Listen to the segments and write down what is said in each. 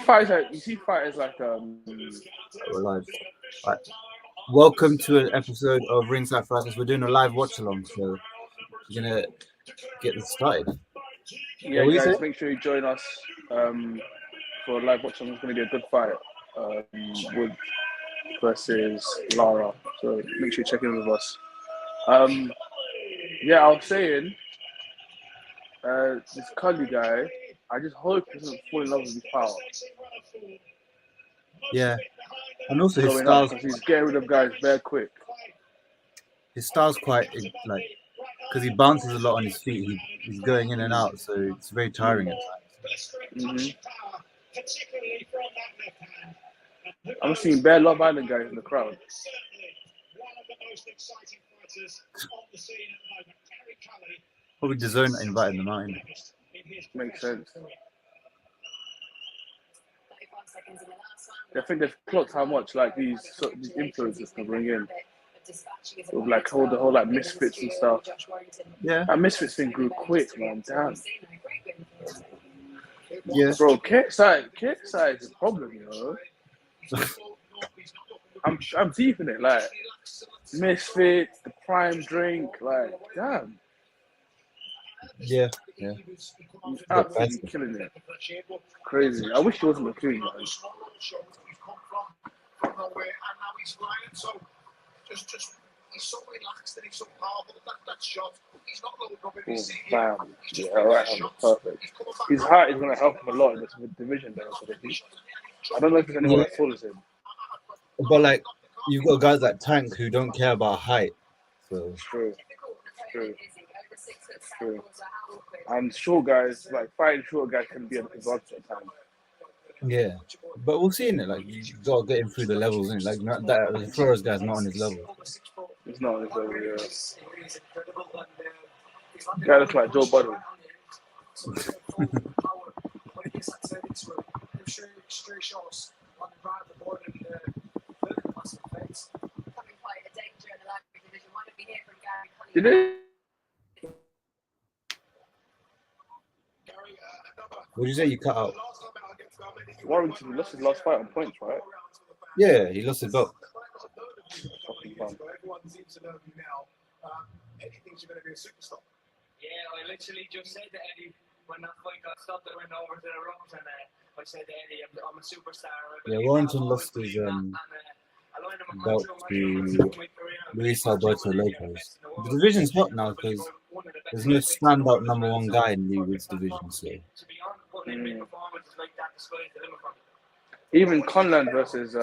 fighters like We're live. Right. Welcome to an episode of Ringside Fracas. We're doing a live watch along, so we're gonna get this started. yeah, What you guys, say? make sure you join us for a live watch. It's going to be a good fight. Wood versus Lara. So make sure you check in with us. Yeah, I was saying, this Cully guy, I just hope he doesn't fall in love with his power Yeah, and also his going up style's because he's getting rid of guys very quick. quite like because he bounces a lot on his feet. He's going in and out, so it's very tiring at times. I'm seeing bare Love Island guys in the crowd. Probably the zone inviting them out. Makes sense. I think they've clocked how much like these influencers can bring in. With like the whole like misfits and stuff. Yeah, that misfits thing grew quick, man. Damn. yeah. Bro, KSI is a problem, you know. I'm deep in it, like misfits, the prime drink, like damn. Yeah. He's absolutely killing it. Crazy. I wish he wasn't a queen, man. He's so relaxed and he's so powerful. That shot, he's not going to be bam. Yeah, alright, perfect. His height is going to help him a lot in this division, though. I don't know if there's anyone as tall as him. But like, you've got guys like Tank who don't care about height. So True. And short guys, like fighting short guys, can be an advantage at times. yeah, but we'll see in it. Like you gotta get him through the levels, and like not that the Flores guy's not on his level. He's not on his level. Yeah. Guy looks like Joe Budden. Did it? What did you say? You cut out. Warrington lost his last fight on points, right? Yeah, he lost his belt. Everyone seems to know you now. Eddie thinks you're going to be a superstar. Yeah, I literally just said to Eddie when that fight got stopped, I went over to the ropes and I said to Eddie, I'm a superstar. Yeah, Warrington lost his belt to Luis Alberto Lopez. The division's hot now because there's no standout number one guy in Lee Wood's division. So even Conlan versus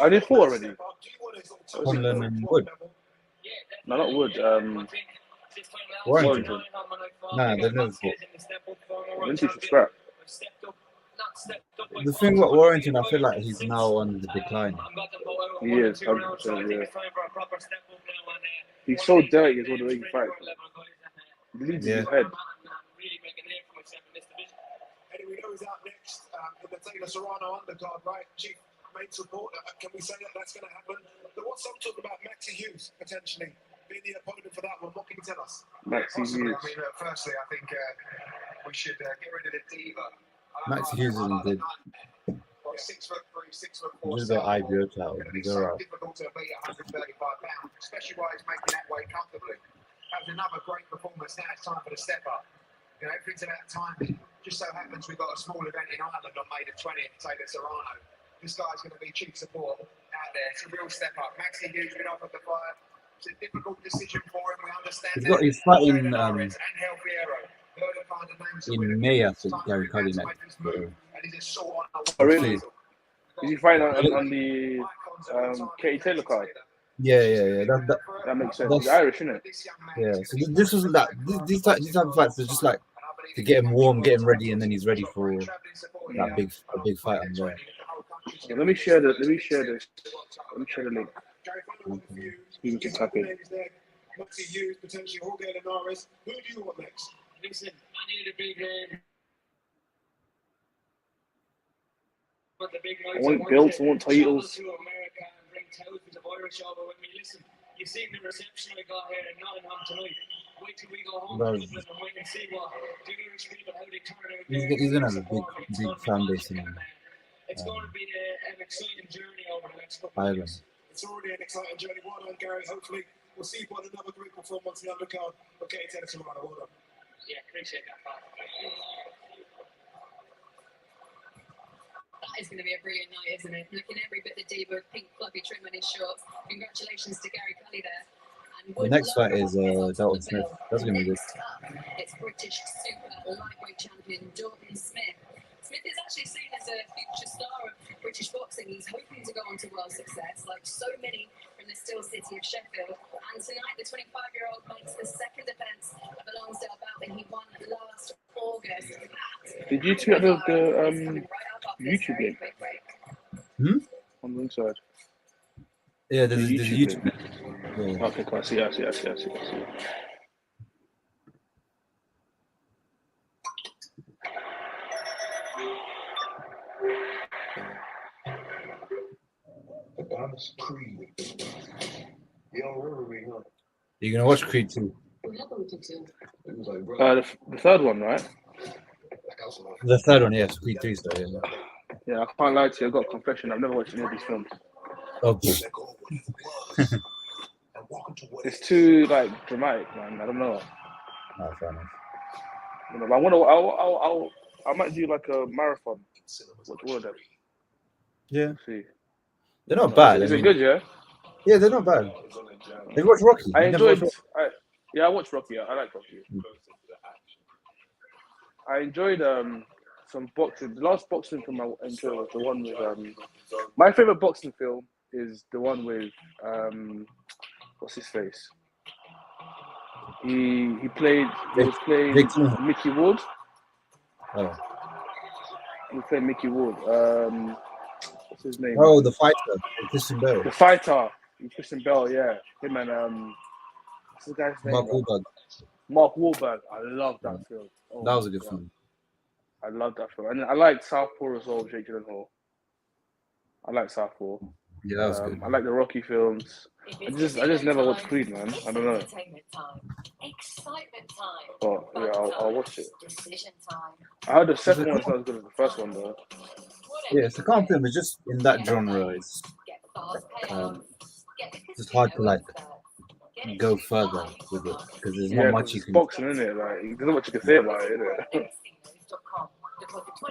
I did 4 already. Conlan and Wood. No, not Wood. Warrington. Nah, they've never fought. Lindsay should scrap. The thing about Warrington, I feel like he's now on the decline. He is, 100%, yeah. He's so dirty as well the way he fights. He leads his head. Eddie, we know he's out next in the Taylor Serrano undercard, right? Chief main support. Can we say that that's going to happen? There was some talk about Maxie Hughes potentially being the opponent for that one. What can you tell us? Maxie Hughes. I mean, firstly, I think we should get rid of the diva. Maxie Hughes isn't good. 6'3", 6'4". He's got IBO title. He's alright. Difficult to beat 135 pounds, especially while he's making that weight comfortably. That was another great performance. Now it's time for the step up. You know, everything's about timing. Just so happens we've got a small event in Ireland on May the 20th, Taylor Serrano. This guy's going to be chief support out there. It's a real step up. Maxie Hughes been offered the fight. It's a difficult decision for him. We understand. He's fighting in May, I think, Gary Cully next. Oh, really? Is he fighting on the Katie Taylor card? Yeah. That makes sense. He's Irish, isn't it? Yeah. So this wasn't that. These type of fights are just like to get him warm, get him ready, and then he's ready for that big fight on there. Yeah, let me share the link. You can tap in. Maxie Hughes, potentially Jorge Linares. Who do you want next? Listen, I need a big I want belts, I want titles. You've seen the reception I got here in Nottingham tonight. wait till we go home Bro, to Dublin and wait and see what the Irish people, how they turn out he's there. he's gonna have a Support big It's going to be fan magic, base in and it's going to be an exciting journey over the next couple of Ireland. years. It's already an exciting journey. Well done, Gary. Hopefully, we'll see you on another great performance in the undercard. Okay, tennis around. Well done. Yeah, appreciate that. That is going to be a brilliant night, isn't it? Looking every bit the diva with pink fluffy trim on his shorts. Congratulations to Gary Cully there. And The next fight is Lara Dalton on the Smith. bill. That's gonna be good. Next up, it's British super lightweight champion Dalton Smith. Smith is actually seen as a future star of British boxing. He's hoping to go on to world success, like so many from the still city of Sheffield. And tonight, the 25-year-old makes the second defence of a Lonsdale bout that he won last August. Did you tweet the YouTube link on Ringside? Yeah, there's The a YouTube YouTube. Yeah. Okay, cool. I see. Adonis Creed. You don't remember me, huh? You're gonna watch Creed 2. It was like, bro, The third one, right? The third one, yes, Creed 3 star, yeah. Yeah, I can't lie to you. I've got a confession. I've never watched any of these films. Oh, It's too like dramatic, man. I don't know. oh, fair enough. You know, I might do like a marathon. Watch all of them. Yeah, See. they're not bad. Is I it mean, good? Yeah. Yeah, they're not bad. Have you watched Rocky? I You never enjoyed. watched I watched Rocky. I like Rocky. I enjoyed some boxing. The last boxing film I enjoyed was the one with my favorite boxing film is the one with what's his face? He was playing Mickey Ward. Oh. He played Mickey Ward. What's his name? Oh, the fighter, Christian Bale. The fighter. Christian Bale, yeah. Him and what's the guy's name? Mark Wahlberg. Mark Wahlberg. I love that film. Oh, That was a good God. film. I love that film. And I like Southpaw as well, Jake Gyllenhaal. I like Southpaw. Yeah, that was good. I like the Rocky films. I just never watched Creed, man. I don't know. Excitement time. But yeah, I'll watch it. Decision time. I heard the second one's not as good as the first one, though. Yeah, it's a calm film. It's just in that genre. It's just hard to like go further with it because there's not much you it's can. boxing, isn't it? Like, there's not much you can say about it, innit?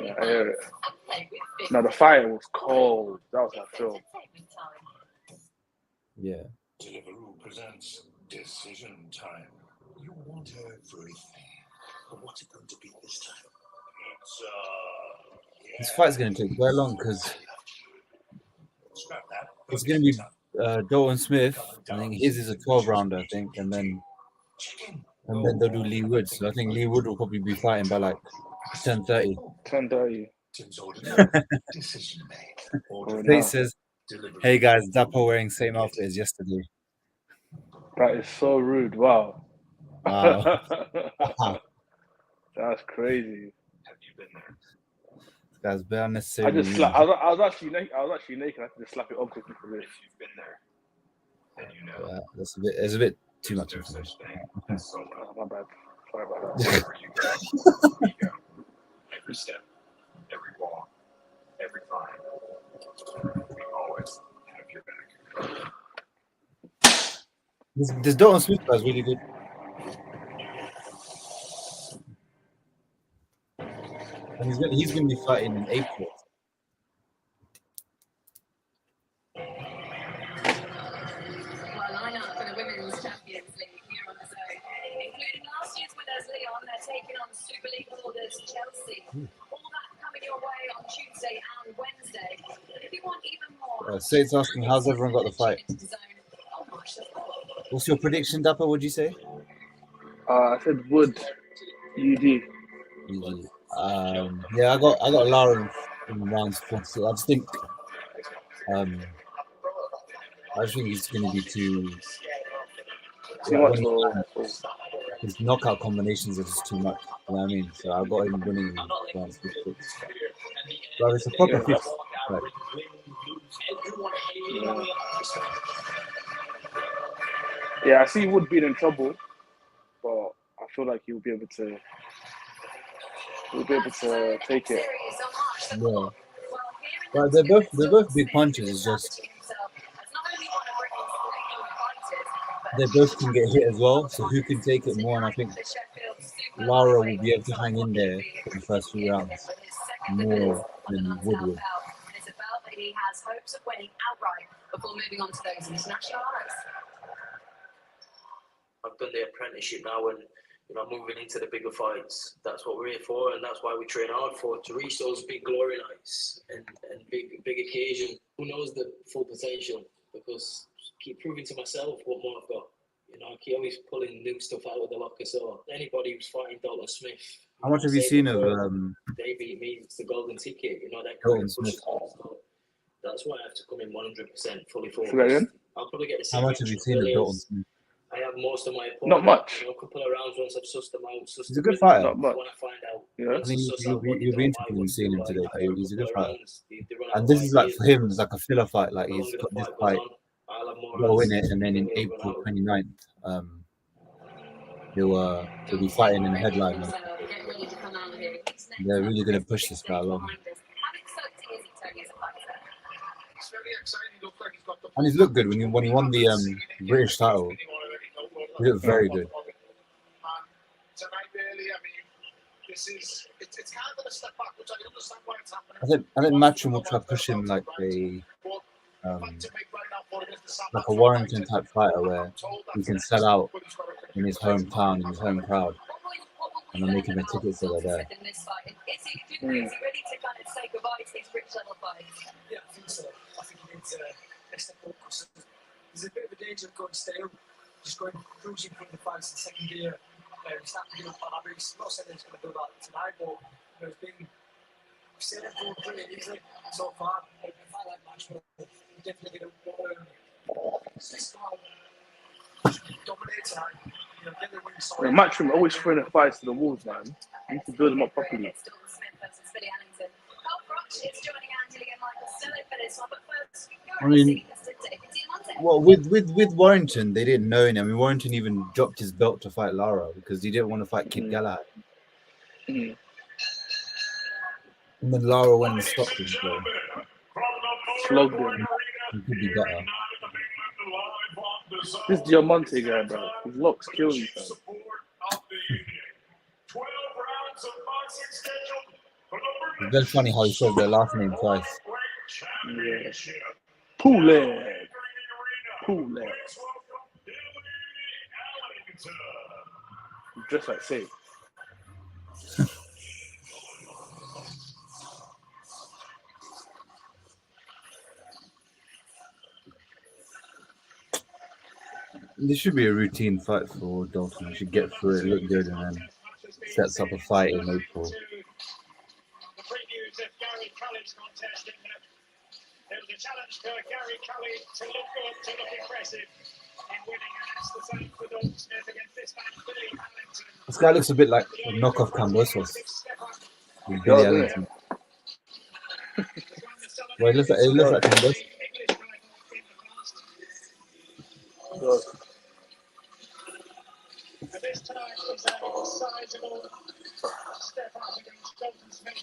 Yeah, I hear it. Now the fight was cold. That was my film. Yeah. Deliveroo presents Decision Time. You want everything. But what's it going to be this time? This fight's going to take very long because Scrap that. it's going to be Dalton Smith. I think his is a 12-rounder, I think, and then they'll do Leigh Wood. So I think Leigh Wood will probably be fighting by like 10:30. 10:30. Decision He says, "Hey guys, Dapo wearing same outfit as yesterday." That is so rude. Wow. Wow. That's crazy. Have you been there? This guy's bare unnecessary. I was actually naked. I had to just slap it on quickly for this. If you've been there, then you know. It's a bit too much There's information. such thing as solo. My bad. Sorry about that. Wherever you go. Every step, every walk, every climb. We always have your back. This Dalton Smith guy's really good. And he's gonna be fighting in April. Lineup for the Women's Champions League here on the zone, including last year's winners Leon. They're taking on Super League holders Chelsea. All that coming your way on Tuesday and Wednesday. But if you want even more, Sate's asking, how's everyone got the fight? What's your prediction, Dapper? What'd you say? I said Wood, UD. Yeah, I got Lara in rounds 4. So I just think he's going to be too much. His knockout combinations are just too much. You know what I mean? So I got him winning in rounds 6. But it's a proper 6. Right. Yeah, I see Wood being in trouble, but feel like he'll be able to take it. Yeah. But they're both big punches. It's just they both can get hit as well. So who can take it more? And I think Lara will be able to hang in there for the first few rounds more than Woodward. It's about that he has hopes of winning outright before moving on to those international honors. I've done the apprenticeship now, and moving into the bigger fights. That's what we're here for, and that's why we train hard for, to reach those big glory nights and big occasion. Who knows the full potential? Because I keep proving to myself what more I've got. I keep always pulling new stuff out of the locker. So anybody who's fighting Dalton Smith, How much have you seen of they beat me? It's the golden ticket. That Dalton Smith? So that's why I have to come in 100% fully focused. I'll probably get the How much have you seen of Dalton Smith? I have most of my opponents. Not much. A couple of rounds once I've sussed them out. He's a good fighter. Not much. When I find out, Yeah. I mean, you'll be interested in seeing him today. He's a good fighter. And this is like for him, it's like a filler fight. Like he's got this fight, go win it, and then in April 29th, he'll be fighting in a headline. They're really going to push this guy along. And he's looked good when he won the British title. He looked very good. I think Matchroom will try to push him like a Warrington type fighter where he can sell out in his hometown, in his home crowd, and then make him a ticket seller there. Ready to kind of say goodbye to these rich level fights? Yeah, I think so. I think he needs extra focus. There's a bit of a danger of going stale, just going cruising through the fights in second gear. Starting to do Palabri's. I'm not saying he's going to do that tonight, but it's been sailing through pretty easily so far. If I like Matchroom, he's definitely going to dominate tonight. Get the win. Matchroom always throwing the fights to the walls, man. You need to build them up properly. I mean, well, with Warrington, they didn't know him. I mean, Warrington even dropped his belt to fight Lara because he didn't want to fight Kid Galahad. Mm. And then Lara went and stopped him. So Flogged him. he could be better. This Diamante guy, bro. His locks kill me, fam. It's very funny how he said their last name twice. Yeah. Poulet. Just like say. This should be a routine fight for Dalton. He should get through it, look good, and then sets up a fight in April. The previews of Gary Cully's contest. There was a challenge to Gary Cully to look good, to look impressive in winning, and that's the same for Dalton Smith against this man, Billy Hamilton. This guy looks a bit like a knockoff Cambosos. Billy Hamilton. Well, he looks like Cambosos. And this time is a sizable step up against Dalton Smith.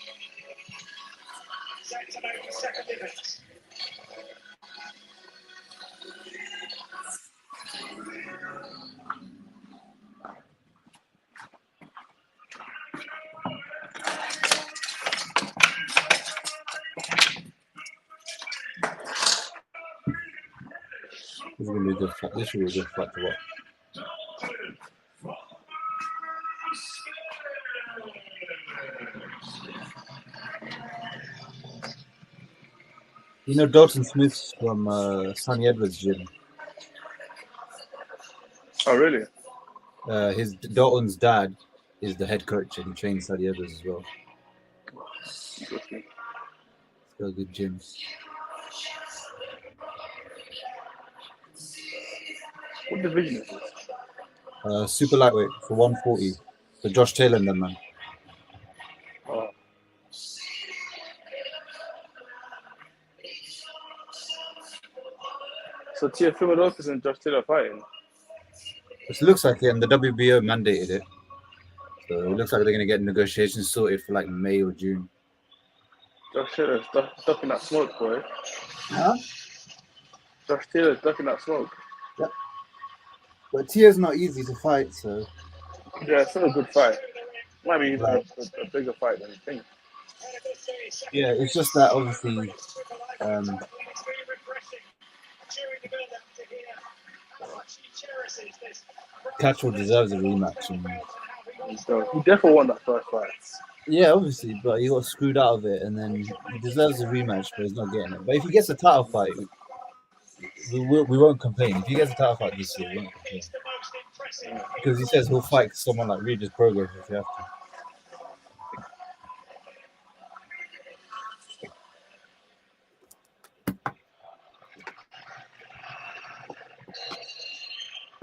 Set to make the second difference. This is going to be a good fight. This should be a good fight to watch. You know Dalton Smith's from Sonny Edwards' gym. Oh, really? His Dalton's dad is the head coach, and he trains Sonny Edwards as well. It's got a good gym. What division is this? Super lightweight for 140. So Josh Taylor and them, man. Oh. So Teofimo Lopez and Josh Taylor fighting? It looks like it, and the WBO mandated it. So it looks like they're going to get negotiations sorted for like May or June. Josh Taylor's ducking that smoke, boy. Huh? Josh Taylor's ducking that smoke. Yep. But Tia's not easy to fight, so. Yeah, it's still a good fight. Might be even a bigger fight than you think. Yeah, it's just that obviously Catchwell deserves a rematch. So he definitely won that first fight. Yeah, obviously, but he got screwed out of it, and then he deserves a rematch, but he's not getting it. But if he gets a title fight, we won't complain. If he gets a title fight this year, we won't complain. Because he says he'll fight someone like Regis Progress if he has to.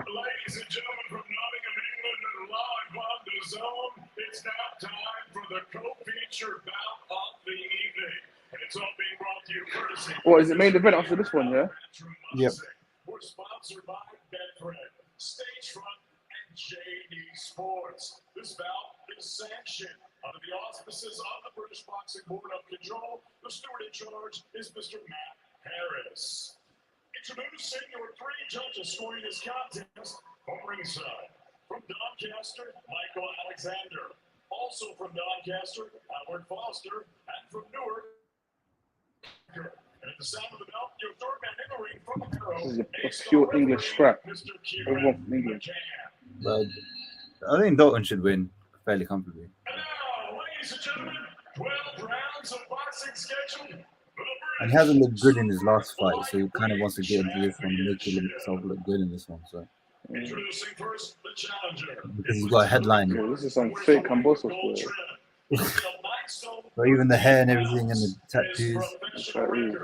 Ladies and gentlemen from Nottingham, England, and live on the zone, it's now time for the co-feature bout of the evening. And it's all being brought to you courtesy. What is it, main event after this one, yeah? Yep. We're sponsored by Betfred, Stagefront, and JD Sports. This bout is sanctioned under the auspices of the British Boxing Board of Control. The steward in charge is Mr. Matt Harris. Introducing your three judges scoring this contest from ringside. From Doncaster, Michael Alexander. Also from Doncaster, Howard Foster. And from Newark, and at the sound of the bell, your third man in the ring from Harrow. This is a pure English scrap. Everyone from England. But I think Dalton should win fairly comfortably. And now, ladies and gentlemen, 12 rounds of boxing scheduled. And he hasn't looked good in his last fight, so he kind of wants to get into this one and make himself look good in this one. So Introducing first the challenger. because he's got a headline, Yeah, this is some fake Cambosos, boy. but even the hair and everything and the tattoos. Tattoos,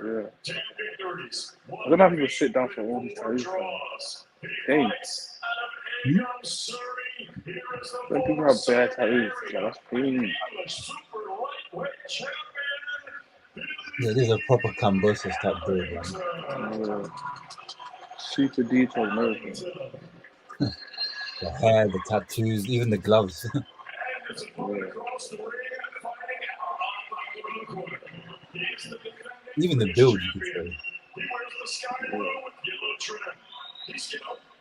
yeah. I don't know how people sit down for all these tattoos. Dang. When people have bad tattoos, like, that's pain. Yeah, it is a proper Cambosos type build, man. Super detailed and everything. The hair, the tattoos, even the gloves. Even the build, you could say. He's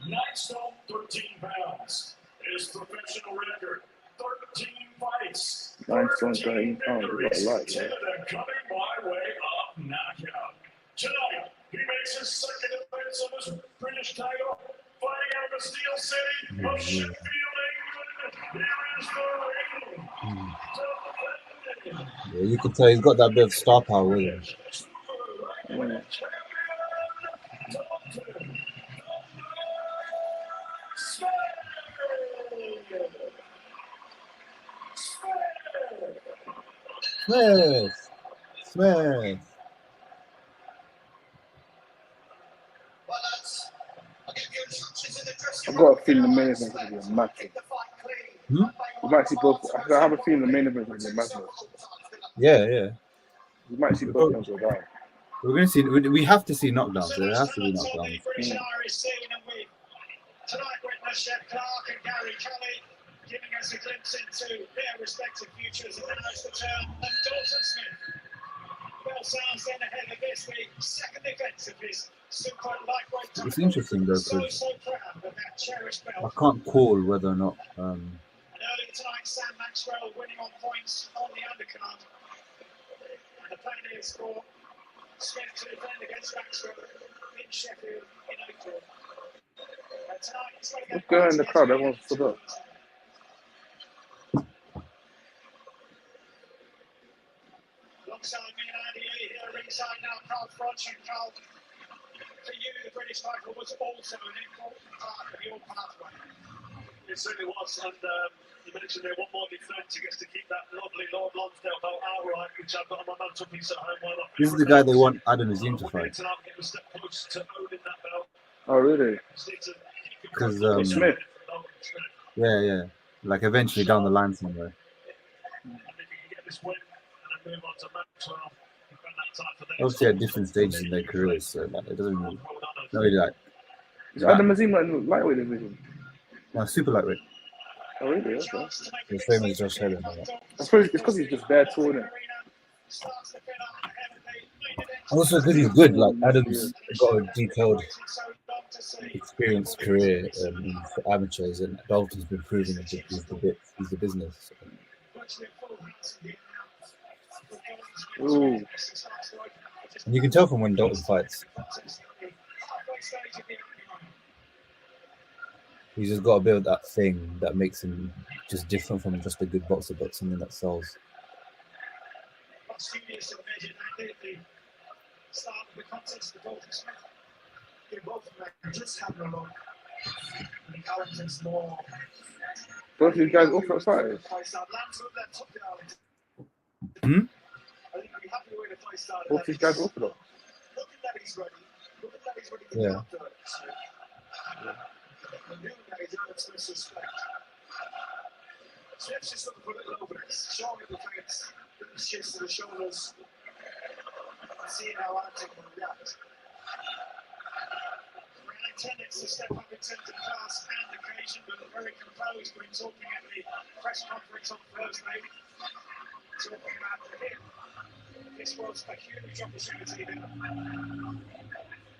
9 stone, 13 pounds. His professional record, 13 fights. 9 stone, 13 pounds. You got a lot, yeah. Coming by way of knockout. Tonight, he makes his second appearance on his British title, fighting out of the Steel City of Sheffield, England. Here is the ring. Yeah, you could tell he's got that bit of star power with him. Smith. I've got a feeling the main event is going to be a massive. We might see both. I have a feeling the main event is going to be a massive. Yeah. We might see both of them go down. We're going to see. We have to see knockdowns. There has to be knockdowns. Tonight, witness Chef Clark and Gary Kelly giving us a glimpse into their respective futures, and now it's the turn of Dalton Smith. Bell sounds then ahead of this week, second defense of his super lightweight. It's interesting though, because So proud of that cherished belt. I can't call whether or not. And earlier tonight, Sam Maxwell winning on points on the undercard. And the plan is for Smith to defend against Maxwell in Sheffield in April. What's going on in the crowd? Everyone's stood up. Alongside me and Andy Leigh here ringside now, Carl Froch and Carl. For you, the British title was also an important part of your pathway. It certainly was, and you mentioned there one more defence. He gets to keep that lovely Lord Lonsdale belt outright, which I've got on my mantelpiece at home. This is the guy they want Adam Azim to fight. Oh, really? Because Smith. Yeah, like eventually down the line somewhere. Obviously at different stages in their careers, so like, it doesn't really, not really like. Is Adam Azim like in the lightweight division? No, super lightweight. Oh, really? Okay. The same as Josh Allen. Yeah. I suppose it's because he's just there touring. Also, because he's good. Like Adams got a detailed, experienced career for amateurs, and Dalton's been proving that he's the business. Ooh. And you can tell from when Dalton fights. He's just got to build that thing that makes him just different from just a good boxer, but something that sells. Both these guys off outside. Hmm? Both these guys orthodox. Yeah. Smith's just looking for a little openness, showing the defense, little shifts to the shoulders, seeing how Anton will react. Really intended to step up in terms of class and occasion, but very composed when talking at the press conference on Thursday. Talking about him. This was a huge opportunity that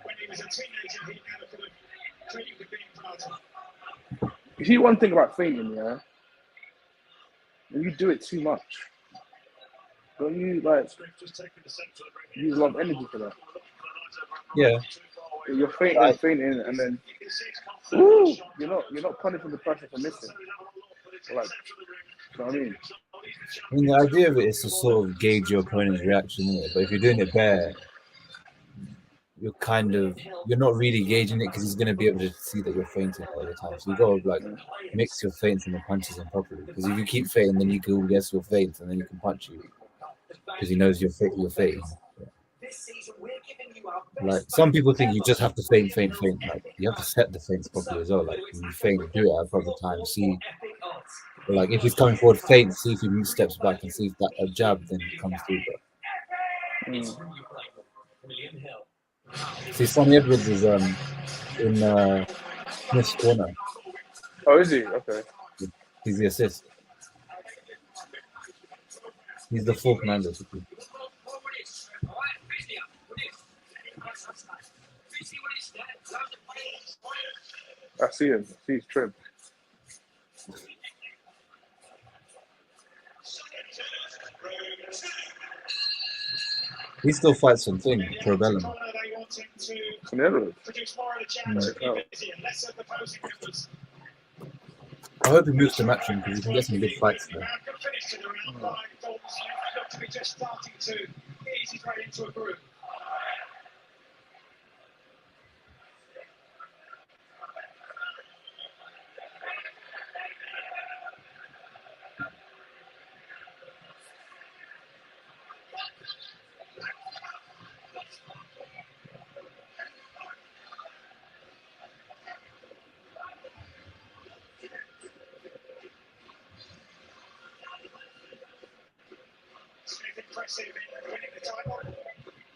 when he was a teenager, he never could have dreamed of being part of. You see one thing about fainting, yeah? When you do it too much, don't you like use a lot of energy for that? Yeah. You're fainting, and then woo, you're not punishing the person for missing. Like, you know what I mean? I mean, the idea of it is to sort of gauge your opponent's reaction, isn't it? But if you're doing it bare, you're not really gauging it because he's going to be able to see that you're fainting all the time. So you got to like mix your feints and the punches in properly. Because if you keep fainting, then you can guess your feints, and then he can punch you because he knows you're fainting. Yeah. Like some people think you just have to feint. Like you have to set the feints properly as well. Like when you feint, do it at a proper time. See, like if he's coming forward, feint. See if he steps back and see if that a jab then comes through. See, Sonny Edwards is in Smith's corner. Oh, is he? Okay. He's the assist. He's the full commander. I see him. I see his trim. He still fights some thing, Pro Bellum. I hope he moves to matching because you can get some good fights there.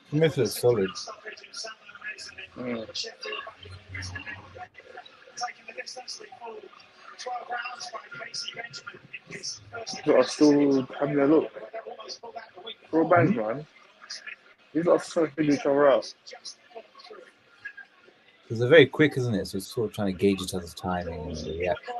Smith is solid. But I'm still having a look. Pro bands, man. These are so big each other out. Because they're very quick, isn't it? So it's sort of trying to gauge each other's timing and the reaction.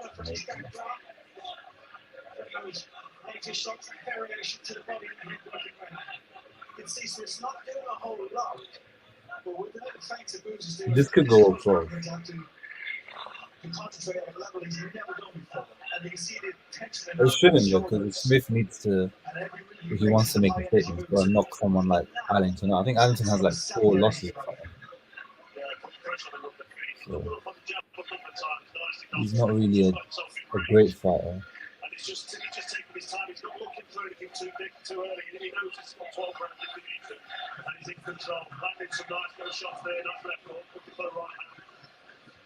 This could go up for. It shouldn't though, because Smith needs to, if he wants to make a statement, he's got to knock someone like Allington out. I think Allington has like 4 losses. So he's not really a great fighter. He's just taking his time. He's not looking for anything too early. He knows it's got 12 rounds if he needs to. And he's in control. Landing some nice little shots there. That's left hook. Looking for the right hand.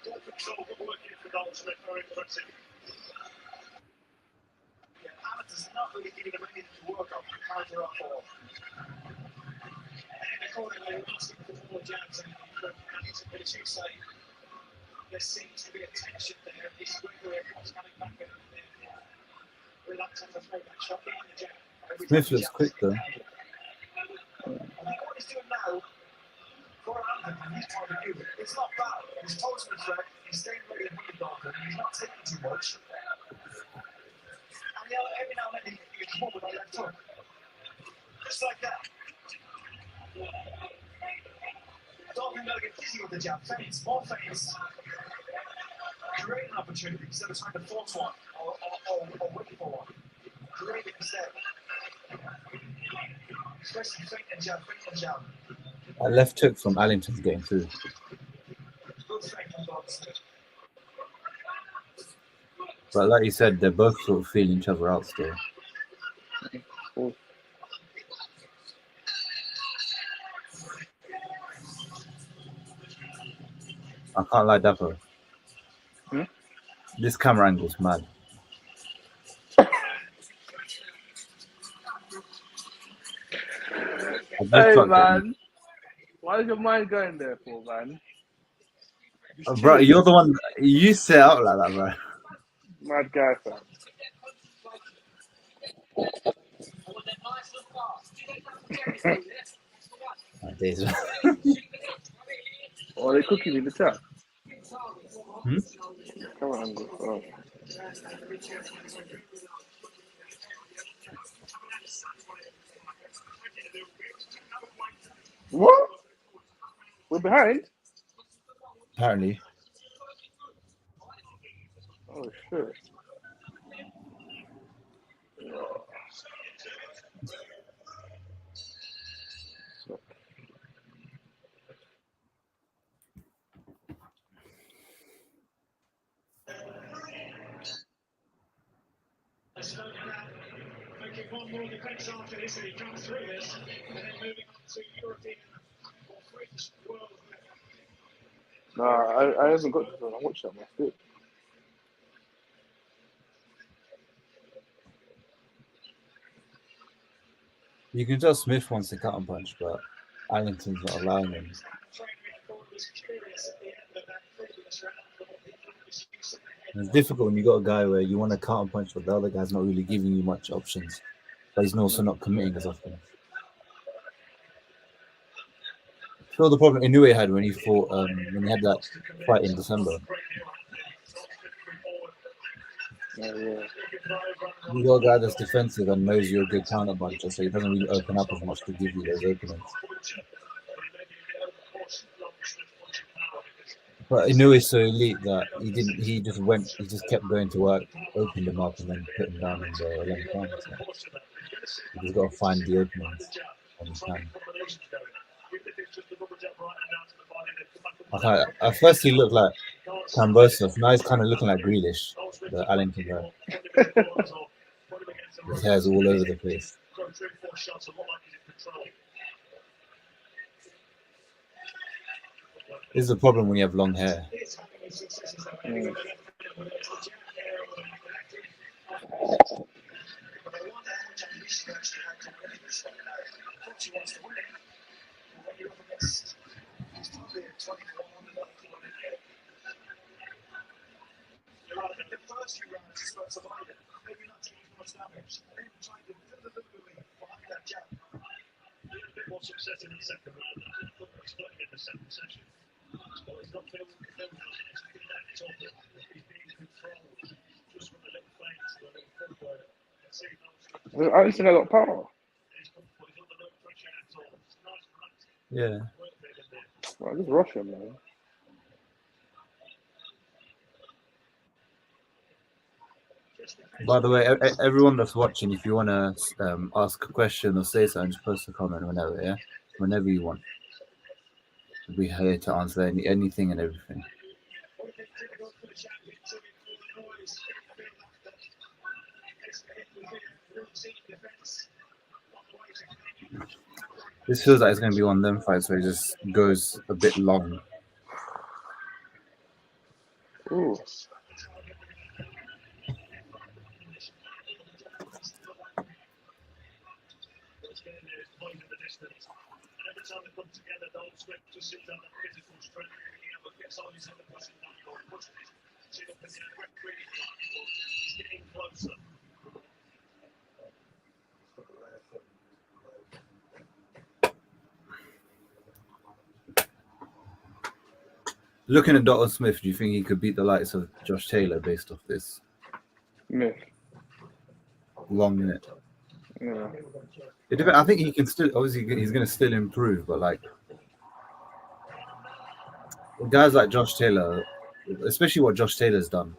Good control. Good working for Dalton Smith. Very impressive. Yeah, Allen's not really giving him anything to work on. Counter up or. And accordingly, we're asking for more jabs. And as you say, there seems to be a tension there. This Gregory was coming back in. Smith looks quick though. It's not bad. He's posing a threat. He's staying ready to put the dog in. He's not taking too much. And every now and then he can come up with that left hook. Just like that. Dalton got to get busy with the jab. Feints, more feints. Create an opportunity instead of trying to force one or wait for one. Create it instead. Especially feint and jab, feint and jab. That left hook from Allington's getting through. But like you said, they're both sort of feeling each other out still. I can't lie, Dapper. This camera angle's mad. Hey man, why is your mind going there for, man? Bro, you're the one. You set out like that, bro. Mad guy, fam. Oh, they cooking in the chat. Camera angle. Oh. What? We're behind? Apparently. Oh shit. Making one more defence after this, and he comes through this, and then moving on to European or French world. Nah, I haven't got this one. I watched that myself. You can tell Smith wants to cut and punch, but Allington's not allowing him. It's difficult when you got a guy where you want to cut and punch, but the other guy's not really giving you much options. But he's also not committing as often. So the problem Inoue had when he fought, when he had that fight in December. Yeah. You got a guy that's defensive and knows you're a good counter puncher, so he doesn't really open up as much to give you those openings. But Inoue's so elite that he just kept going to work, opened him up, and then put him down in the 11th round. So you just got to find the openings when you can. Okay, at first he looked like Kambosos. Now he's kind of looking like Grealish, the Allington guy. His hair's all over the place. This is the problem when you have long hair. More success in the second round. I thought expected in the second session. But he's not feeling it's all he's being controlled just from the little flanks, the little footwork. I used to know a lot of power. He's comfortable, he's under no pressure at all. It's nice, relaxed. Yeah. Well, just rush him, man. By the way, everyone that's watching, if you want to ask a question or say something, just post a comment whenever, yeah? Whenever you want. We'll be here to answer anything and everything. This feels like it's going to be one of them fights where it just goes a bit long. Ooh. Every time they come together, they'll switch to sit on the physical strength. But gets on his other pushing down, pushing his chin up in the air, really he's getting closer. Looking at Dalton Smith, do you think he could beat the likes of Josh Taylor based off this Myth. long minute? Yeah. It depends. I think he can still. Obviously, he's going to still improve, but like guys like Josh Taylor, especially what Josh Taylor's done.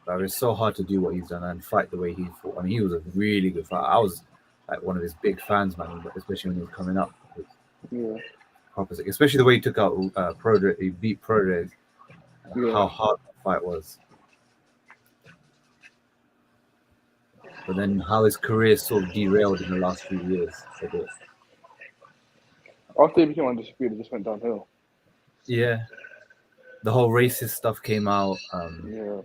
It's so hard to do what he's done and fight the way he fought. I mean, he was a really good fighter. I was like one of his big fans, man, especially when he was coming up. Yeah. Opposite, especially the way he took out Prodre, he beat Prodre. Yeah. How hard that fight was. But then how his career sort of derailed in the last few years. After he became undisputed, it just went downhill. Yeah. The whole racist stuff came out. Yeah.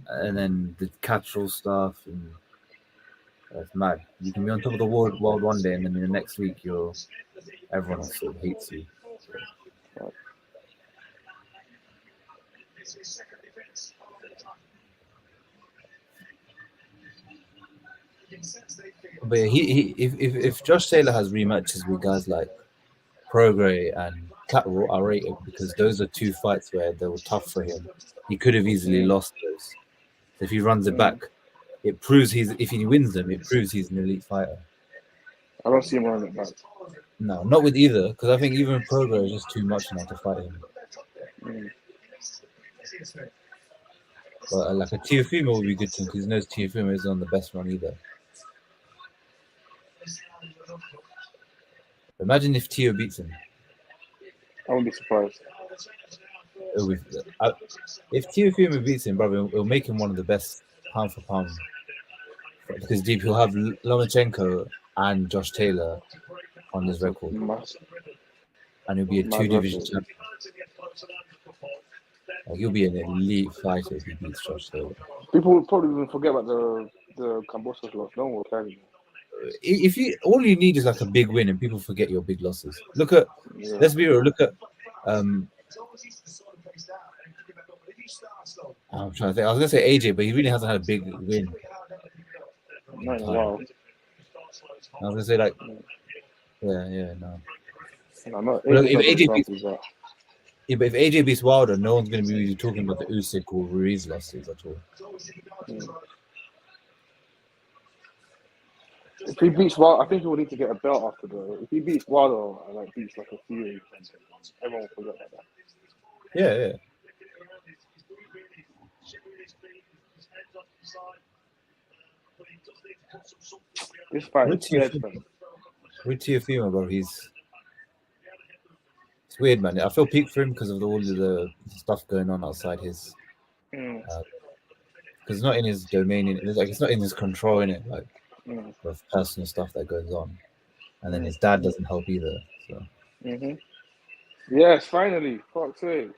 And then the catch-all stuff. And it's mad. You can be on top of the world one day, and then in the next week, everyone sort of hates you. But if Josh Taylor has rematches with guys like Prograis and Catwall are rated because those are two fights where they were tough for him. He could have easily lost those. So if he runs it back, it proves if he wins them, it proves he's an elite fighter. I don't see him running it back. No, not with either, because I think even Prograis is just too much now to fight him. But like a Teofimo would be good to him because he knows Teofimo isn't on the best run either. Imagine if Teo beats him. I wouldn't be surprised. If Teofimo beats him, brother, it'll make him one of the best pound for pound. Because deep, he'll have Lomachenko and Josh Taylor on his record. And he'll be a two-division champion. He'll be an elite fighter if he beats Josh Taylor. People will probably even forget about the Cambosos loss. No one will care anymore. All you need is like a big win, and people forget your big losses. Let's be real. Look at I'm trying to think. I was gonna say AJ, but he really hasn't had a big win. Wow. I was gonna say like, no. No, if AJ beats Wilder, no one's gonna be really talking about the Usyk or Ruiz losses at all. If he beats Wilder, I think he will need to get a belt after though. If he beats Wilder and like beats like a Fury, everyone will forget about that. Yeah. This fight is dead, man. With Teofimo, bro, it's weird, man. I feel peak for him because of all of the stuff going on outside his. Because it's not in his domain. It's not in his control, in it. Like of personal stuff that goes on, and then his dad doesn't help either. So. Yes, finally. Fuck's sake.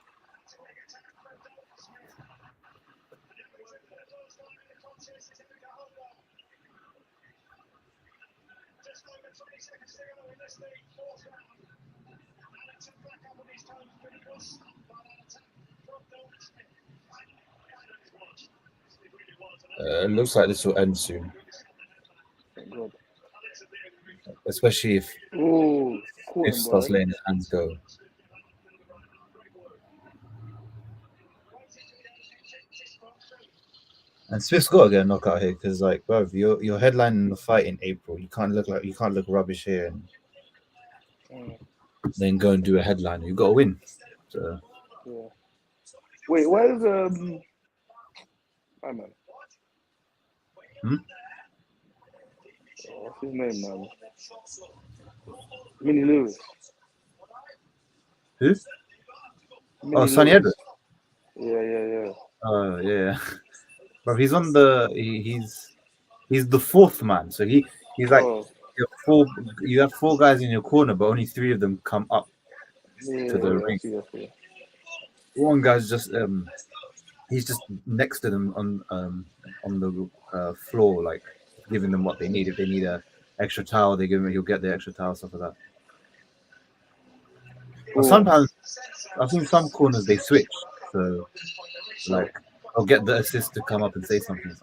It looks like this will end soon. Good. Especially if starts letting his hands go. And Smith's got to get a knockout here because, like, bro, you're headlining the fight in April. You can't look rubbish here and then go and do a headline. You got to win. So. Yeah. Wait, where's my man? What's his name, man? Minnie Lewis. Who? Minnie Sonny Edwards. Yeah. Oh yeah. Bro, he's on he's the fourth man. So he's like you have four guys in your corner, but only three of them come up to the ring. One guy's just he's just next to them on the floor, like giving them what they need. If they need a extra towel, he'll get the extra towel, stuff like that. But sometimes I think some corners they switch. So like I'll get the assist to come up and say something.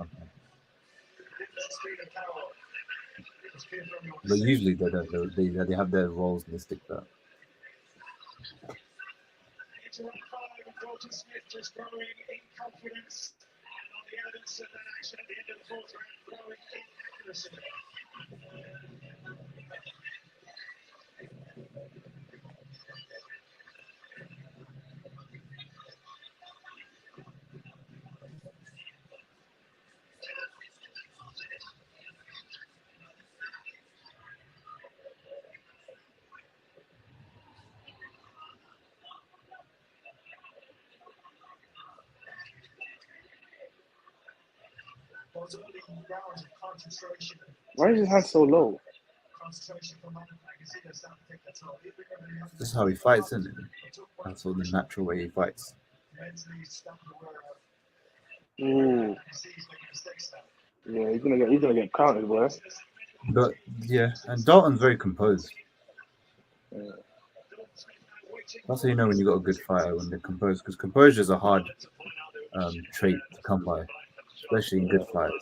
But usually they have their roles and they stick that. Smith just growing in confidence, and on the evidence of that action at the end of the fourth round, growing in accuracy. Those early rounds of concentration. Why is his hand so low? Concentration from I can see they're starting to take that toll. This is how he fights, isn't it? That's all the natural way he fights. Mentally starting to wear out. Ooh. You see he's making mistakes now. Yeah, he's gonna get counted, boy. But yeah, and Dalton's very composed. Yeah. That's how you know when you got a good fighter, when they're composed, because composure is a hard trait to come by, especially in good fights.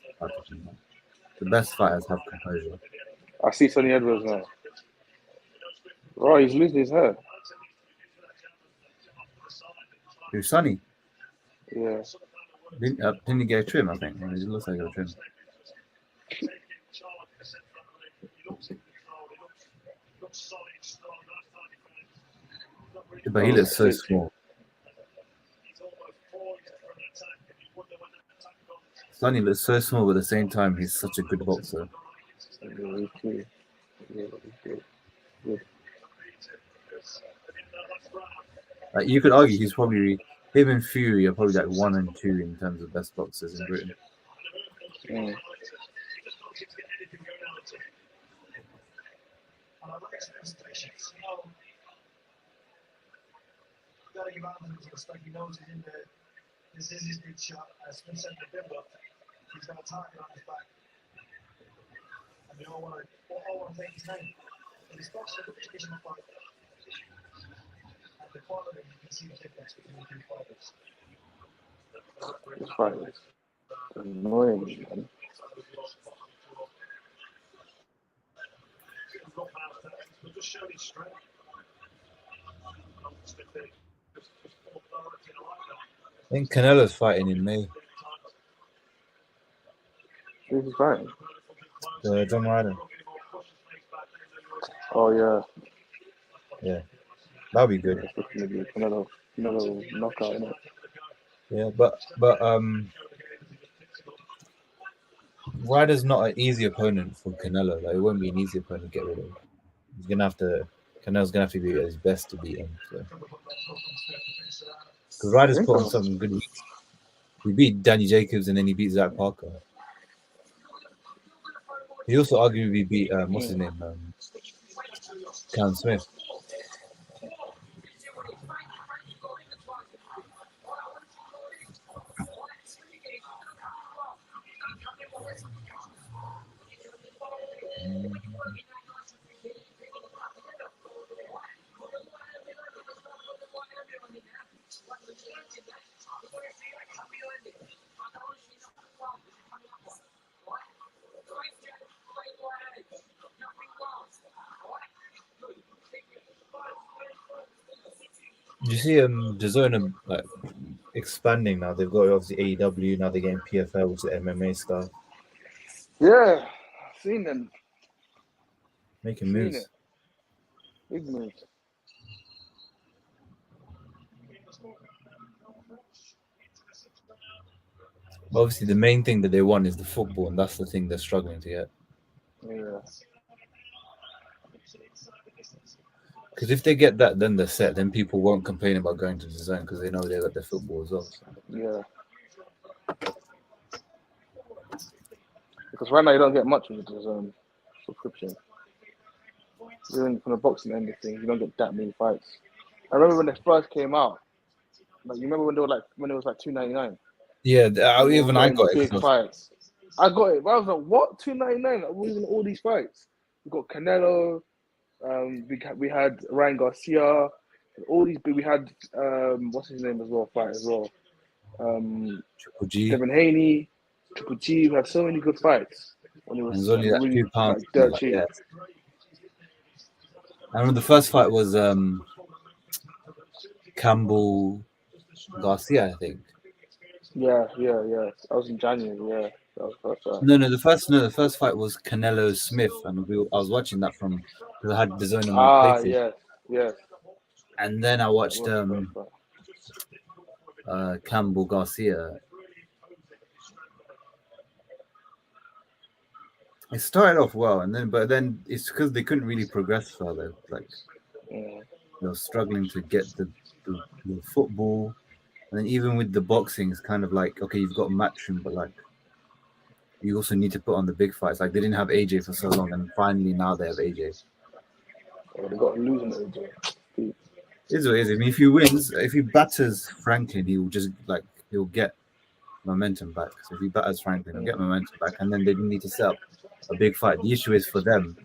The best fighters have composure. I see Sonny Edwards now. Oh, he's losing his hair. Who's Sonny? Yeah. Didn't he get a trim? I think it looks like a trim. But he looks so small. Sonny looks so small, but at the same time, he's such a good boxer. Like, you could argue he's probably, him and Fury are probably like 1 and 2 in terms of best boxers in Britain. Mm. Gotta give Anthony some respect. He knows he's in there. This is his big shot. As Smith said in the build-up, he's got a target on his back. And they all want to take his name. But he's boxing a traditional fight. And the quality, you can see the difference between the two fighters. This fight is annoying, man. Just showed his strength. I think Canelo's fighting in May. Who's fighting? John Ryder. Oh yeah. Yeah, that'll be good. It's gonna be another knockout, isn't it? Yeah, but Ryder's not an easy opponent for Canelo. Like, it won't be an easy opponent to get rid of. Canelo's gonna have to be at his best to beat him. So. Because Ryder's put on something good. He beat Danny Jacobs and then he beat Zach Parker. He also arguably beat what's his name? Cam Smith. You see DAZN like expanding now. They've got obviously AEW, now they're getting PFL, which is MMA stuff. Yeah, I've seen them. Making moves. Big moves. Obviously, the main thing that they want is the football, and that's the thing they're struggling to get. Yeah. Because if they get that, then they're set. Then people won't complain about going to DAZN because they know they got their football as well. So. Yeah. Because right now you don't get much with the subscription. Even from the boxing end of things, you don't get that many fights. I remember when they first came out. Like, you remember when it was like $2.99? Yeah, even I got big it. Fights. I got it. But I was like, what? $2.99? Like, we're using all these fights. We got Canelo. We had Ryan Garcia. All these. We had what's his name as well? Fight as well. Triple G. Devin Haney. Triple G. We had so many good fights. When it was, and it was only really, £2. like, dirt cheap. Yeah. I remember the first fight was Campbell Garcia, I think. Yeah. That was in January. Yeah, that was the first time. The first fight was Canelo Smith, and I was watching that from because I had the zone on my PlayStation. Yes. And then I That watched was the first fight. Campbell Garcia. It started off well, but then it's because they couldn't really progress further. Like Yeah. they were struggling to get the football, and then even with the boxing, it's kind of like, okay, you've got Matchroom, but like you also need to put on the big fights. Like they didn't have AJ for so long, and finally now they have AJ. Oh, they got losing AJ. It is what it is. I mean, if he batters Franklin, he'll get momentum back. So if he batters Franklin, he'll get momentum back, and then they need to set up a big fight. The issue is for them,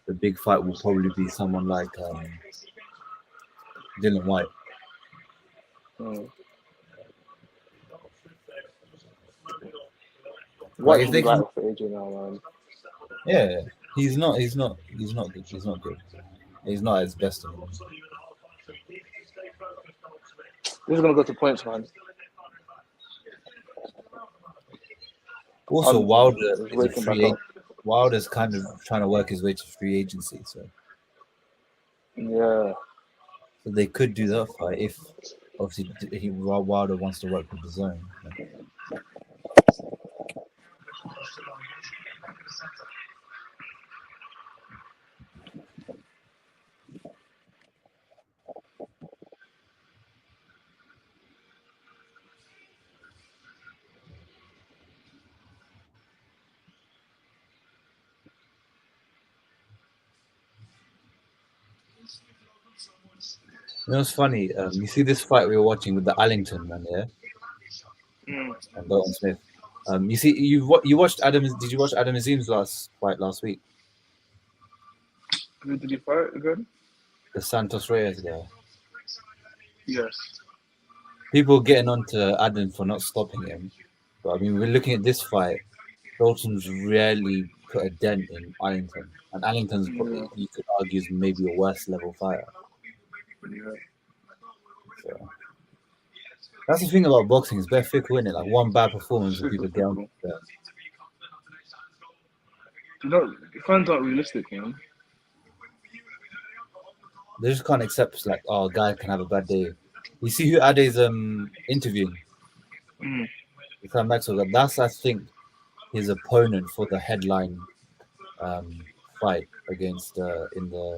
the big fight will probably be someone like Dylan White. White should be right off for AJ now, man. Yeah, he's not good. He's not good. He's not at his best anymore. This is gonna go to points, man. Also, Wilder's kind of trying to work his way to free agency, so yeah. So they could do that fight if obviously Wilder wants to work with the zone. Yeah. You know, it's funny. You see this fight we were watching with the Allington one, yeah, and Dalton Smith. You see, you watched Adam. Did you watch Adam Azim's last fight last week? Who did he fight again? The Santos Reyes guy. Yes. People getting on to Adam for not stopping him, but I mean, we're looking at this fight. Dalton's rarely put a dent in Allington, and Allington's probably, you could argue, is maybe a worse level fighter. Yeah. So, that's the thing about boxing; it's very fickle, isn't it? Like one bad performance, and people get on. Yeah. You know, fans aren't realistic, man. They just can't accept like, oh, a guy can have a bad day. You see who Ade's interviewing? Sam Maxwell. That's, I think, his opponent for the headline fight against in the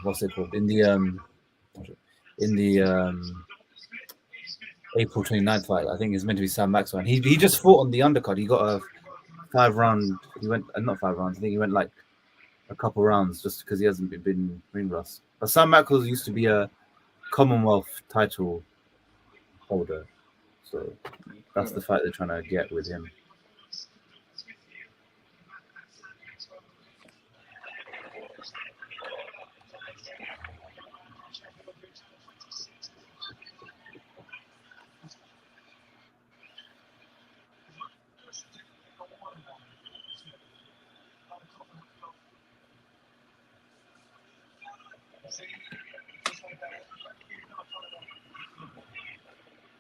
what's it called? In the April 29th fight. I think it's meant to be Sam Maxwell. And he just fought on the undercard. He got a 5-round. He went not 5 rounds. I think he went like a couple rounds just because he hasn't been ring rust. But Sam Maxwell used to be a Commonwealth title holder, so that's the fight they're trying to get with him.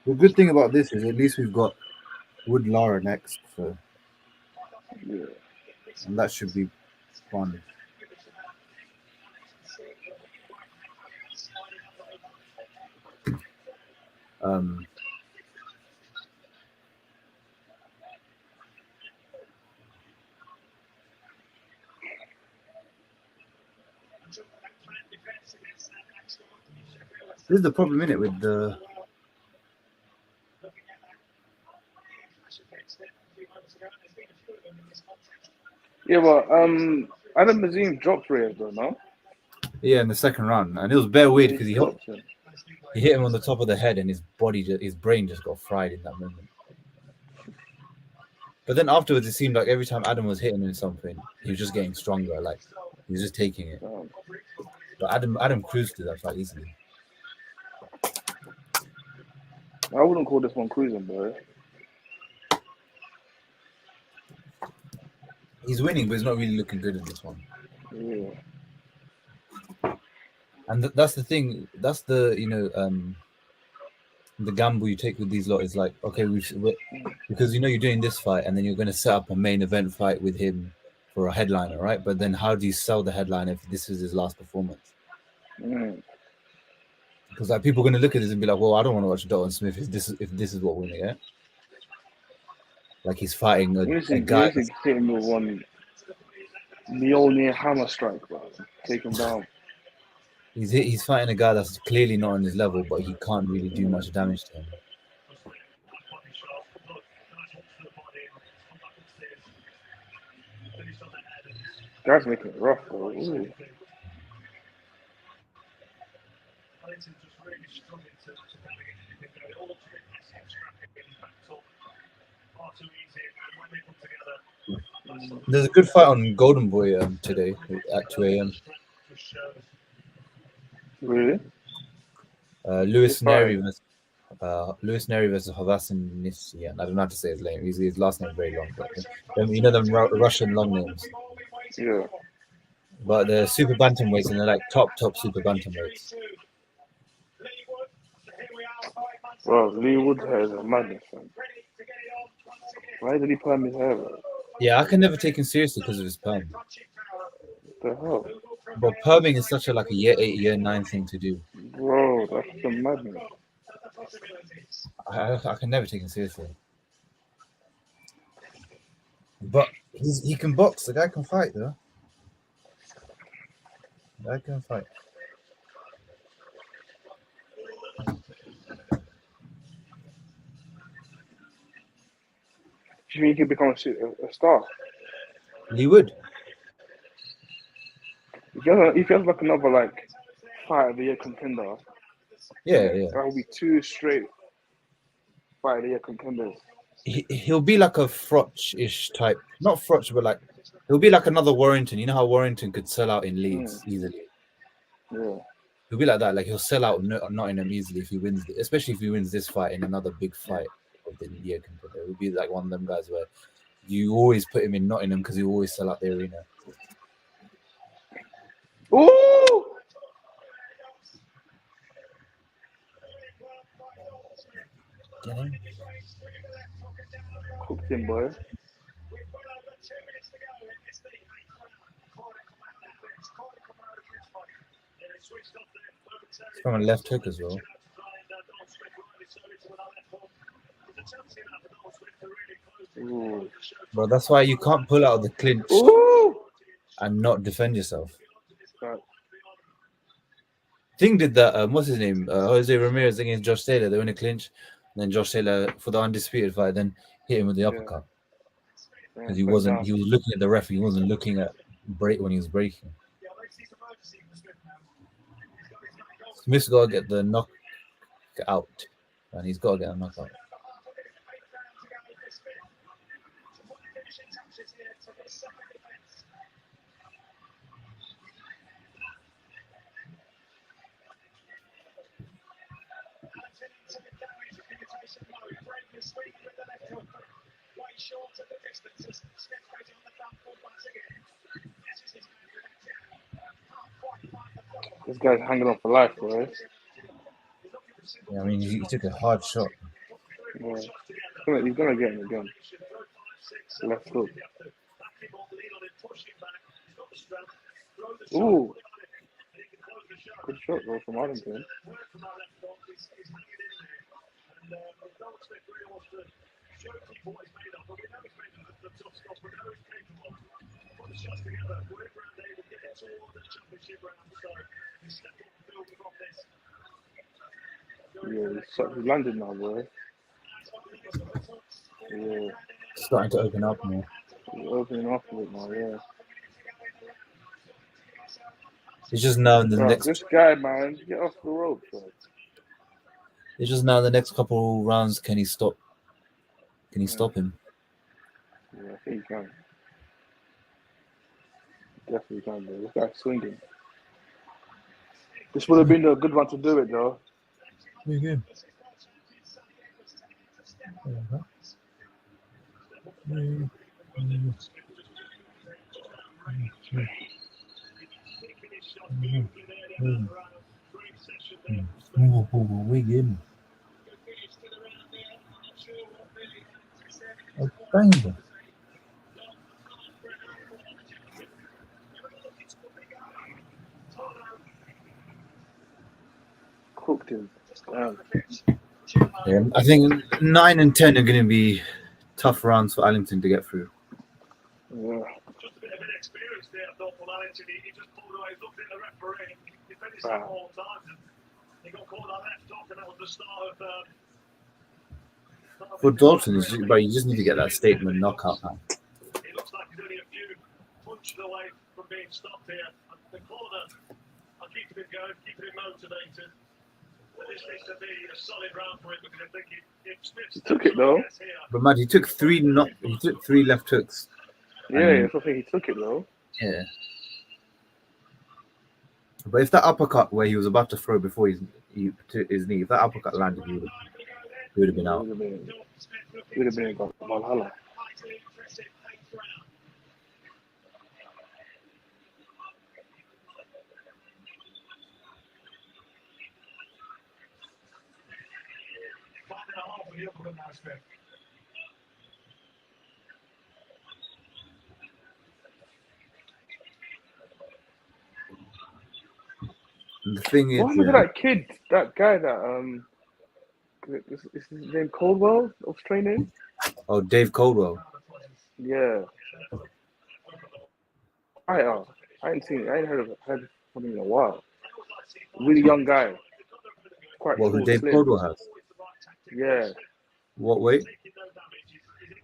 The good thing about this is at least we've got Wood Lara next, so yeah, and that should be fun. This is the problem, innit, with the yeah, well, Adam Azim dropped Reyes though, no? Yeah, in the second round, and it was bare weird because he hit him on the top of the head, and his brain just got fried in that moment. But then afterwards, it seemed like every time Adam was hitting him something, he was just getting stronger. Like he was just taking it. But Adam cruised to that fight easily. I wouldn't call this one cruising, bro. He's winning, but he's not really looking good in this one. Yeah. And that's the thing. That's the the gamble you take with these lot is like, okay, because you're doing this fight, and then you're going to set up a main event fight with him for a headliner, right? But then how do you sell the headliner if this is his last performance? Because like people are going to look at this and be like, well, I don't want to watch Dalton Smith if this is what we're going to get. Like he's fighting a guy. Hit him with one Mjolnir hammer strike, bro. Take him down. He's fighting a guy that's clearly not on his level, but he can't really do much damage to him. Guy's making it rough, though. Ooh. There's a good fight on Golden Boy today at 2 a.m. Really? Lewis Neri versus Havasin Nisyan. I don't know how to say his name. His last name is very long. But, them Russian long names. Yeah. But they're super bantamweights, and they're like top super bantamweights. Bro, Leigh Wood's hair is a madness, man. Why did he perm his hair, bro? Yeah, I can never take him seriously because of his perm. What the hell? But perming is such a year 8, year 9 thing to do. Bro, that's the madness. I can never take him seriously. But he can box. The guy can fight, though. The guy can fight. Do you think he could become a star? He would. If he has like another fight of the year contender, yeah, that will be 2 straight fight of the year contenders. He'll be like a Froch-ish type, not Froch, but he'll be like another Warrington. You know how Warrington could sell out in Leeds easily. Yeah. He'll be like that. Like he'll sell out Nottingham easily if he wins, especially if he wins this fight in another big fight of the year contender. It would be like one of them guys where you always put him in Nottingham because he always sell out the arena. Ooh! Get him. Cooked him, boy. It's from a left hook as well. Ooh. Bro, that's why you can't pull out of the clinch Ooh! and not defend yourself. Right. Thing did that. What's his name? Jose Ramirez against Josh Taylor. They were in a clinch, and then Josh Taylor for the undisputed fight, then hit him with the uppercut because he was looking at the ref. He wasn't looking at break when he was breaking. Smith's got to get the knockout, and he's got to get a knockout. This guy's hanging on for life, bro. Yeah, I mean, he took a hard shot. Yeah. He's gonna get him again. Left hook. Ooh. Good shot, bro, from Arlington. Yeah, he's landed now, boy. Yeah. Starting to open up more. He's opening up a bit now, yeah. It's just now in the next. This guy, man, get off the rope, bro. It's just now the next couple rounds. Can he stop? Can he stop him? Yeah, I think he can. Definitely can, bro. This guy's swinging. This would have been a good one to do it, though. Yeah. Wig in. Oh, bang. Cooked him. Yeah, I think 9 and 10 are going to be tough rounds for Allington to get through. Yeah. Just a bit of inexperience there, I thought, for Allington. He just pulled away, looked at the referee, he finished Wow. all times, and he got caught on left off, and that was the start of. For Dalton, but you just need to get that statement knockout. Man. It looks like he's only a few punches away from being stopped here. The corner, I'll keep him going, keep him motivated. This needs to be a solid round for him because I think if Smith took it though. But man, he took 3 left hooks. Yeah, I think he took it though. Yeah. But if that uppercut where he was about to throw before his knee, if that uppercut landed, he would have been out. Would have been got Valhalla. The thing is, what happened to that kid, that guy that is his name Coldwell of training? Oh, Dave Coldwell. Yeah. I ain't heard from him in a while. Really young guy. Quite What, cool, who Dave slim. Coldwell has? Yeah. What weight?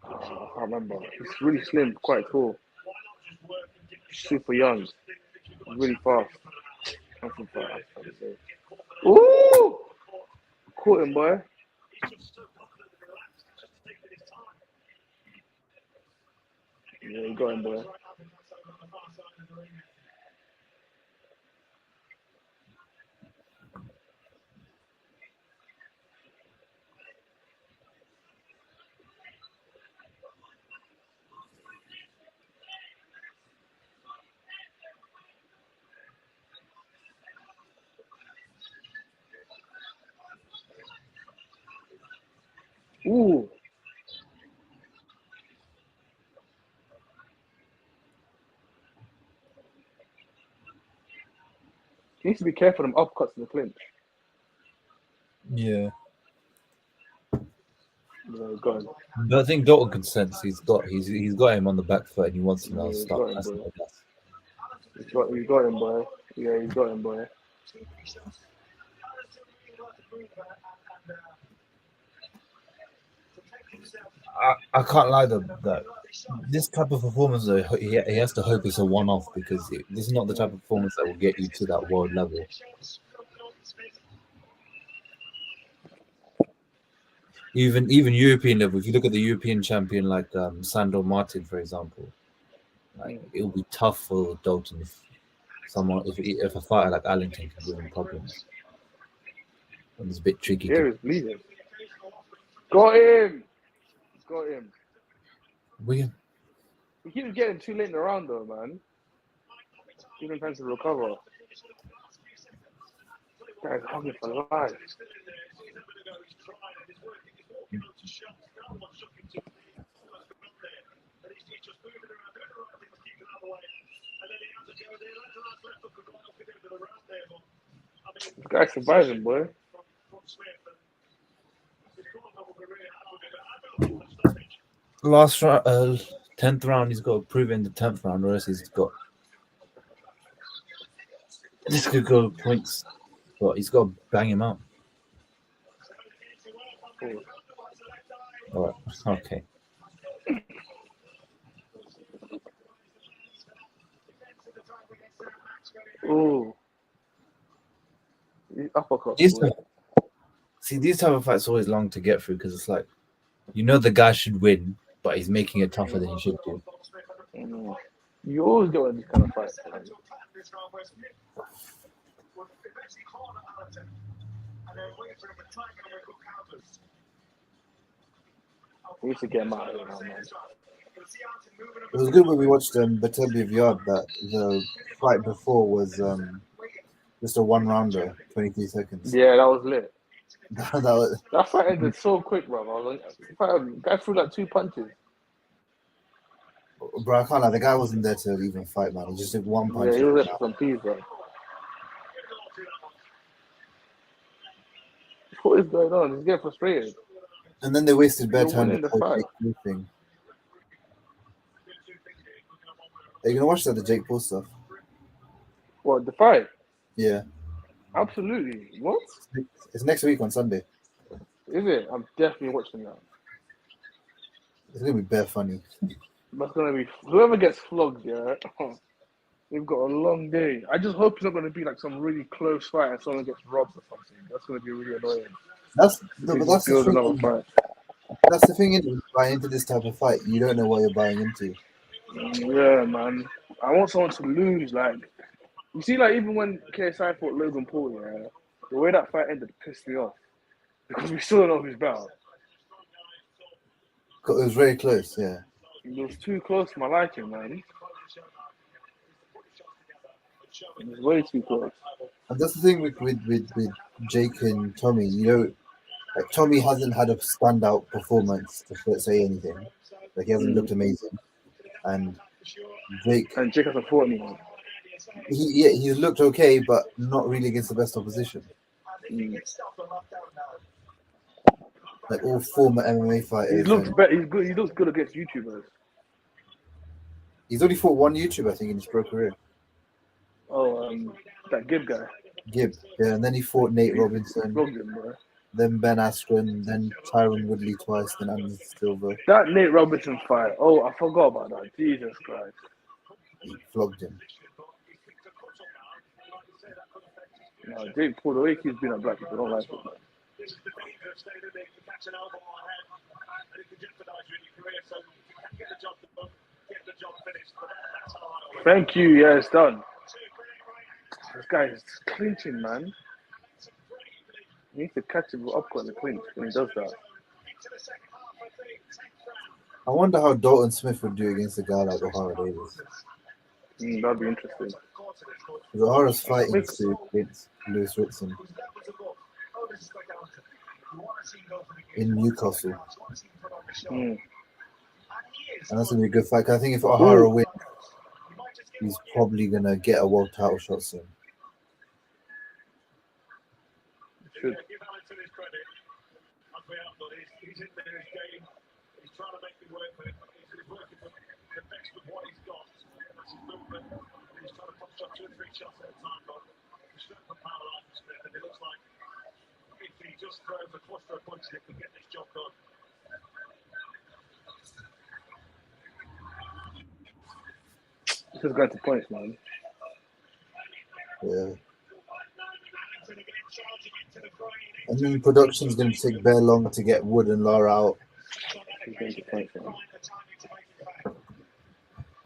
I can't remember. He's really slim, quite tall. Super young. Really fast. Nothing fast, I would say. Ooh! Caught him, boy. Yeah, you got him, boy. Ooh. He needs to be careful of them upcuts in the clinch. Yeah. Yeah, got him. But I think Dalton can sense he's got him on the back foot and he wants to now Yeah, start he's got pressing him, the gas. He's got him, boy. Yeah, he's got him, boy. I can't lie though that this type of performance though he has to hope it's a one-off because this is not the type of performance that will get you to that world level. Even European level, if you look at the European champion like Sandor Martin, for example, like it'll be tough for Dalton if a fighter like Allington can give him problems. And it's a bit tricky. Here is bleeding. Got him. Got him. We keeps getting too late in the round though, man. Give him time to recover. Guy's hungry for life. This guy's surviving, boy. Last round, 10th round, he's got to prove it in the 10th round, or else he's could go points, but he's got to bang him out. All right, okay. Ooh. Uppercut. See, these type of fights are always long to get through because it's like, you know, the guy should win, but he's making it tougher than he should do. You always get one of these kind of fights. Man. We need to get him out of here now, man. It was good when we watched Beterbiev Yard that the fight before was Just a one rounder, 23 seconds. Yeah, that was lit. that was, That fight ended so quick, bro. I was like, guy threw like 2 punches. bro, I can't lie. The guy wasn't there to even fight, man. He just did one punch. Yeah, he was there for some peas, bro. What is going on? He's getting frustrated. And then they wasted bare You're time winning with the the fight. Jake Paul thing. Are you gonna watch that, the Jake Paul stuff? What, the fight? Yeah. Absolutely. What? It's next week on Sunday. Is it? I'm definitely watching that. It's gonna be bare funny. That's gonna be whoever gets flogged, yeah. They've got a long day. I just hope it's not gonna be like some really close fight and someone gets robbed or something. That's gonna be really annoying. That's But the another thing. fight. That's the thing. When you buy into this type of fight, you don't know what you're buying into. Yeah, man. I want someone to lose. Like, you see, like even when KSI fought Logan Paul, yeah, the way that fight ended pissed me off because we still don't know who's better. It was very close. Yeah. It was too close for my liking, man. It was way too close. And that's the thing with Jake and Tommy. You know, like Tommy hasn't had a standout performance to say anything. Like he hasn't looked amazing, and Jake hasn't fought anyone. He's looked okay, but not really against the best opposition. Like all former MMA fighters. He looks better. He's good. He looks good against YouTubers. He's only fought one YouTuber, I think, in his pro career. Oh, that Gibb guy. Gibb, yeah, and then he fought Nate Robinson, Him, then Ben Askren, then Tyron Woodley twice, then Anderson Silva. That Nate Robinson fight. Oh, I forgot about that. Jesus Christ. He flogged him. No, Jake Paul, the way he's been at black people, don't like it, man. Thank you. Yeah, it's done. This guy is clinching, man. He needs to catch him up on the clinch when he does that. I wonder how Dalton Smith would do against a guy like O'Hara Davis. That'd be interesting. Because O'Hara's fighting against Lewis Ritson in Newcastle. And that's going to be a good fight. I think if O'Hara wins, he's probably going to get a world title shot soon. Should. He's in there, his game. He's trying to make it work for him. He's working for the best with what he's got. That's his movement. He's trying to pop shot 2 or 3 shots at a time, but he's straight for power line for Smith, and it looks like if he just throws a cluster of punches, he can get this job done. This is going to points, man. Yeah. And then production's going to take very long to get Wood and Lara out.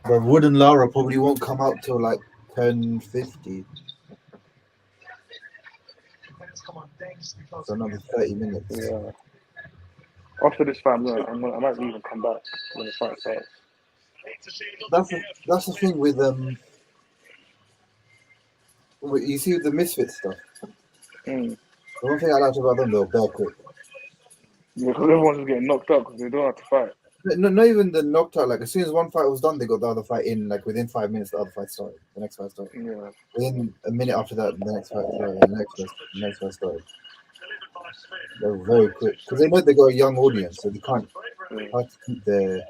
But Wood and Lara probably won't come out till like 10:50. So another 30 minutes. Yeah. After this fight, I might even come back when the fight starts. That's the thing with you see with the Misfit stuff. The one thing I liked about them, though, they're quick. Yeah, because everyone's just getting knocked out because they don't have to fight. No, not even the knocked out. Like as soon as one fight was done, they got the other fight in. Like within 5 minutes, the other fight started. The next fight started. Yeah. Within a minute after that, the next fight started. The next fight started. They're very quick because they know they got a young audience, so they can't hard to keep their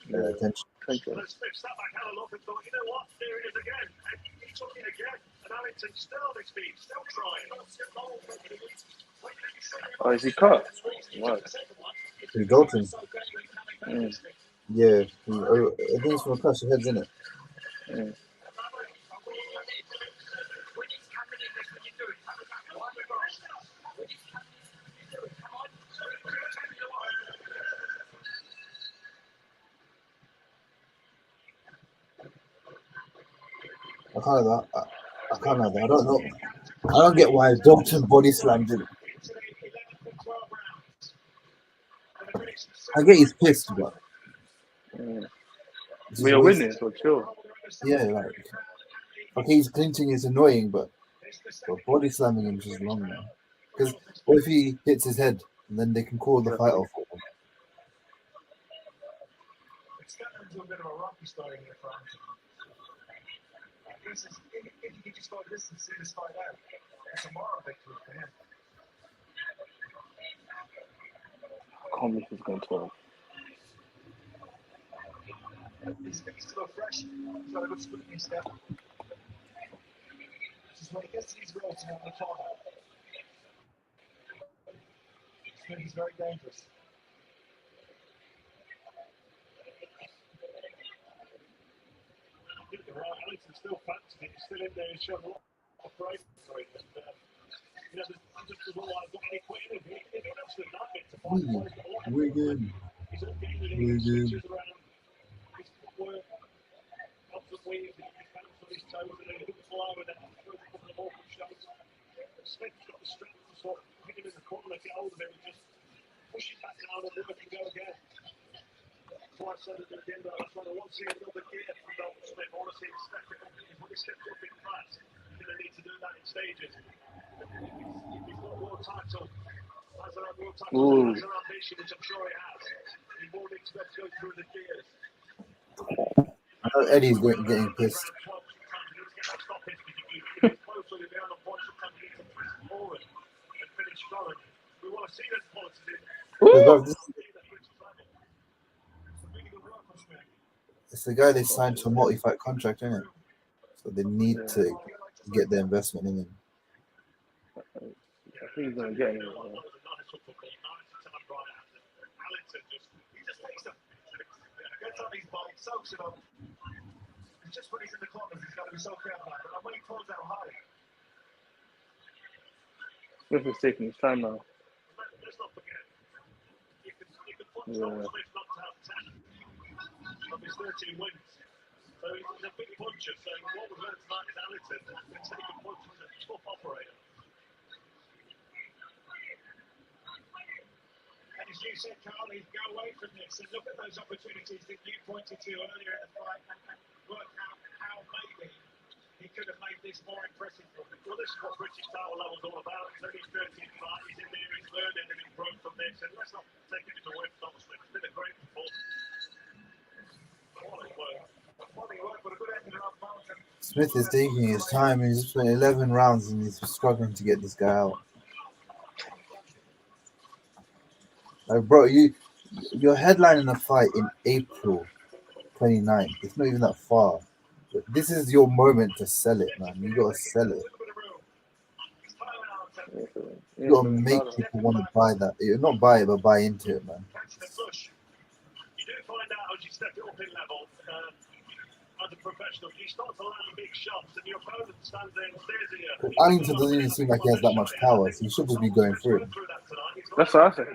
attention. Smith sat back, had a look, and thought, you know what, there it is again. And he took it again. And Allington still on his feet, still trying. Oh, is he cut? What? Who, Dalton? Yeah, I think it's from a clash of heads, isn't it? I can't know that. I don't know. I don't get why Dalton body slammed him. I get he's pissed, but we are winning, so chill. Yeah, like okay, he's clinching is annoying, but But body slamming him is just wrong, man. Because what if he hits his head and then they can call the fight off? It's gotten into a bit of a rocky story here for him. This is, if he could just go this and see this fight out, it's a moral victory for him. I can't believe he's going 12. He's still fresh. He's got a good sprinting step. This is when he gets these rolls in the corner. He's very dangerous. Allison's still fancy. He's still in there. He's showing a lot of price for it. And, he just doesn't like got any quitting. He wants to knock it to fight. Wigan. He's unbeatable. He switches around. His footwork. Constant weave. He bounces on his toes and then he hooks low and then throws a couple of awful shots. Smith's got the strength to sort of pick him in the corner, get hold of him and just push him back down and work and go again. So I said at the end of that, I want to see another gear from Dalton Smith. I want to see him step it up. When he steps up in class, he's going to need to do that in stages. If he's got world title, has an world title, has an ambition, which I'm sure he has, he won't expect to go through the gears. I know Eddie's getting pissed. It's the guy they signed to a multi-fight contract, isn't it? So they need to get the investment in him. I think he's going to get him. Just when he's in the corners, he's got to be so careful. And when he pulls out high, Smith is taking his time now. Let's not forget, you can put Yeah. Smith not to have 10 of his 13 wins. So he's a big puncher. So what we've learned tonight is Allison can take a punch as a tough operator. And as you said, Carl, he'd go away from this and look at those opportunities that you pointed to earlier in the fight and work out how maybe he could have made this more impressive for him. Well, this is what British title level is all about. It's only 13 fight. He's in there, he's learning and improved from this. And let's not take it away from Thomas Smith. It's been a great performance. Smith is taking his time. He's spent 11 rounds and he's struggling to get this guy out. Like, bro, you're headlining a fight in April 29th. It's not even that far. But this is your moment to sell it, man. You gotta sell it. You gotta make people want to buy that. Not buy it, but buy into it, man. You do find out as you step it up in level, as a professional, you start to land big shots and your opponent stands there and stares at you. Arlington doesn't even seem like he has that much power, so he should just be going through it. That's what I said.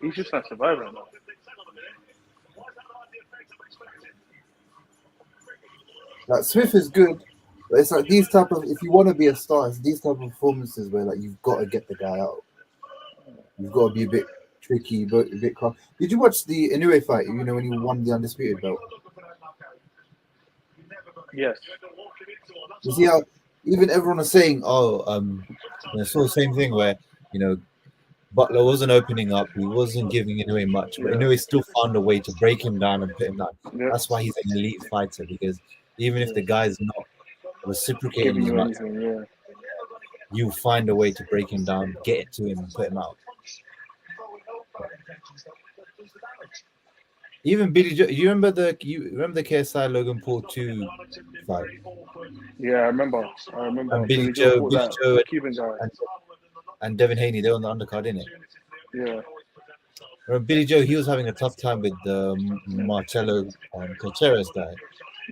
He's just not surviving now. Like, Smith is good, but it's like these type of, if you want to be a star, it's these type of performances where like you've got to get the guy out. You've got to be a bit tricky, but a bit calm. Did you watch the Inoue fight? You know, when he won the undisputed belt. Yes. You see how even everyone was saying, it's all the same thing where, you know, Butler wasn't opening up, he wasn't giving Inoue much, but Inoue still found a way to break him down and put him down. Yeah. That's why he's an elite fighter, because even if the guy's not reciprocating Giving as you much, anything, yeah. you find a way to break him down, get it to him, and put him out. Even Billy Joe, you remember the KSI Logan Paul 2 fight? Yeah, I remember. And Billy Joe Cuban guy. and Devin Haney, they were on the undercard, innit? Yeah. Remember Billy Joe, he was having a tough time with the Marcelo Contreras guy,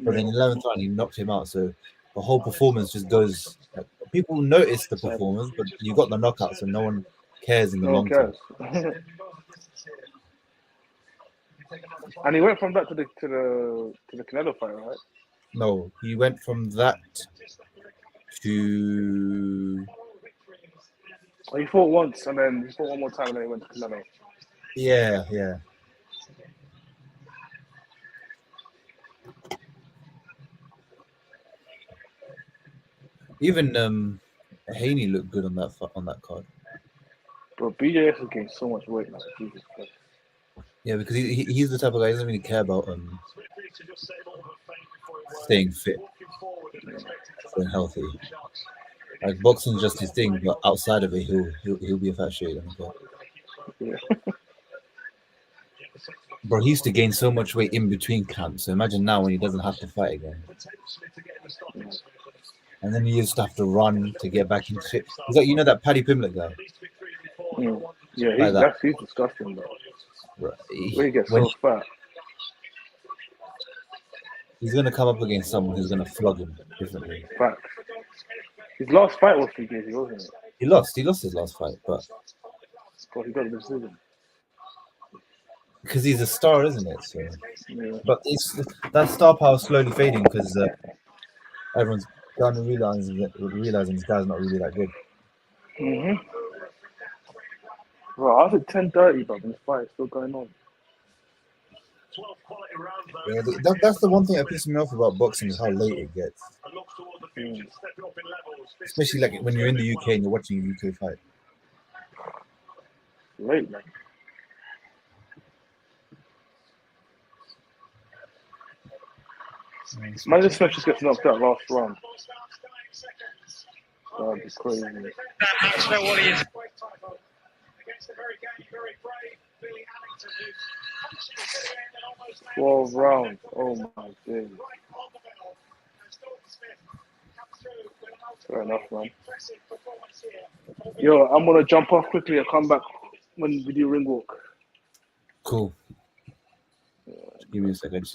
but then 11th round he knocked him out. So the whole performance just goes. Like, people notice the performance, but you got the knockout, so no one cares in the long term. And he went from that to the Canelo fight, right? No, he went from that to. Oh, he fought once and then he fought one more time and then he went to Canelo. Yeah. Even Haney looked good on that card. Bro, BJS has gained so much weight now. Jesus Christ. Yeah, because he's the type of guy who doesn't really care about staying fit, staying healthy. Like boxing's just his thing, but outside of it, he'll be a fat shit. I don't care. Yeah. Bro, he used to gain so much weight in between camps. So imagine now when he doesn't have to fight again. And then he used to have to run to get back into shape. He's like, that Paddy Pimblett guy. Yeah, Like he's disgusting, though. Right. He gets so fat. He's going to come up against someone who's going to flog him differently. Facts. His last fight was Fugazi, wasn't it? He lost his last fight, but he got the decision. Because he's a star, isn't it? So, yeah. But that star power is slowly fading because everyone's kind of realizing this guy's not really that good. Bro, I was at 10:30, but this fight is still going on. Yeah, that's the one thing that pisses me off about boxing is how late it gets. Especially like when you're in the UK and you're watching a UK fight. Late, man. Imagine Smith just gets knocked out last round. That'd be crazy. That's not what he is. 12 rounds. Oh my goodness. Fair enough, man. Yo, I'm gonna jump off quickly and come back when we do ring walk. Cool. Just give me a second.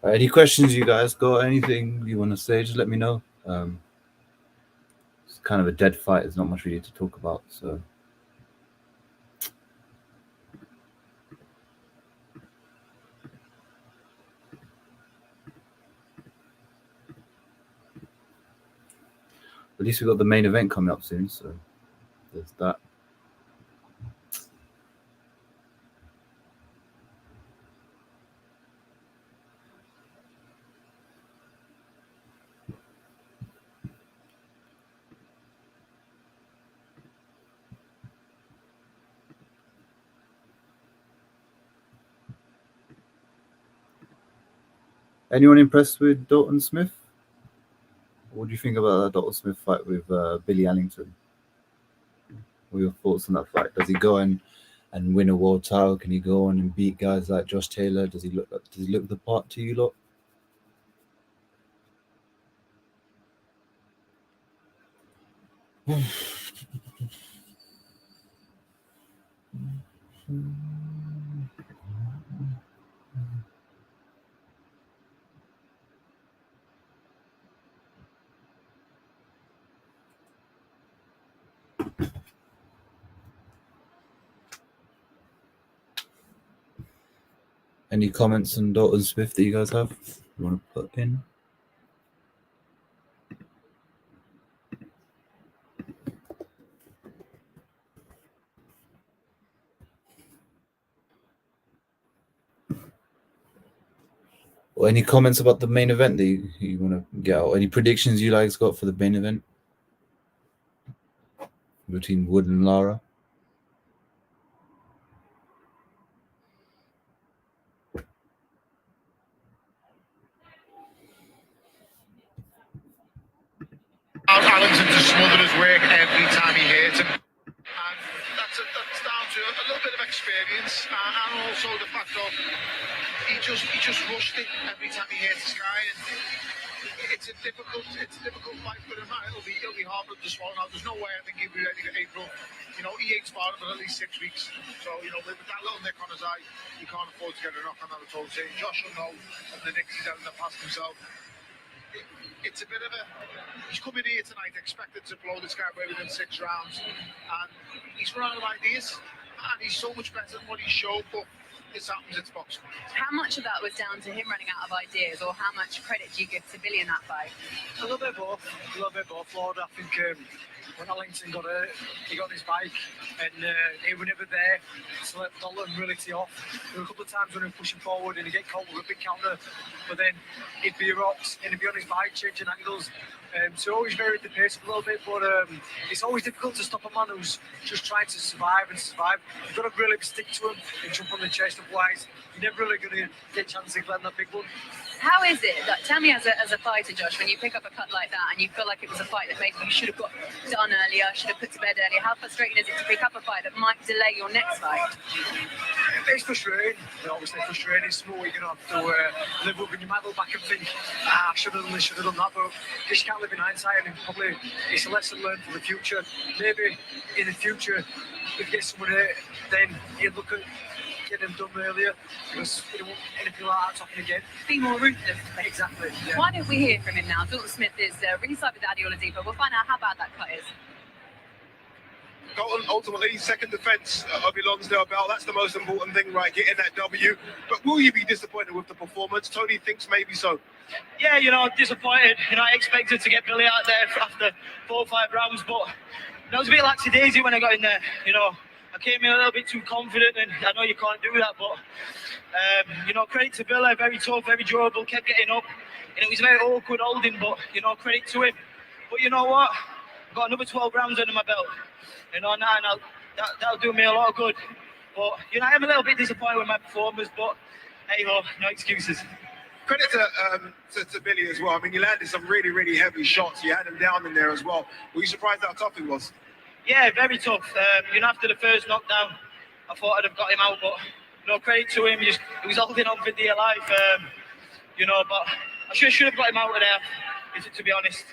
Any questions you guys got? Anything you want to say? Just let me know. It's kind of a dead fight. There's not much really to talk about. So. At least we got the main event coming up soon. So there's that. Anyone impressed with Dalton Smith? What do you think about that Dalton Smith fight with Billy Allington? What are your thoughts on that fight? Does he go and win a world title? Can he go on and beat guys like Josh Taylor? Does he look the part to you lot? Any comments on Dalton Smith that you guys have? You want to put in? Or any comments about the main event that you want to get out? Any predictions you guys got for the main event between Wood and Lara? Allington to smother his work every time he hits him. And that's down to a little bit of experience and also the fact of he just rushed it every time he hit Sky. And it's a difficult fight for him. It'll be hard for him to swallow. Now, there's no way I think he'll be ready for April. You know, he ain't sparring for at least 6 weeks. So, you know, with that little nick on his eye, he can't afford to get a knock on that at all. Saying Josh will know of the nicks he's had in the past himself. It's a bit of a... He's coming here tonight expected to blow this guy away within 6 rounds. And he's run out of ideas. And he's so much better than what he showed, but this happens, it's boxing. How much of that was down to him running out of ideas, or how much credit do you give to Billy in that fight? A little bit both, Lord. I think when Allington got hurt, he got on his bike and he was never there to let Dolan really tee off. There were a couple of times when he was pushing forward and he'd get caught with a big counter, but then he'd be rocks and he'd be on his bike changing angles. So always varied the pace a little bit, but it's always difficult to stop a man who's just trying to survive. You've got to really stick to him and jump on the chest, otherwise you're never really going to get a chance to land that big one. How is it? Like, tell me as a fighter, Josh, when you pick up a cut like that and you feel like it was a fight that maybe you should have got done earlier, should have put to bed earlier, how frustrating is it to pick up a fight that might delay your next fight? It's frustrating. Obviously frustrating. It's something you're going to have to live with, and you might look back and think, I should have done this, should have done that, but you just can't live in hindsight, and probably it's a lesson learned for the future. Maybe in the future, if you get someone hurt, then you look at getting them done earlier, because we don't want anything like that to happen again. Be more ruthless. Exactly. Yeah. Why don't we hear from him now? Dalton Smith is ringside with Adi Oladipo. We'll find out how bad that cut is. Dalton, ultimately, second defence of your Lonsdale belt. That's the most important thing, right? Getting that W. But will you be disappointed with the performance? Tony thinks maybe so. Yeah, you know, disappointed. You know, I expected to get Billy out there after 4 or 5 rounds, but it was a bit lackadaisy when I got in there. You know, I came in a little bit too confident, and I know you can't do that, but you know, credit to Billy, very tough, very durable, kept getting up, and it was very awkward holding, but you know, credit to him. But you know what? I've got another 12 rounds under my belt. You know, now that'll do me a lot of good. But you know, I'm a little bit disappointed with my performance, but hey ho, no excuses. Credit to Billy as well. I mean, you landed some really, really heavy shots. You had him down in there as well. Were you surprised how tough he was? Yeah, very tough. You know, after the first knockdown, I thought I'd have got him out, but no credit to him. He was holding on for dear life. You know, but I should have got him out of there, to be honest.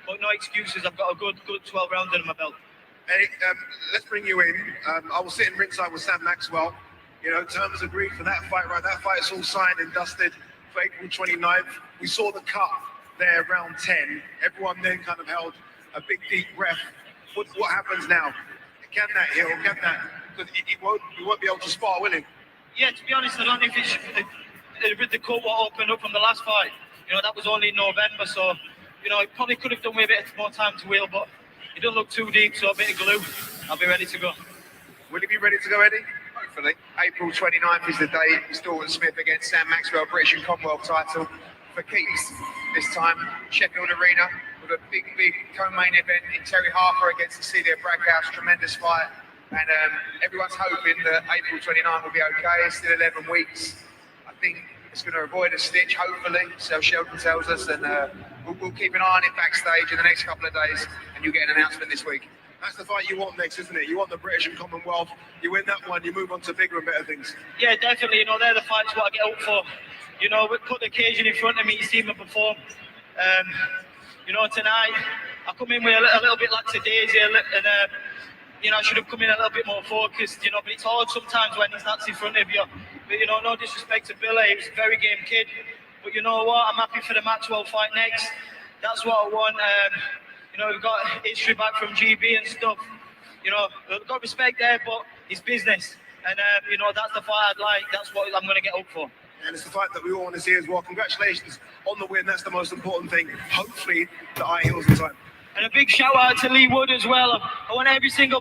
But no excuses. I've got a good 12 rounds under my belt. Hey, let's bring you in. I was sitting ringside with Sam Maxwell. You know, terms agreed for that fight, right? That fight's all signed and dusted for April 29th. We saw the cut there around 10. Everyone then kind of held a big, deep breath. What happens now? Can that heal? Can that? Because he won't be able to spar, will he? Yeah, to be honest, I don't know if it's the cut what opened up from the last fight. You know, that was only in November, so you know, it probably could have done with a bit more time to heal, but it doesn't look too deep, so a bit of glue, I'll be ready to go. Will he be ready to go, Eddie? Hopefully. April 29th is the day. It's Dalton Smith against Sam Maxwell, British and Commonwealth title for keeps. This time, Sheffield Arena with a big co-main event in Terry Harper against Cecilia Fracas. Tremendous fight. And everyone's hoping that April 29th will be okay. It's still 11 weeks. I think it's going to avoid a stitch, hopefully, so Sheldon tells us, and we'll keep an eye on it backstage in the next couple of days, and you'll get an announcement this week. That's the fight you want next, isn't it? You want the British and Commonwealth. You win that one, you move on to bigger and better things. Yeah, definitely. You know, they're the fights what I get up for. You know, put the occasion in front of me to see me perform. You know, tonight, I come in with a little bit lackadaisy, and you know, I should have come in a little bit more focused, you know, but it's hard sometimes when he's not in front of you. But, you know, no disrespect to Billy, he's a very game kid. But you know what, I'm happy for the Maxwell fight next. That's what I want. You know, we've got history back from GB and stuff. You know, we've got respect there, but it's business. And, you know, that's the fight I'd like. That's what I'm going to get up for. And it's the fight that we all want to see as well. Congratulations on the win. That's the most important thing. Hopefully, the eye heals in time. And a big shout out to Leigh Wood as well. I want every single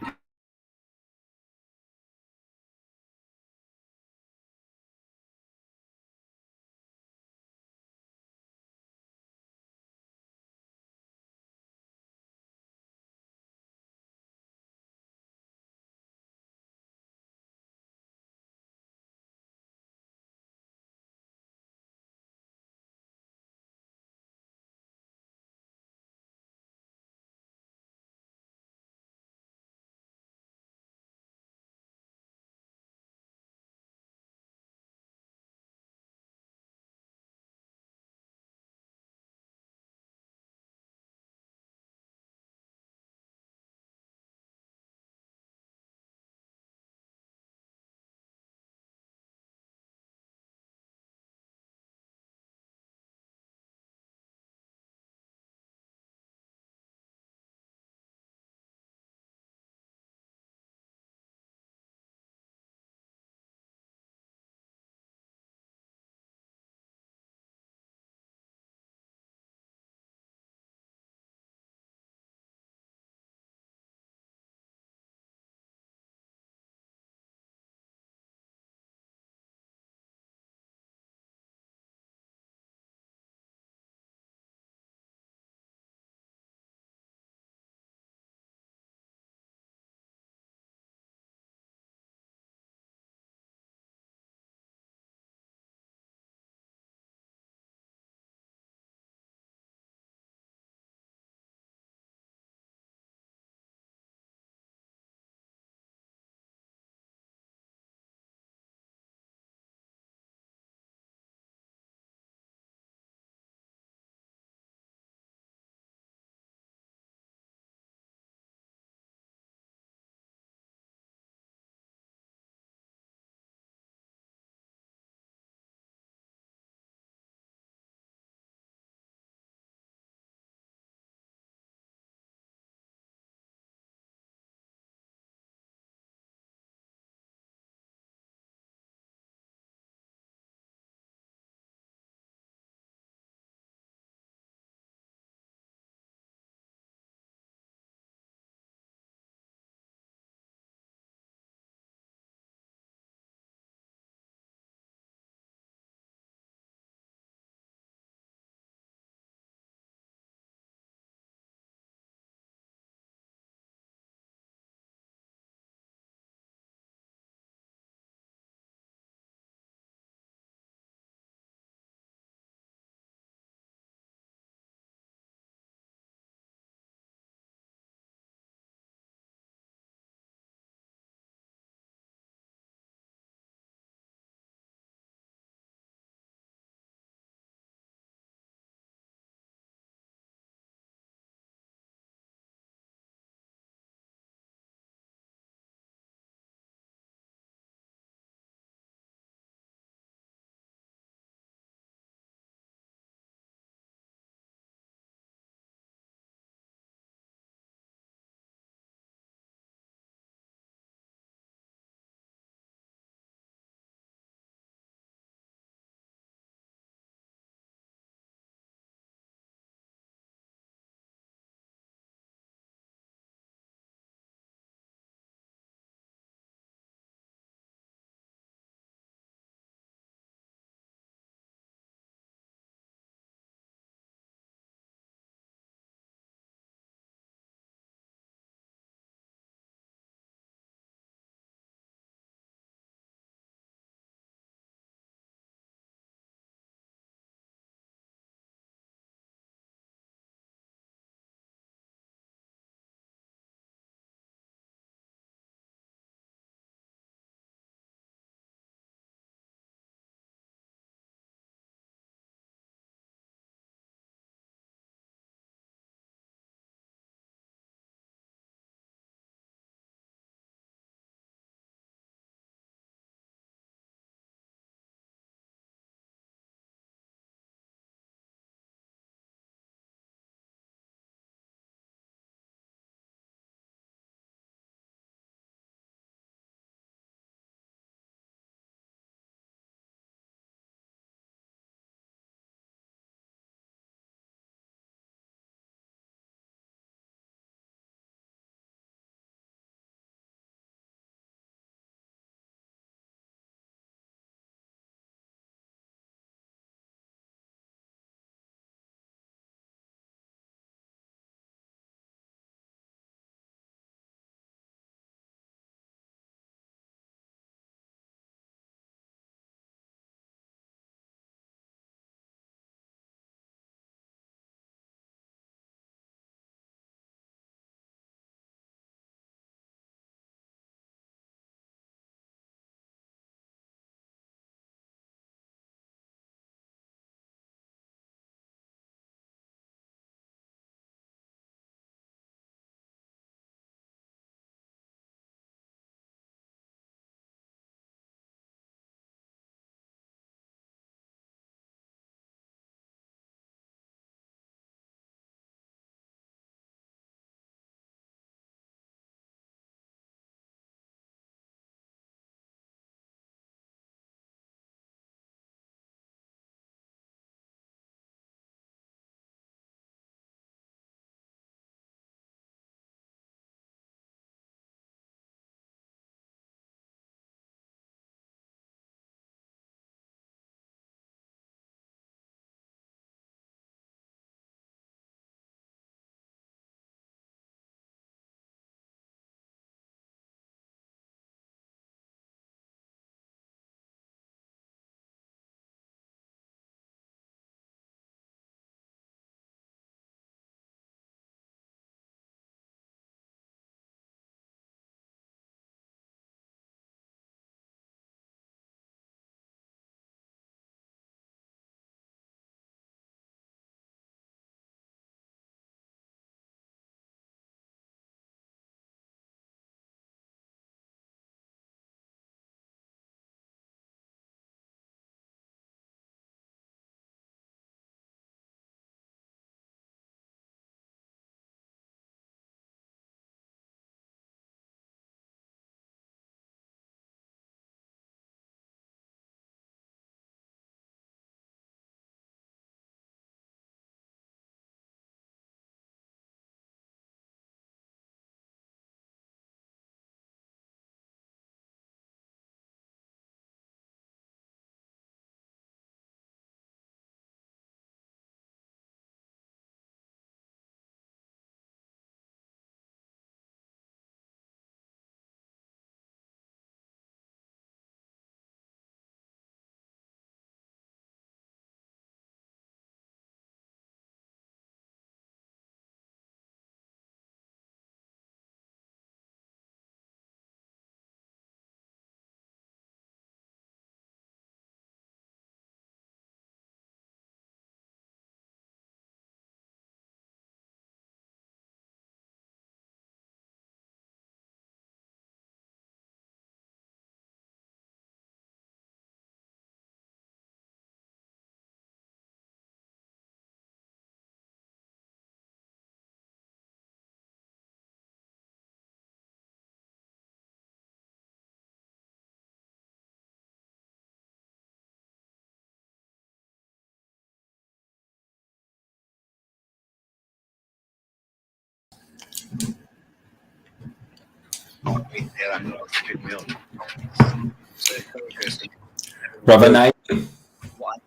Brother Night.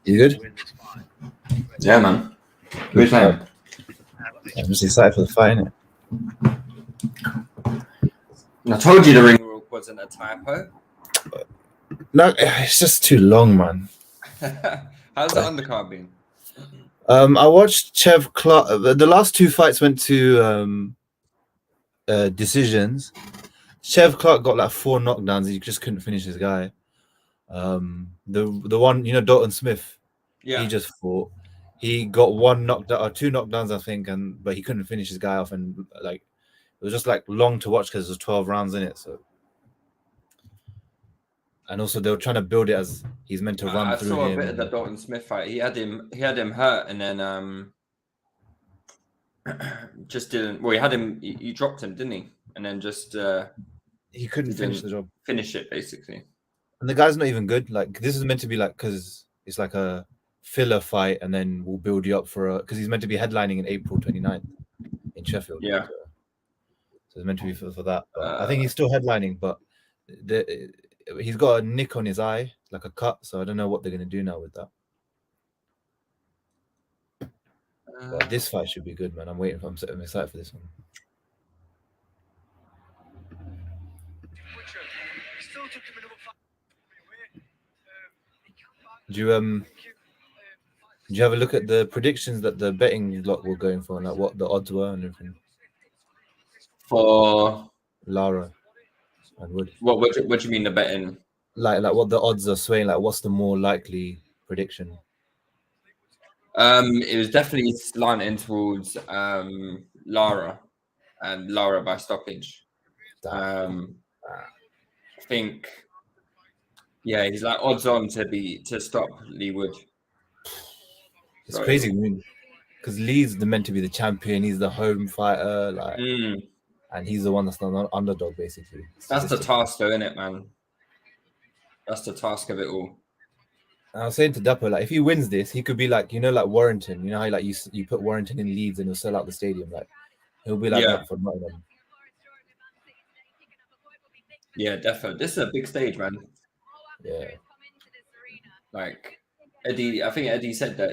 You good? Yeah, man. Who's playing? I'm just excited for the fight, innit? I told you the ring rule wasn't a typo. No, it's just too long, man. How's the undercard been? I watched Chev Clark. The last 2 fights went to decisions. Chev Clark got like 4 knockdowns. He just couldn't finish his guy. The one, Dalton Smith. Yeah. He just fought. He got 1 knockdown or 2 knockdowns, I think, but he couldn't finish his guy off, and like it was just like long to watch because there was 12 rounds in it. So, and also they were trying to build it as he's meant to run through him. I saw a bit of the Dalton Smith fight. He had him hurt, and then just didn't. Well, he had him. He dropped him, didn't he? And then just he couldn't finish the job. Finish it basically. And the guy's not even good. Like this is meant to be like because it's like a filler fight, and then we'll build you up for because he's meant to be headlining in April 29th in Sheffield. Yeah. So it's meant to be for that. But I think he's still headlining, but he's got a nick on his eye, like a cut. So I don't know what they're gonna do now with that. But this fight should be good, man. I'm excited for this one. Did you have a look at the predictions that the betting lot were going for, and like what the odds were and everything? For Lara and Wood. What do you mean the betting? Like what the odds are swaying? Like what's the more likely prediction? It was definitely slanting towards Lara and Lara by stoppage. I think, yeah, he's like odds on to stop Leigh Wood. It's crazy, because Leigh's meant to be the champion. He's the home fighter, like, and he's the one that's the underdog, basically. That's the task, though, isn't it, man? That's the task of it all. And I was saying to Dapo, like, if he wins this, he could be like, like Warrington. You know how like you put Warrington in Leeds and he'll sell out the stadium. Like, he'll be like that for Nottingham. Yeah, definitely. This is a big stage, man. Yeah. Like Eddie, I think Eddie said that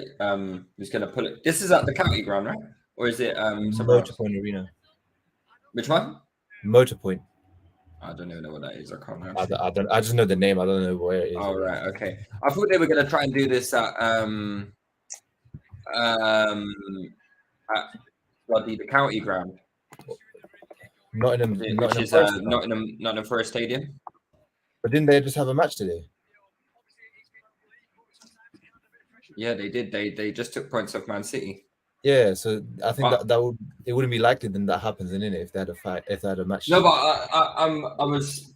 he's gonna pull it. This is at the county ground, right? Or is it Motorpoint Arena? Which one? Motorpoint. I don't even know what that is. I can't remember. I just know the name. I don't know where it is. Oh right, okay. I thought they were gonna try and do this at the county ground. Nottingham Forest Stadium. But didn't they just have a match today? Yeah, they did. They just took points off Man City. Yeah, so I think it wouldn't be likely then that happens in it if they had a fight, if they had a match. No, but I was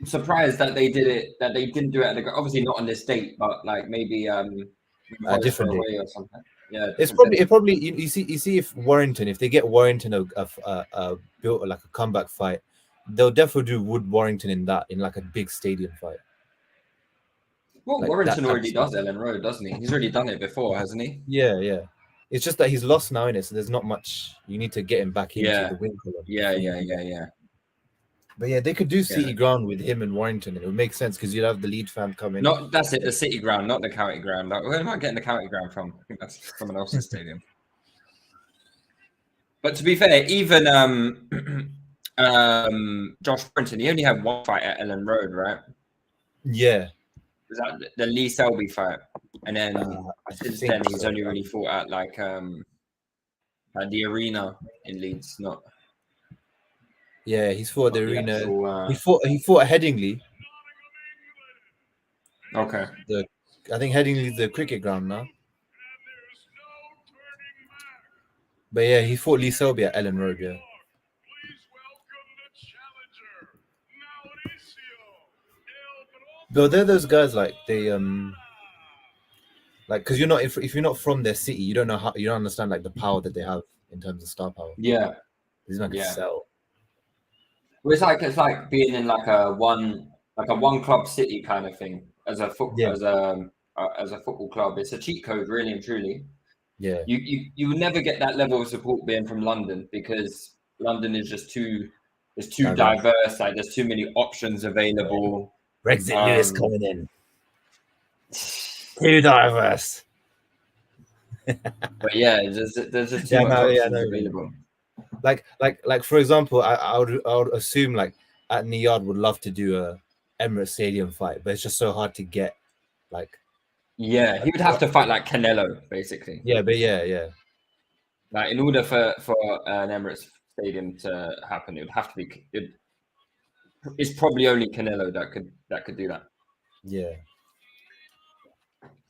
surprised that they did it. That they didn't do it obviously not on this date, but like maybe a different day or something. Yeah, it's probably you see if Warrington, if they get Warrington a built like a comeback fight, they'll definitely do Wood Warrington in like a big stadium fight. Well, like Warrington already does Ellen Road, doesn't he? He's already done it before, hasn't he? Yeah. It's just that he's lost now in it, so there's not much. You need to get him back into the win column. Yeah. But yeah, they could do City Ground with him and Warrington, and it would make sense because you'd have the lead fan come in. That's it, the City Ground, not the county ground. Like, where am I getting the county ground from? I think that's someone else's stadium. But to be fair, even Josh Warrington, he only had 1 fight at Ellen Road, right? Yeah. Was that the Lee Selby fight? And then since then, he's only really fought at like the arena in Leeds, not. Yeah, he's fought at the arena. He fought at Headingley. Okay. I think Headingley's the cricket ground now. But yeah, he fought Leigh Selby at Ellen Road, yeah. But they're those guys like they like because if you're not from their city, you don't understand like the power that they have in terms of star power. Yeah. He's not gonna sell. Well, it's like being in like a one club city kind of thing as a football club. It's a cheat code, really and truly. Yeah. You will never get that level of support being from London because London is just too It's too diverse. Like there's too many options available. Brexit Lewis coming in. Too diverse. But yeah, there's just too much options available. Like for example, I would assume like at Niyad would love to do a Emirates Stadium fight, but it's just so hard to get. Like, yeah, he would have to fight like Canelo, basically. Yeah, but yeah. Like in order for an Emirates Stadium to happen, it would have to be. It's probably only Canelo that could do that. Yeah.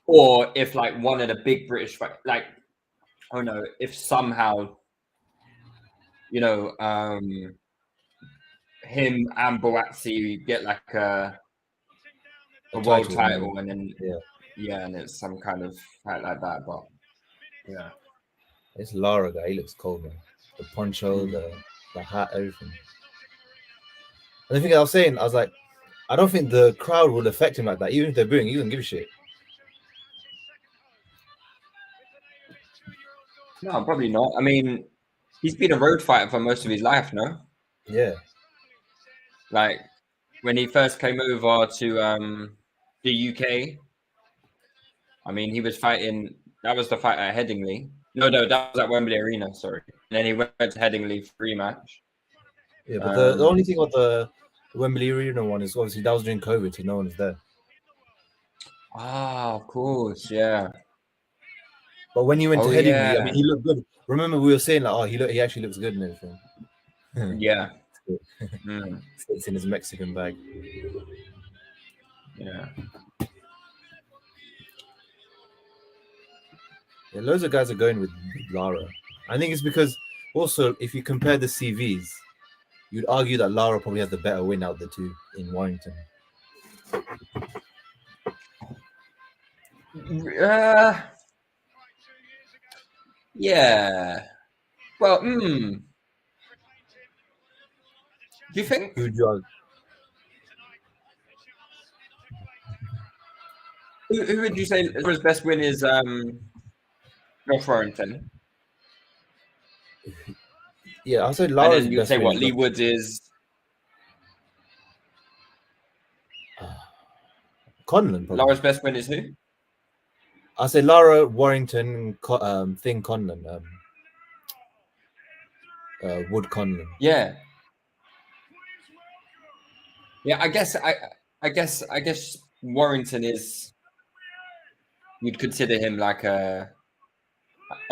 Or if like one of the big British like, oh no, if somehow, you know, him and Boatsi get like a world title, and then and it's some kind of fight like that. But yeah, it's Lara guy. He looks cold, man. The poncho, the hat, everything. And the thing I was saying, I was like, I don't think the crowd will affect him like that. Even if they're booing, he doesn't give a shit. No, probably not. I mean, he's been a road fighter for most of his life, no? Yeah. Like when he first came over to the UK, I mean, he was fighting. That was the fight at Headingley. No, that was at Wembley Arena. Sorry. And then he went to Headingley for rematch. Yeah, but the only thing with the Wembley Arena one is obviously that was during COVID, so no one was there. Ah, of course, yeah. But when you went to Headingley, I mean, he looked good. Remember, we were saying like, oh, he actually looks good and everything. Yeah. It's in his Mexican bag. Yeah. Yeah, loads of guys are going with Lara. I think it's because also if you compare the CVs, you'd argue that Lara probably has the better win out of the two in Warrington. Yeah. Well, do you think? Who would you argue? Who would you say his best win is? North Warrington. Yeah, I'll say Lara's. And then you say what? Leigh Woods is. Conlon. Probably. Lara's best win is who? I'll say Lara, Warrington, Thing Conlon. Wood Conlon. Yeah. Yeah, I guess Warrington is. You'd consider him like a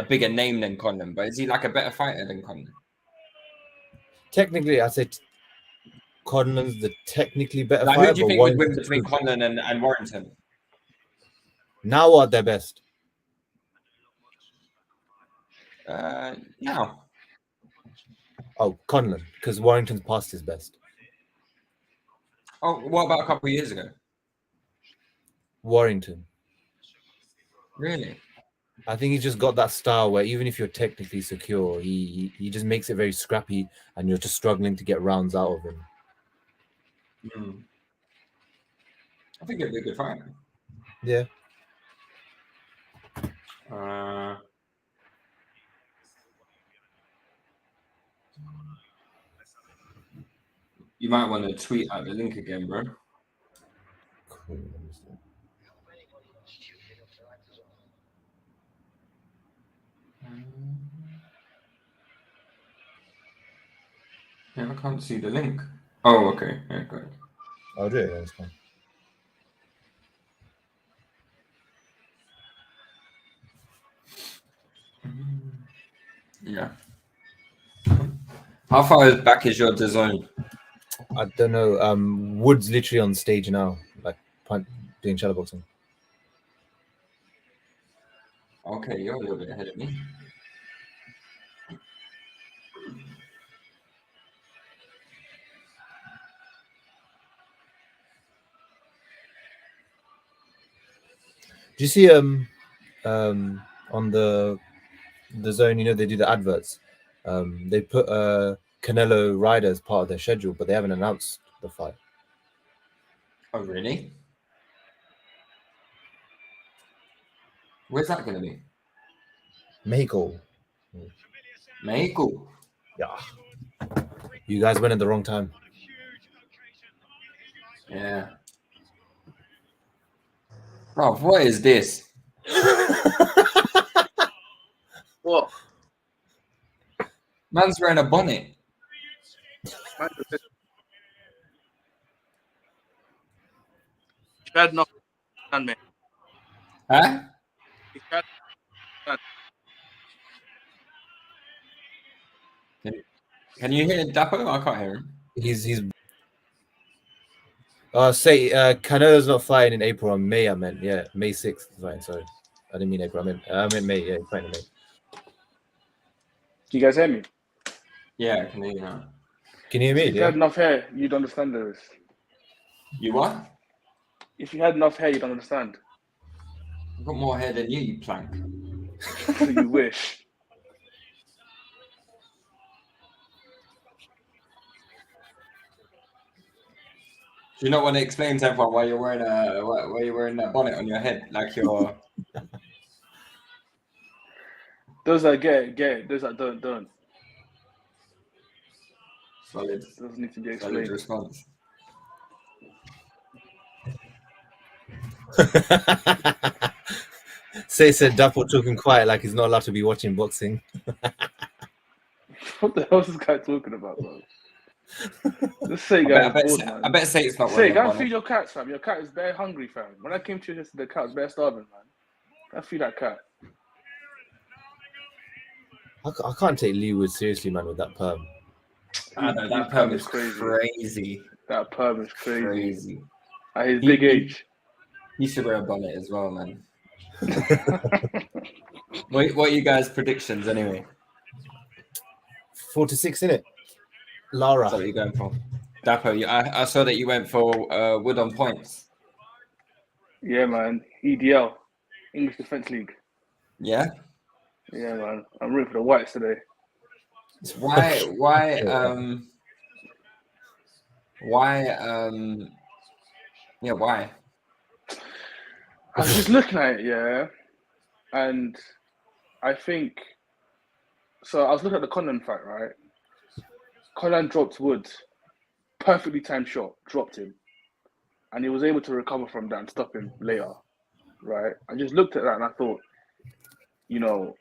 bigger name than Conlon, but is he like a better fighter than Conlon? Technically, I'd say Conlon's the technically better like, fighter. Who do you think would win between Conlon and Warrington? Now at their best? Now. Oh, Conlon, because Warrington's past his best. Oh, what about a couple of years ago? Warrington. Really? I think he's just got that style where even if you're technically secure, he just makes it very scrappy, and you're just struggling to get rounds out of him. I think it'd be a good fight. Yeah. You might want to tweet out the link again, bro. Cool. Yeah, I can't see the link. Oh, okay. Yeah, good. I'll do it. That's fine. Yeah. How far back is your design? I don't know. Wood's literally on stage now, like doing shadowboxing. Okay, you're a little bit ahead of me. Do you see on the zone? You know they do the adverts. They put Canelo Ryder as part of their schedule, but they haven't announced the fight. Oh, really? Where's that going to be? Mexico. Mexico. Yeah. You guys went at the wrong time. Yeah. Bro, what is this? What? Man's wearing a bonnet. You had nothing done, mate. Huh? You had Can you hear Dapo? I can't hear him. He's Canelo's not fighting in April or May. I meant May 6th. Fine, sorry, I didn't mean April. I meant May. Yeah, he's fighting in May. Do you guys hear me? Yeah, I can hear you now. Can you hear me? If you had enough hair, you'd understand this. You what? If you had enough hair, you'd understand. I've got more hair than you, you plank. So you wish. Do you not want to explain to everyone why you're wearing that bonnet on your head, like you're? Those that get it. Those that don't. Solid. Doesn't need to be Solid explained. response. Said Dapo talking quiet like he's not allowed to be watching boxing. What the hell is this guy talking about, bro? Let's say, guys. I bet say it's not. Say, go and feed your cats, fam. Your cat is very hungry, fam. When I came to you yesterday, the cat was very starving, man. Go and feed that cat. I can't take Leigh Wood seriously, man, with that perm. I know that perm is crazy. That perm is crazy. At his He- big age. He should wear a bonnet as well, man. What are you guys' predictions anyway? 4-6, innit? Lara. That's what you're going for. Dapo, I saw that you went for Wood on points. Yeah, man. EDL, English Defence League. Yeah. Yeah, man. I'm rooting for the Whites today. Why? Why? I was just looking at it, yeah, and I think so. I was looking at the Conlan fight, right? Conlan dropped Woods, perfectly timed shot, dropped him, and he was able to recover from that and stop him later, right? I just looked at that and I thought,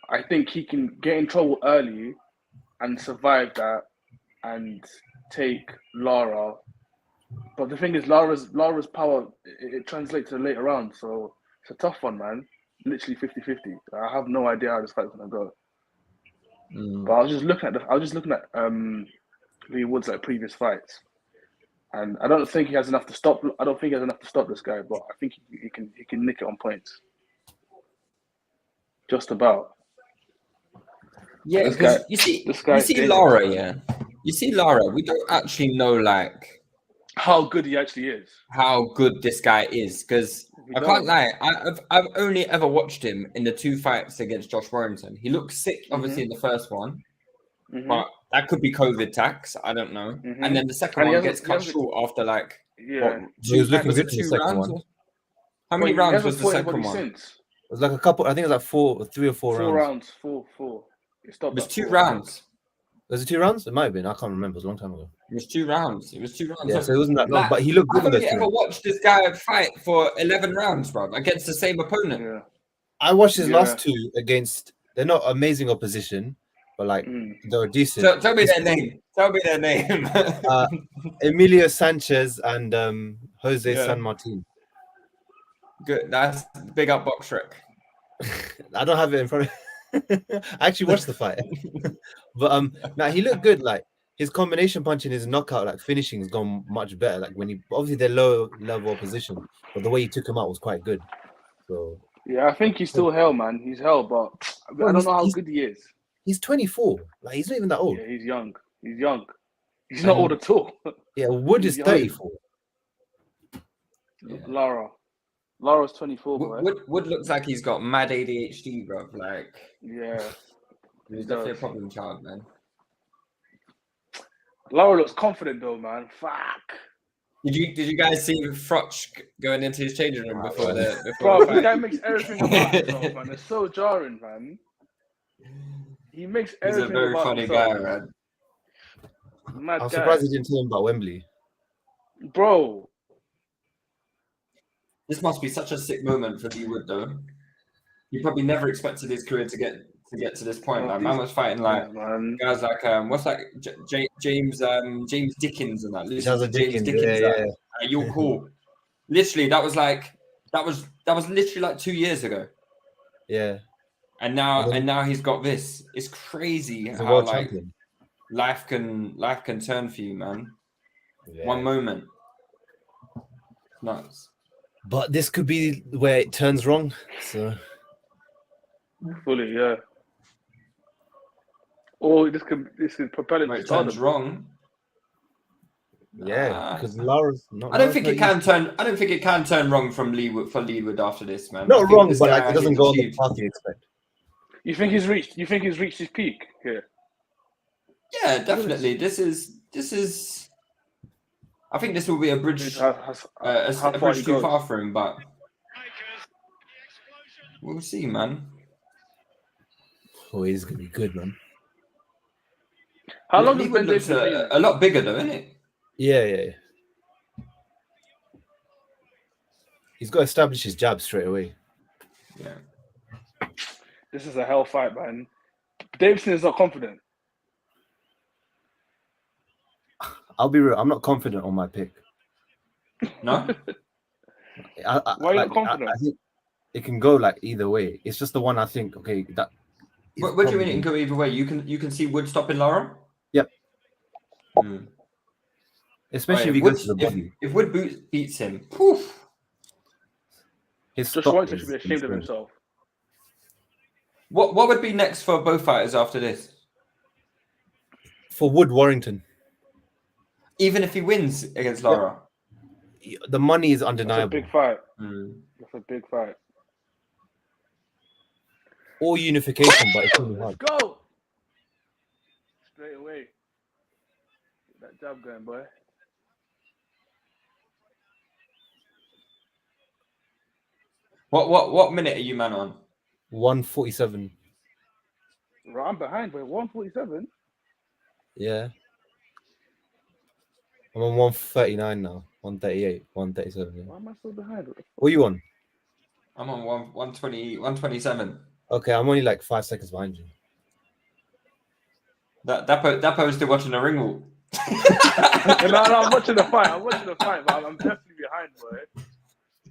I think he can get in trouble early and survive that and take Lara. But the thing is, Lara's power, it translates to the later round, so it's a tough one, man. Literally 50-50. I have no idea how this fight's gonna go. But I was just looking at Leigh Wood's previous fights, and I don't think he has enough to stop. I don't think he has enough to stop this guy, but I think he can nick it on points. Just about. Yeah, because you see Lara, yeah. You see Lara. We don't actually know how good he actually is. How good this guy is, because I can't lie. I've only ever watched him in the 2 fights against Josh Warrington. He looked sick, obviously, in the first one, but that could be COVID tax. I don't know. And then the second one gets cut short after he was looking good in the second one. How many rounds was the second one? It was like a couple. I think it was 3 or 4 rounds. 4 rounds. Four. It was 2 rounds. Was it 2 rounds? It might have been. I can't remember. It was a long time ago. It was 2 rounds. Yeah, so it wasn't that long, but he looked good. I've only ever watched this guy fight for 11 rounds, bro, against the same opponent. Yeah. I watched his last 2 against. They're not amazing opposition, but they were decent. Tell me their name. Tell me their name. Emilio Sanchez and Jose San Martin. Good. That's big up Box Shrek. I don't have it in front of me. I actually watched the fight. But he looked good. His combination punch and his knockout, finishing has gone much better. When he obviously they're low level opposition, but the way he took him out was quite good. So yeah, I think he's still hell, man. He's hell, but I don't know how good he is. He's 24. He's not even that old. Yeah, he's young. He's not old at all. Yeah, Wood is 34. Yeah. Lara's 24, bro. Wood looks like he's got mad ADHD, bro. Yeah. He's definitely a problem child, man. Lara looks confident though, man. Fuck. Did you guys see Frotch going into his changing room before the Bro, fight? this guy makes everything about himself, man. It's so jarring, man. He makes everything He's a very about funny himself. guy, man. Mad I'm guy. surprised he didn't tell him about Wembley. Bro. This must be such a sick moment for Leigh Wood, though. He probably never expected his career to get to this point. Like, man was fighting like guys like what's that? James Dickens and that. Listen to James Dickens. Yeah. You're cool. Literally, that was literally like 2 years ago. Yeah. And now he's got this. It's crazy He's a how world like champion. life can turn for you, man. Yeah. One moment. Nuts. But this could be where it turns wrong. So fully, yeah. Or this could propel it Where to it turns stardom. wrong. yeah, because Lara's not. I don't think it can turn wrong from Leigh Wood after this, man. Not wrong, but like it doesn't go on the path you expect. You think he's reached his peak here? Yeah, definitely. This is. I think this will be a bridge. A bridge too far for him, but we'll see, man. Oh, he's gonna be good, man. How long Leigh has Wood Ben looks Davison been? a lot bigger, though, isn't it? Yeah. He's got to establish his jab straight away. Yeah. This is a hell fight, man. Davison is not confident. I'll be real. I'm not confident on my pick. No. Why are you not confident? I think it can go like either way. It's just the one I think. Okay, that. What do you mean it can go either way? You can see Wood stopping Lara. Yep. Mm. Especially if he goes to the body. If Wood beats him, poof. Josh Warrington should be ashamed of himself. What would be next for both fighters after this? For Wood Warrington. Even if he wins against Lara? Yep. The money is undeniable. That's a big fight. Mm. That's a big fight. Or unification, but it's really hard. Let's go! Straight away. Get that jab going, boy. What minute are you man on? 147. Right, I'm behind, boy. 147? Yeah. I'm on 139 now. 138, 137. Yeah. Why am I so behind? What are you on? I'm on 127. Okay, I'm only like 5 seconds behind you. That post still watching the ring walk. No, I'm watching the fight. But I'm definitely behind, boy.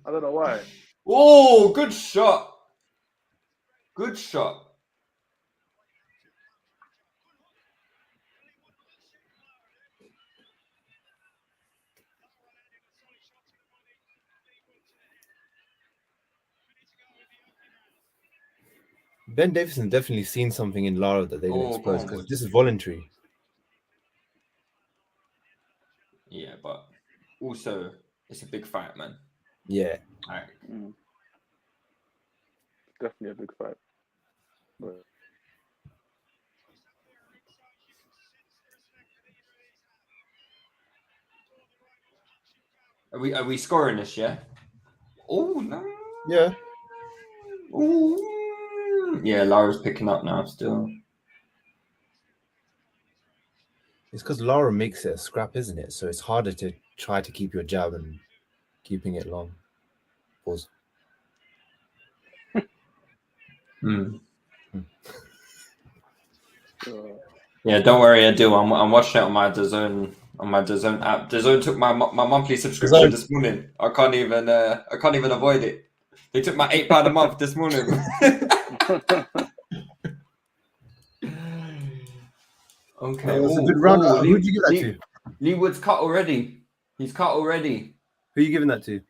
I don't know why. Oh, good shot. Good shot. Ben Davison definitely seen something in Lara that they didn't expose because this is voluntary. Yeah, but also it's a big fight, man. Yeah. All right. Definitely a big fight. But... Are we scoring this? Yeah. Oh no. Yeah. Ooh. Yeah, Lara's picking up now still. It's because Lara makes it a scrap, isn't it? So it's harder to try to keep your jab and keeping it long. Pause. Yeah, don't worry, I do. I'm watching it on my DAZN app. DAZN took my monthly subscription this morning. I can't even avoid it. They took my £8 a month this morning. Okay. It was a good round. Who'd you give that to? Leigh Wood's cut already. He's cut already. Who are you giving that to?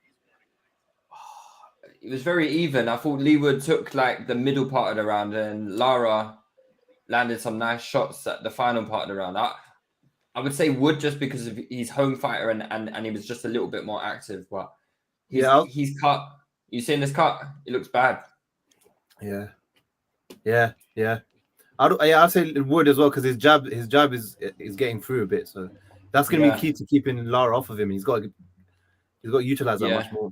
It was very even. I thought Leigh Wood took like the middle part of the round, and Lara landed some nice shots at the final part of the round. I would say Wood just because of he's home fighter and he was just a little bit more active. But he's cut. You seeing this cut? It looks bad. Yeah. I'll say Wood as well because his jab is getting through a bit, so that's going to be key to keeping Lara off of him. He's got to utilize that much more.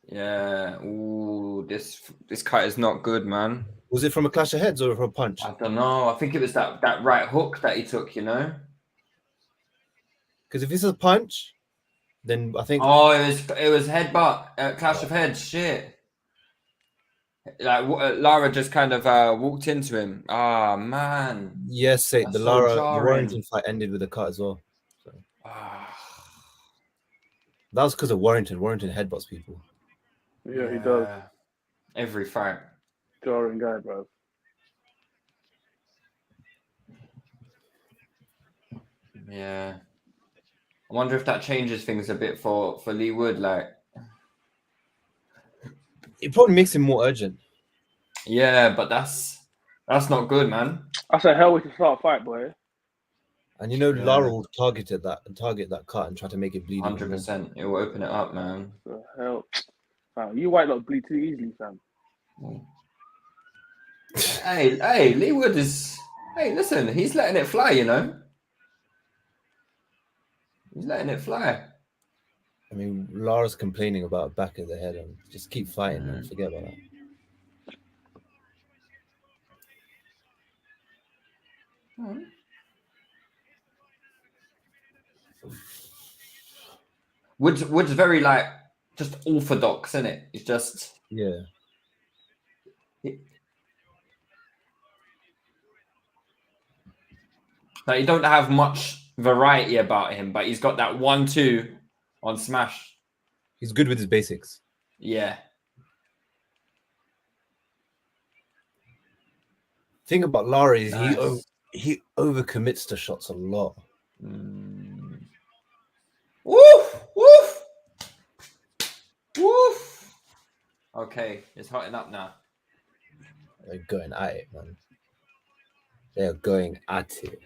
Yeah. Ooh, this cut is not good, man. Was it from a clash of heads or from a punch? I don't know. I think it was that right hook that he took, you know? Because if it's a punch, then I think... Oh, it was headbutt, clash of heads, shit. Like Lara just kind of walked into him. Ah, man. Yes, That's the so the jarring. Warrington fight ended with a cut as well. So. Ah. That was because of Warrington. Warrington headbutts people. Yeah, he does. Every fight. Jarring guy, bro. Yeah. I wonder if that changes things a bit for Leigh Wood. Like, it probably makes him more urgent. yeah, but that's not good, man. That's a hell way to start a fight, boy. And you know, Lara will target that cut and try to make it bleed. 100%. It will open it up, man. What the hell? Fam, you white lot bleed too easily, fam. Hey, Leigh Wood is. Hey, listen, he's letting it fly, you know. He's letting it fly. I mean, Lara's complaining about back of the head, and just keep fighting and forget about that. Wood's very like just orthodox, isn't it? It's just like you don't have much variety about him, but he's got that 1-2 on smash. He's good with his basics. Yeah. Thing about Lara is he overcommits to shots a lot. Woof, woof, woof. Okay, it's hotting up now. They're going at it, man. They're going at it.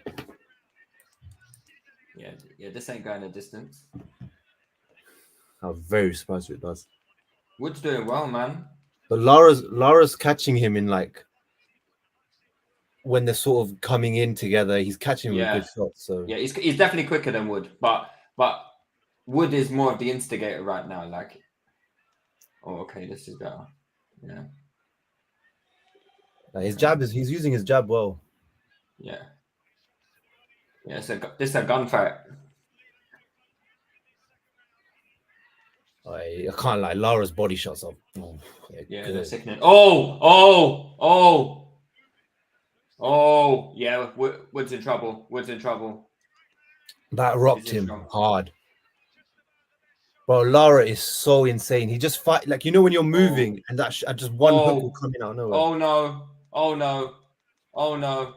Yeah, this ain't going a distance. I'm very surprised it does. Wood's doing well, man. But Lara's catching him in like when they're sort of coming in together. He's catching him with good shots. So yeah, he's definitely quicker than Wood, but Wood is more of the instigator right now. Like, oh, okay, this is better. Yeah. His jab he's using his jab well. Yeah. Yeah, this is a gunfight. I can't lie. Lara's body shots are. They're sickening. Oh, yeah. Wood's in trouble. Wood's in trouble. That rocked him hard. Bro, Lara is so insane. He just fight like when you're moving and that just one hook will come in out of nowhere. Oh no! Oh no! Oh no!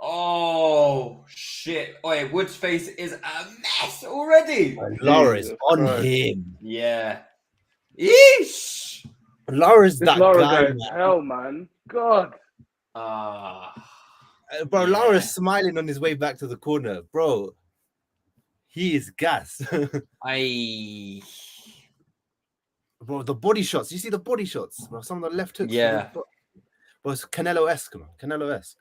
Oh shit! Oh, Wood's face is a mess already. Lara is on him. Yeah. Eesh. Lara's that guy. Man. Hell, man. God. Bro, Lara's smiling on his way back to the corner, bro. He is gas. Bro, the body shots. You see the body shots, bro. Some of the left hooks. Yeah. Bro, it's Canelo-esque, man. Canelo-esque.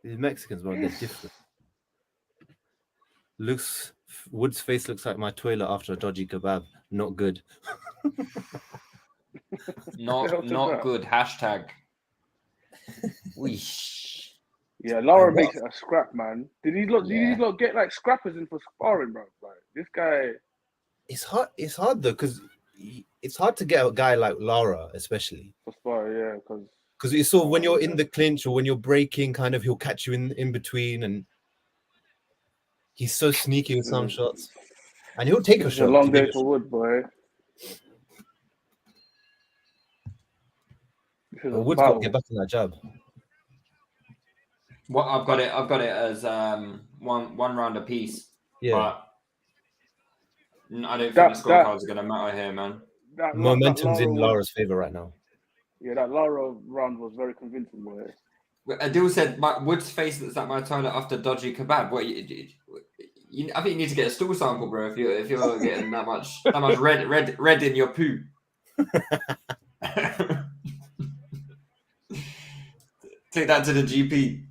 These Mexicans, bro, they're different. Wood's face looks like my toilet after a dodgy kebab. Not good. not good. Hashtag. Weesh. Yeah, Lara makes it a scrap, man. Did he not get like scrappers in for sparring, bro? Like this guy. It's hard. It's hard though, because it's hard to get a guy like Lara, especially. For sparring, yeah, because it's sort of when you're in the clinch or when you're breaking, kind of he'll catch you in between, and he's so sneaky with some shots, and he'll take a shot. It's a long day for Wood, boy. Wood's got to get back in that jab. What I've got it as one round apiece. Yeah. But I don't think the scorecards are gonna matter here, man. Momentum's in Lara's favor right now. Yeah, that Lara round was very convincing, boy. Adil said Wood's face looks like my toilet after dodgy kebab. What I think you need to get a stool sample, bro. If you're getting that much red in your poo. Take that to the GP.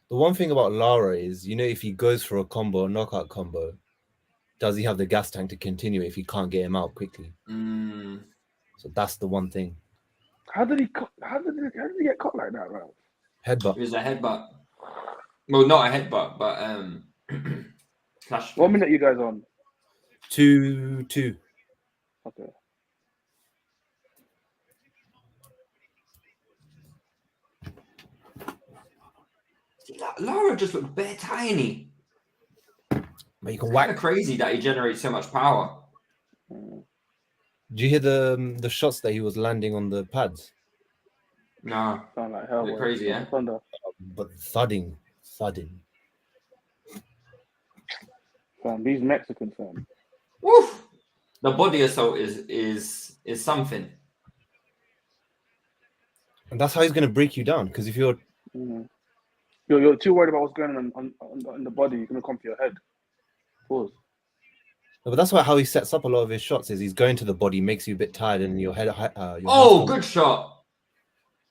The one thing about Lara is, if he goes for a knockout combo, does he have the gas tank to continue if he can't get him out quickly? So that's the one thing. How did he get caught like that, bro? Headbutt. It was a headbutt. Well, not a headbutt, but clash. What minute are you guys on? 2-2. Okay. Lara just looked bare tiny. But you can It's whack. kind of crazy that he generates so much power. Did you hear the shots that he was landing on the pads? No. Sound like hell. Bit crazy, yeah. Thunder. But thudding. Fam, these Mexicans, fam. Woof. The body assault is something. And that's how he's going to break you down. Because if you're You're too worried about what's going on the body, you're gonna come for your head. Pause. No, but that's how he sets up a lot of his shots. Is he's going to the body, makes you a bit tired, and your head. Oh, good shot!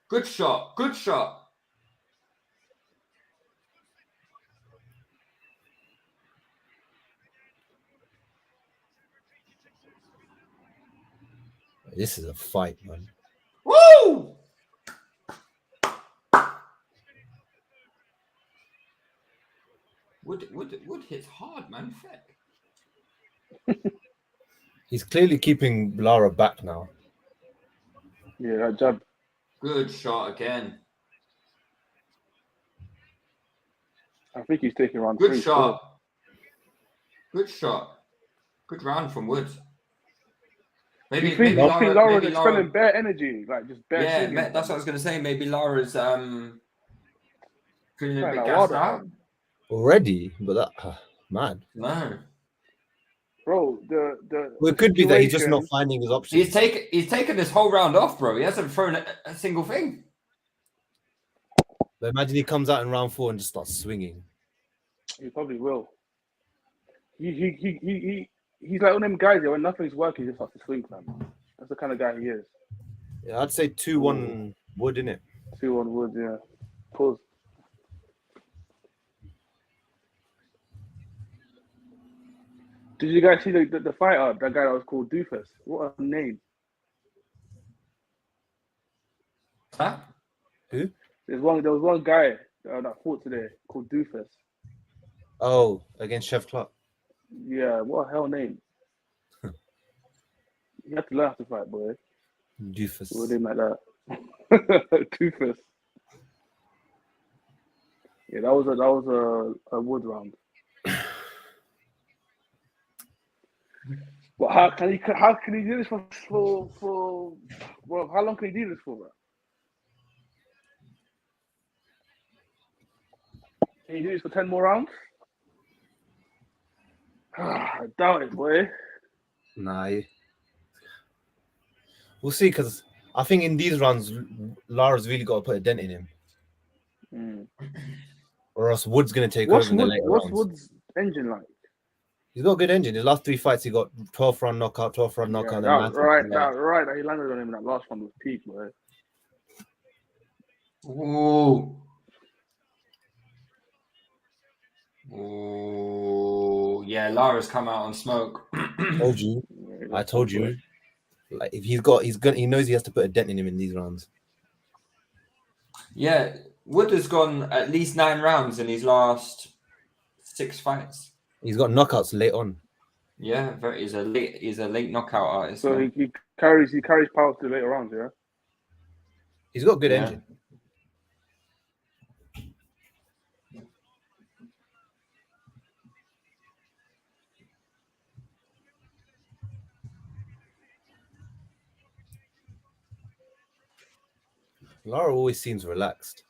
Good shot! Good shot! This is a fight, man. Woo! Wood hits hard, man. Feck. He's clearly keeping Lara back now. Yeah, that jab. Good shot again. I think he's taking round Good 3. shot. Good shot. Good round from Wood. Maybe Lara's expelling bare energy, like just bare. Yeah, that's what I was gonna say. Maybe Lara's feeling a bit like gassed water, out. Already, but that man. No. Bro, Well, it could be that he's just not finding his options. He's taken this whole round off, bro. He hasn't thrown a single thing. But imagine he comes out in round 4 and just starts swinging. He probably will. He's like one of them guys when nothing's working, he just starts to swing, fam. That's the kind of guy he is. Yeah, I'd say 2-1 Wood, innit? 2-1 Wood, yeah. Pause. Did you guys see the fighter, that guy that was called Doofus? What a name. Huh? Who? There was one guy that fought today called Doofus. Oh, against Chef Clark. Yeah, what a hell name. You have to learn how to fight, boy. Doofus. With him like that. Doofus. Yeah, that was a Wood round. But how can he do this for well, how long can he do this for, bro? Can you do this for 10 more rounds? I doubt it, boy. Nah. We'll see, because I think in these rounds, Lara's really got to put a dent in him. Or else Wood's going to take over in the later rounds. What's Wood's engine like? He's got a good engine. His last 3 fights, he got 12th round knockout. That he landed on him in that last one was peak, boy. Ooh, yeah, Lara's come out on smoke. I told you. Like if he knows he has to put a dent in him in these rounds. Yeah, Wood has gone at least 9 rounds in his last 6 fights. He's got knockouts late on. Yeah, he's a late knockout artist. So he carries power to the later rounds, yeah. He's got a good engine. Lara always seems relaxed.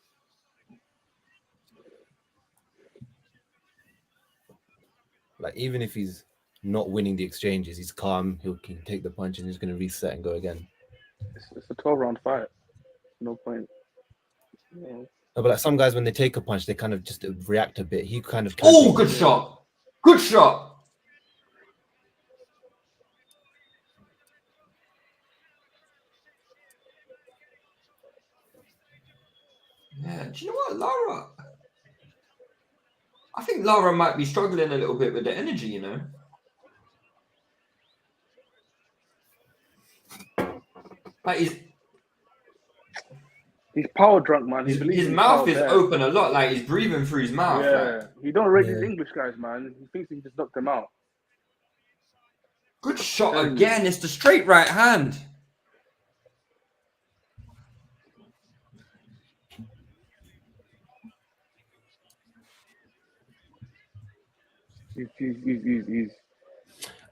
Like even if he's not winning the exchanges, he's calm. He can take the punch and he's going to reset and go again. It's a 12-round fight. No point. Yeah. No, but like some guys, when they take a punch, they kind of just react a bit. He kind of. Oh, good shot! Good shot! Yeah, do you know what, Lara? I think Lara might be struggling a little bit with the energy, you know. Like he's power drunk, man. his mouth is open a lot. Like he's breathing through his mouth. Yeah, like. he don't rate these English guys, man. He thinks he can just knock them out. Good shot again. It's the straight right hand. He's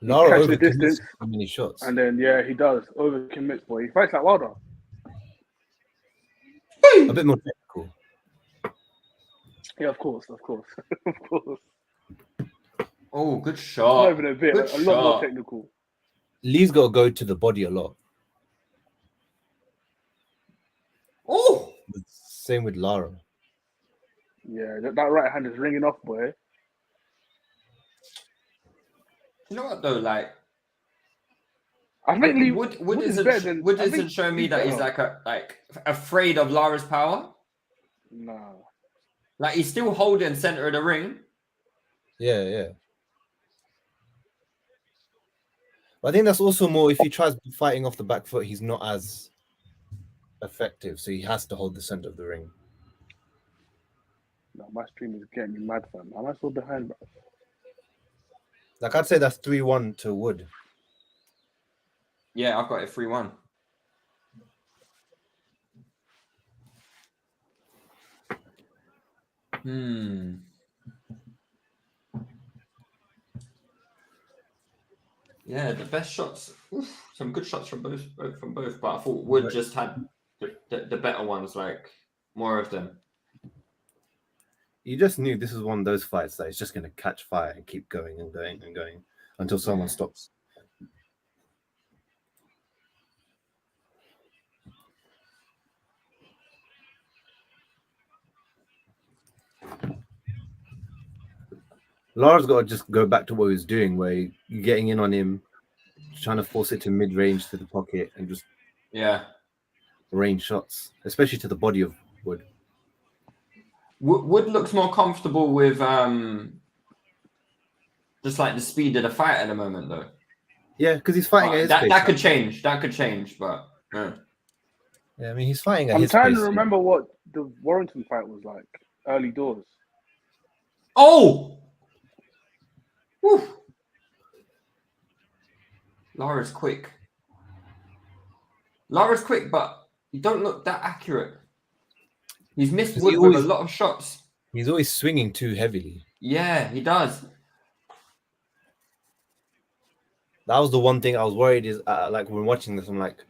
Lara catching the distance. How many shots? And then he does over commits, boy. He fights like Wilder. A bit more technical. Yeah, of course, of course. Oh, good shot. Not even a bit. A lot more technical. Leigh's got to go to the body a lot. Oh, same with Lara. Yeah, that right hand is ringing off, boy. You know what though? Like, I think Leigh Wood isn't showing me that he's like afraid of Lara's power. No. Like he's still holding center of the ring. Yeah. But I think that's also more if he tries fighting off the back foot, he's not as effective. So he has to hold the center of the ring. No, my stream is getting me mad, fam. Am I still behind, bro? Like I'd say that's 3-1 to Wood. Yeah, I've got it 3-1. Yeah, the best shots. Some good shots from both. But I thought Wood just had the better ones, like more of them. You just knew this was one of those fights that it's just going to catch fire and keep going and going and going until someone stops. Lara's got to just go back to what he was doing, where you're getting in on him, trying to force it to mid-range to the pocket and just range shots, especially to the body of Wood. Wood looks more comfortable with just like the speed of the fight at the moment, though. Yeah, because he's fighting at his pace. That could change. That could change, but yeah, I mean, he's fighting at his pace. I'm trying to remember what the Warrington fight was like early doors. Oh. Whew. Lara's quick, but he don't look that accurate. He's missed Wood with a lot of shots. He's always swinging too heavily. Yeah, he does. That was the one thing I was worried is like when watching this, I'm like,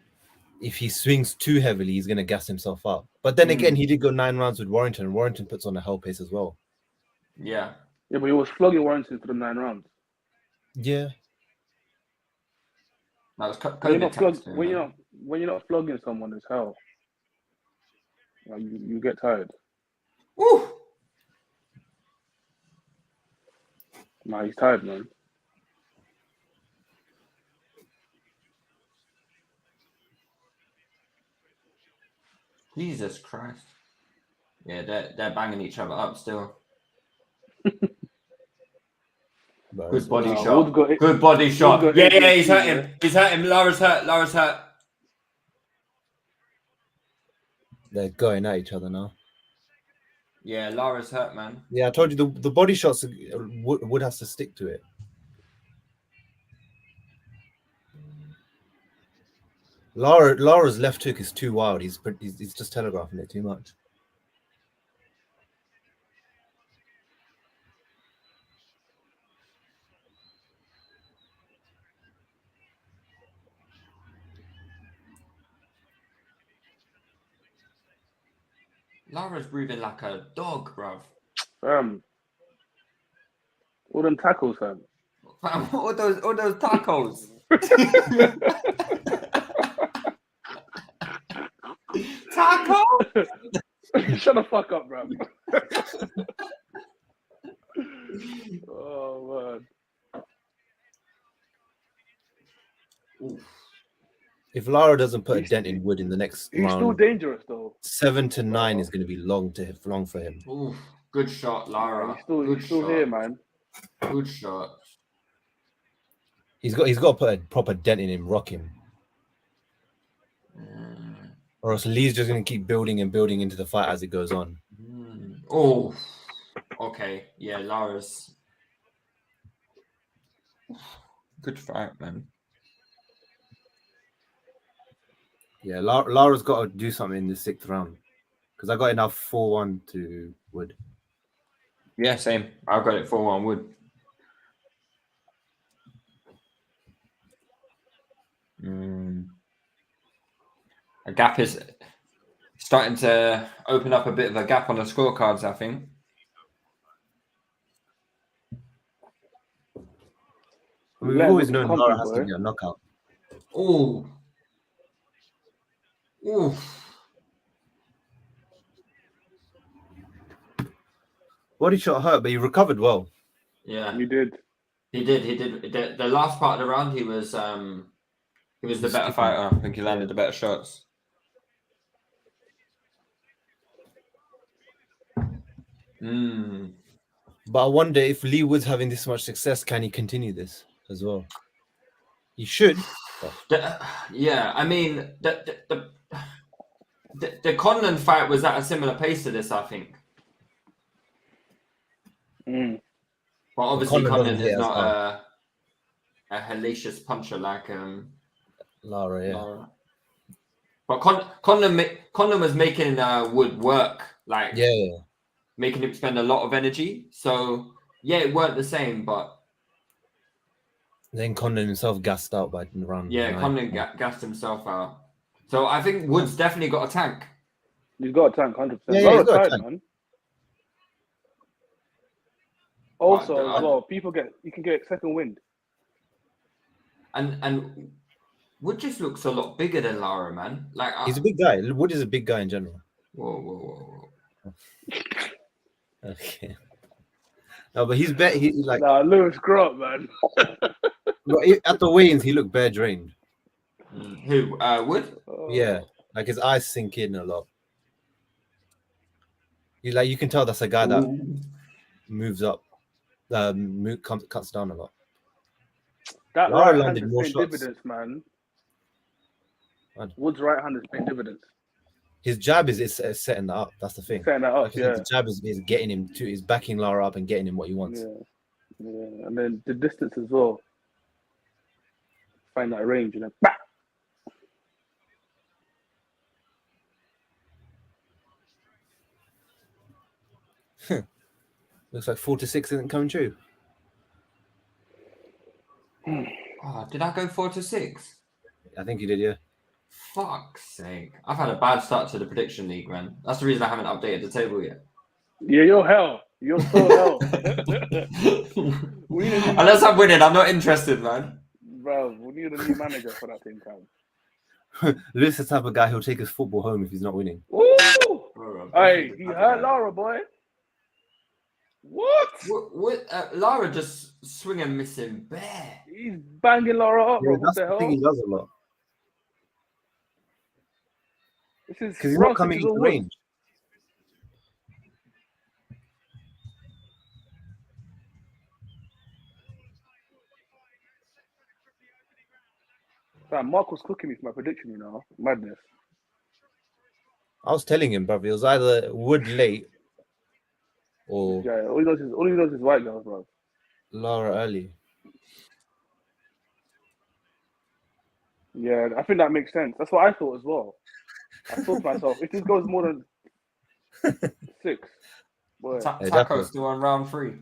if he swings too heavily, he's going to gas himself up. But then again, he did go 9 rounds with Warrington, and Warrington puts on a hell pace as well. Yeah. Yeah, but he was flogging Warrington for the 9 rounds. Yeah. That was when you're not flogging someone, it's hell. Like, you get tired. Woo! Nah, he's tired, man. Jesus Christ. Yeah, they're banging each other up still. Good body shot. Good body shot. Yeah, he's hurt him. He's hurt him. Lara's hurt. They're going at each other now. Yeah, Lara's hurt, man. Yeah, I told you the body shots Wood has to stick to it. Lara's left hook is too wild. He's just telegraphing it too much. Lara's breathing like a dog, bruv. All them tackles, fam. All those tackles. Tackle? Shut the fuck up, bro. Oh man. Oof. If Lara doesn't put a dent in Wood in the next round, he's still dangerous though. 7 to 9 is going to be long for him. Oof. Good shot, Lara. He's still here, man. Good shot. He's got to put a proper dent in him, rock him. Or else Lee's just going to keep building and building into the fight as it goes on. Oh, okay. Yeah, Lara's good fight, man. Yeah, Lara's got to do something in the 6th round because I got it now 4-1 to Wood. Yeah, same. I've got it 4-1 Wood. A gap is starting to open up a bit of a gap on the scorecards, I think. We've always known Lara has to get a knockout. Oh. Body shot hurt, but he recovered well. Yeah, You did. He did. The last part of the round, he was the better fighter. I think he landed the better shots. But I wonder if Leigh Wood's having this much success, can he continue this as well? He should. Yeah, I mean, the Conlan fight was at a similar pace to this, I think. But obviously, Conlan is not a hellacious puncher like Lara, yeah. But Conlan was making Wood work, like making him spend a lot of energy. So yeah, it weren't the same, but then Conlan himself gassed out by the round. Yeah, Conlan gassed himself out. So I think Wood's definitely got a tank. He's got a tank, 100%. Yeah, he's got a tank. Man. Also, as well, you can get second wind. And Wood just looks a lot bigger than Lara, man. Like he's a big guy. Wood is a big guy in general. Whoa. Okay. No, but he's bet. He like Lewis Grant, man. At the weigh-ins, he looked bare drained. Who? Wood? Yeah, like his eyes sink in a lot. You can tell that's a guy that moves up, cuts down a lot. That Lara right landed hand more is paying shots. dividends, man. Wood's right hand is paying dividends. His jab is setting that up. That's the thing. Setting that up, The jab is getting him to. Is backing Lara up and getting him what he wants. Yeah, and then the distance as well. Find that range, and then bah! Looks like 4-6 isn't coming true. Oh, did I go 4-6? I think you did, yeah. Fuck's sake. I've had a bad start to the prediction league, man. That's the reason I haven't updated the table yet. Yeah, you're hell. You're so hell. Unless I'm winning, I'm not interested, man. Bro, we need a new manager for that same time. Lewis is the type of guy who'll take his football home if he's not winning. Ooh! Hey, he hurt Lara, boy. What? Lara just swing and miss him bare. He's banging Lara up, bro. That's the thing he does a lot. Because he's not coming into range. Mark was cooking me for my prediction, you know. Madness. I was telling him, brother, it was either Wood late or all he knows is white girls, bro. Lara early. Yeah, I think that makes sense. That's what I thought as well. I thought to myself, if this goes more than 6, boy. Taco's still on round 3.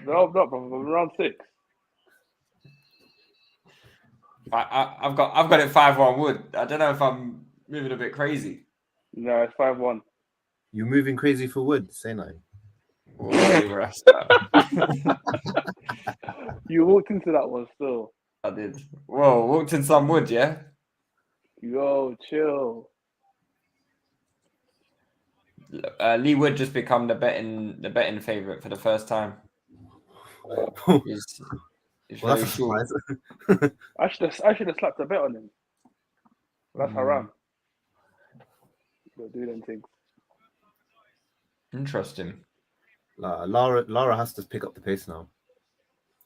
No, not bro. Round 6. I've got it 5-1 Wood. I don't know if I'm moving a bit crazy. No, it's 5-1. You're moving crazy for Wood, say no. You walked into that one still. I did. Whoa, walked in some Wood, yeah? Yo, chill. Leigh Wood just become the betting favorite for the first time. It's well, very that's short. I should have slapped a bet on him. That's haram. Don't do them things. Interesting. Lara has to pick up the pace now,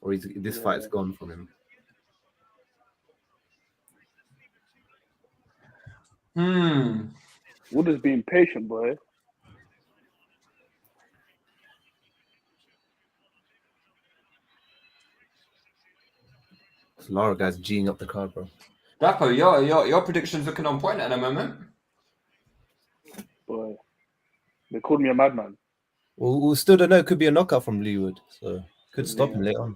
or this fight's gone from him. Wood is being patient, boy. Lara guy's G'ing up the card, bro. Dapo, your prediction's looking on point at the moment. Boy, they called me a madman. We still don't know. It could be a knockout from Leigh Wood, so could stop him later on.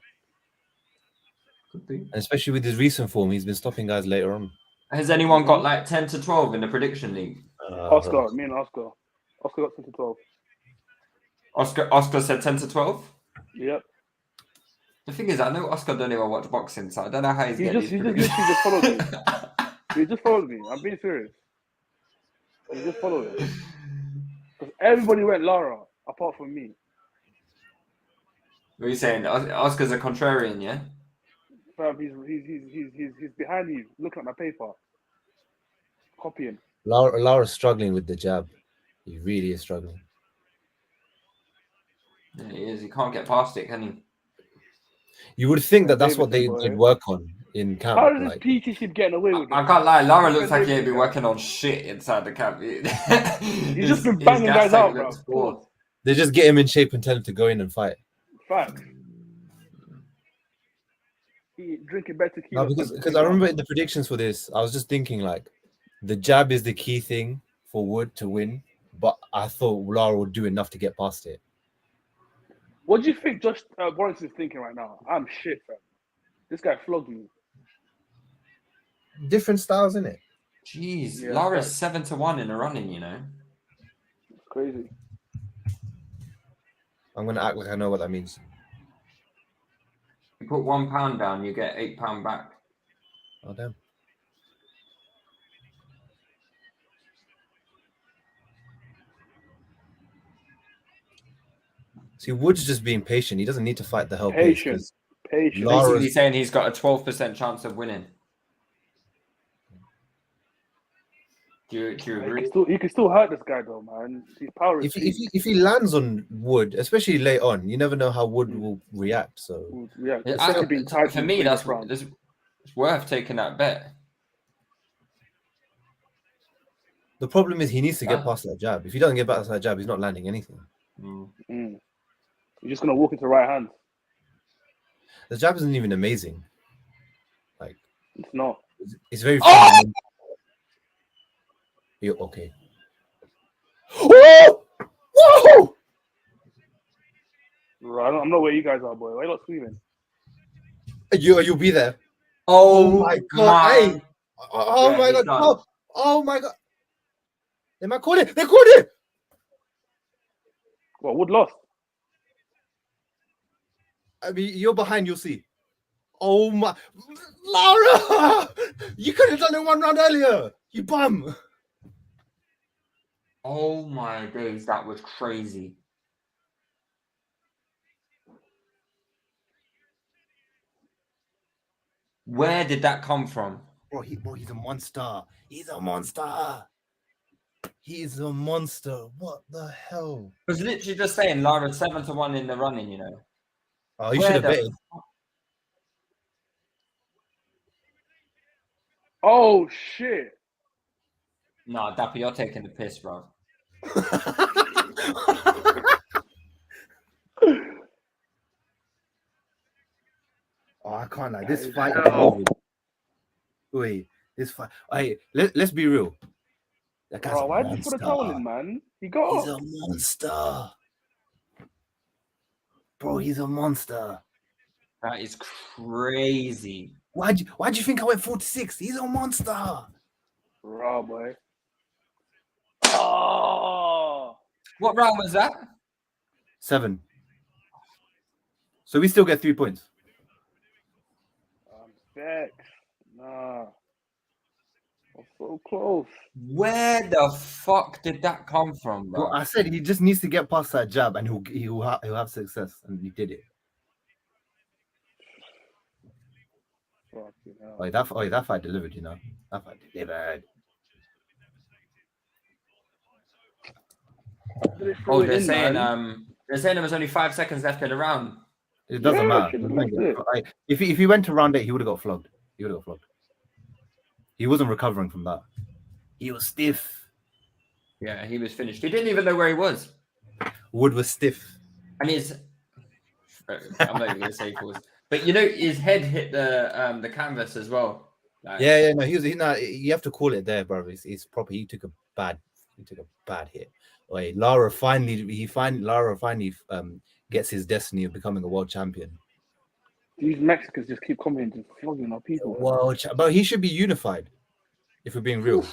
Could be. And especially with his recent form, he's been stopping guys later on. Has anyone got like 10 to 12 in the prediction league? Oscar, me and Oscar. Oscar got 10 to 12. Oscar said 10 to 12? Yep. The thing is, I know Oscar don't even watch boxing, so I don't know how he's getting He just followed me. He just followed me. I'm being serious. He just followed it. Because everybody went Lara, apart from me. What are you saying? Oscar's a contrarian, yeah? Fam, he's behind me, looking at my paper. Copying. Lara's struggling with the jab. He really is struggling. Yeah, he is. He can't get past it, can he? You would think that that's what they'd work on in camp. How does PT keep getting away with it? I can't lie. Lara looks like he'd be working on shit inside the camp. He's just been banging guys out, bro. They just get him in shape and tell him to go in and fight. Fact. Drinking better tequila. No, because I remember in the predictions for this, I was just thinking like the jab is the key thing for Wood to win, but I thought Lara would do enough to get past it. What do you think Josh Boris is thinking right now? I'm shit, fam. This guy flogged me. Different styles, innit? Jeez, yeah, Lara's 7 to 1 in the running, you know. It's crazy. I'm gonna act like I know what that means. You put £1 down, you get £8 back. Oh damn. See, Wood's just being patient. He doesn't need to fight the hell patient. Patient. Basically saying he's got a 12% chance of winning. Do you agree? He can still hurt this guy though, man. His power is if he lands on Wood, especially late on, you never know how Wood will react. So yeah, for me, that's worth taking that bet. The problem is he needs to get past that jab. If he doesn't get past that jab, he's not landing anything. You're just gonna walk into right hand. The jab isn't even amazing. Like it's not. It's very. Oh! You're okay. Whoa! Whoa! Right, I'm not where you guys are, boy. Why are you not screaming? You'll be there. Oh my god! Hey. Oh my god! No. Oh my god! They might call it. They called it. Well, Wood lost. I mean, you're behind. You'll see. Oh my, Lara! You could have done it 1 round earlier. You bum. Oh my days, that was crazy. Where did that come from? Bro, he's a monster. He's a monster. He's a monster. What the hell? I was literally just saying Lara's 7 to 1 in the running, you know. Oh, you should have betted. Oh shit. Nah, Dappy, you're taking the piss, bro. Oh, I can't like this fight. Wait, this fight. Hey, let's be real. Bro, why did you put a towel in, man? He's a monster. Bro, he's a monster. That is crazy. Why'd you think I went 4-6? He's a monster. Raw, boy. Oh. What round was that? 7. So we still get 3 points. Vex. Nah. I'm so close. Where the fuck did that come from, bro? Well, I said he just needs to get past that jab and he'll have success, and he did it. That fight delivered, you know. That fight delivered. Oh, they're saying there was only 5 seconds left in the round. It doesn't matter. If he went to round 8, he would have got flogged. He wasn't recovering from that. He was stiff. Yeah, he was finished. He didn't even know where he was. Wood was stiff. And I'm not even going to say pause. But you know, his head hit the canvas as well. Like, Yeah. No, you have to call it there, bro. It's proper. He took a bad hit. Wait, Lara finally gets his destiny of becoming a world champion. These Mexicans just keep coming and just flogging our people. But he should be unified, if we're being real.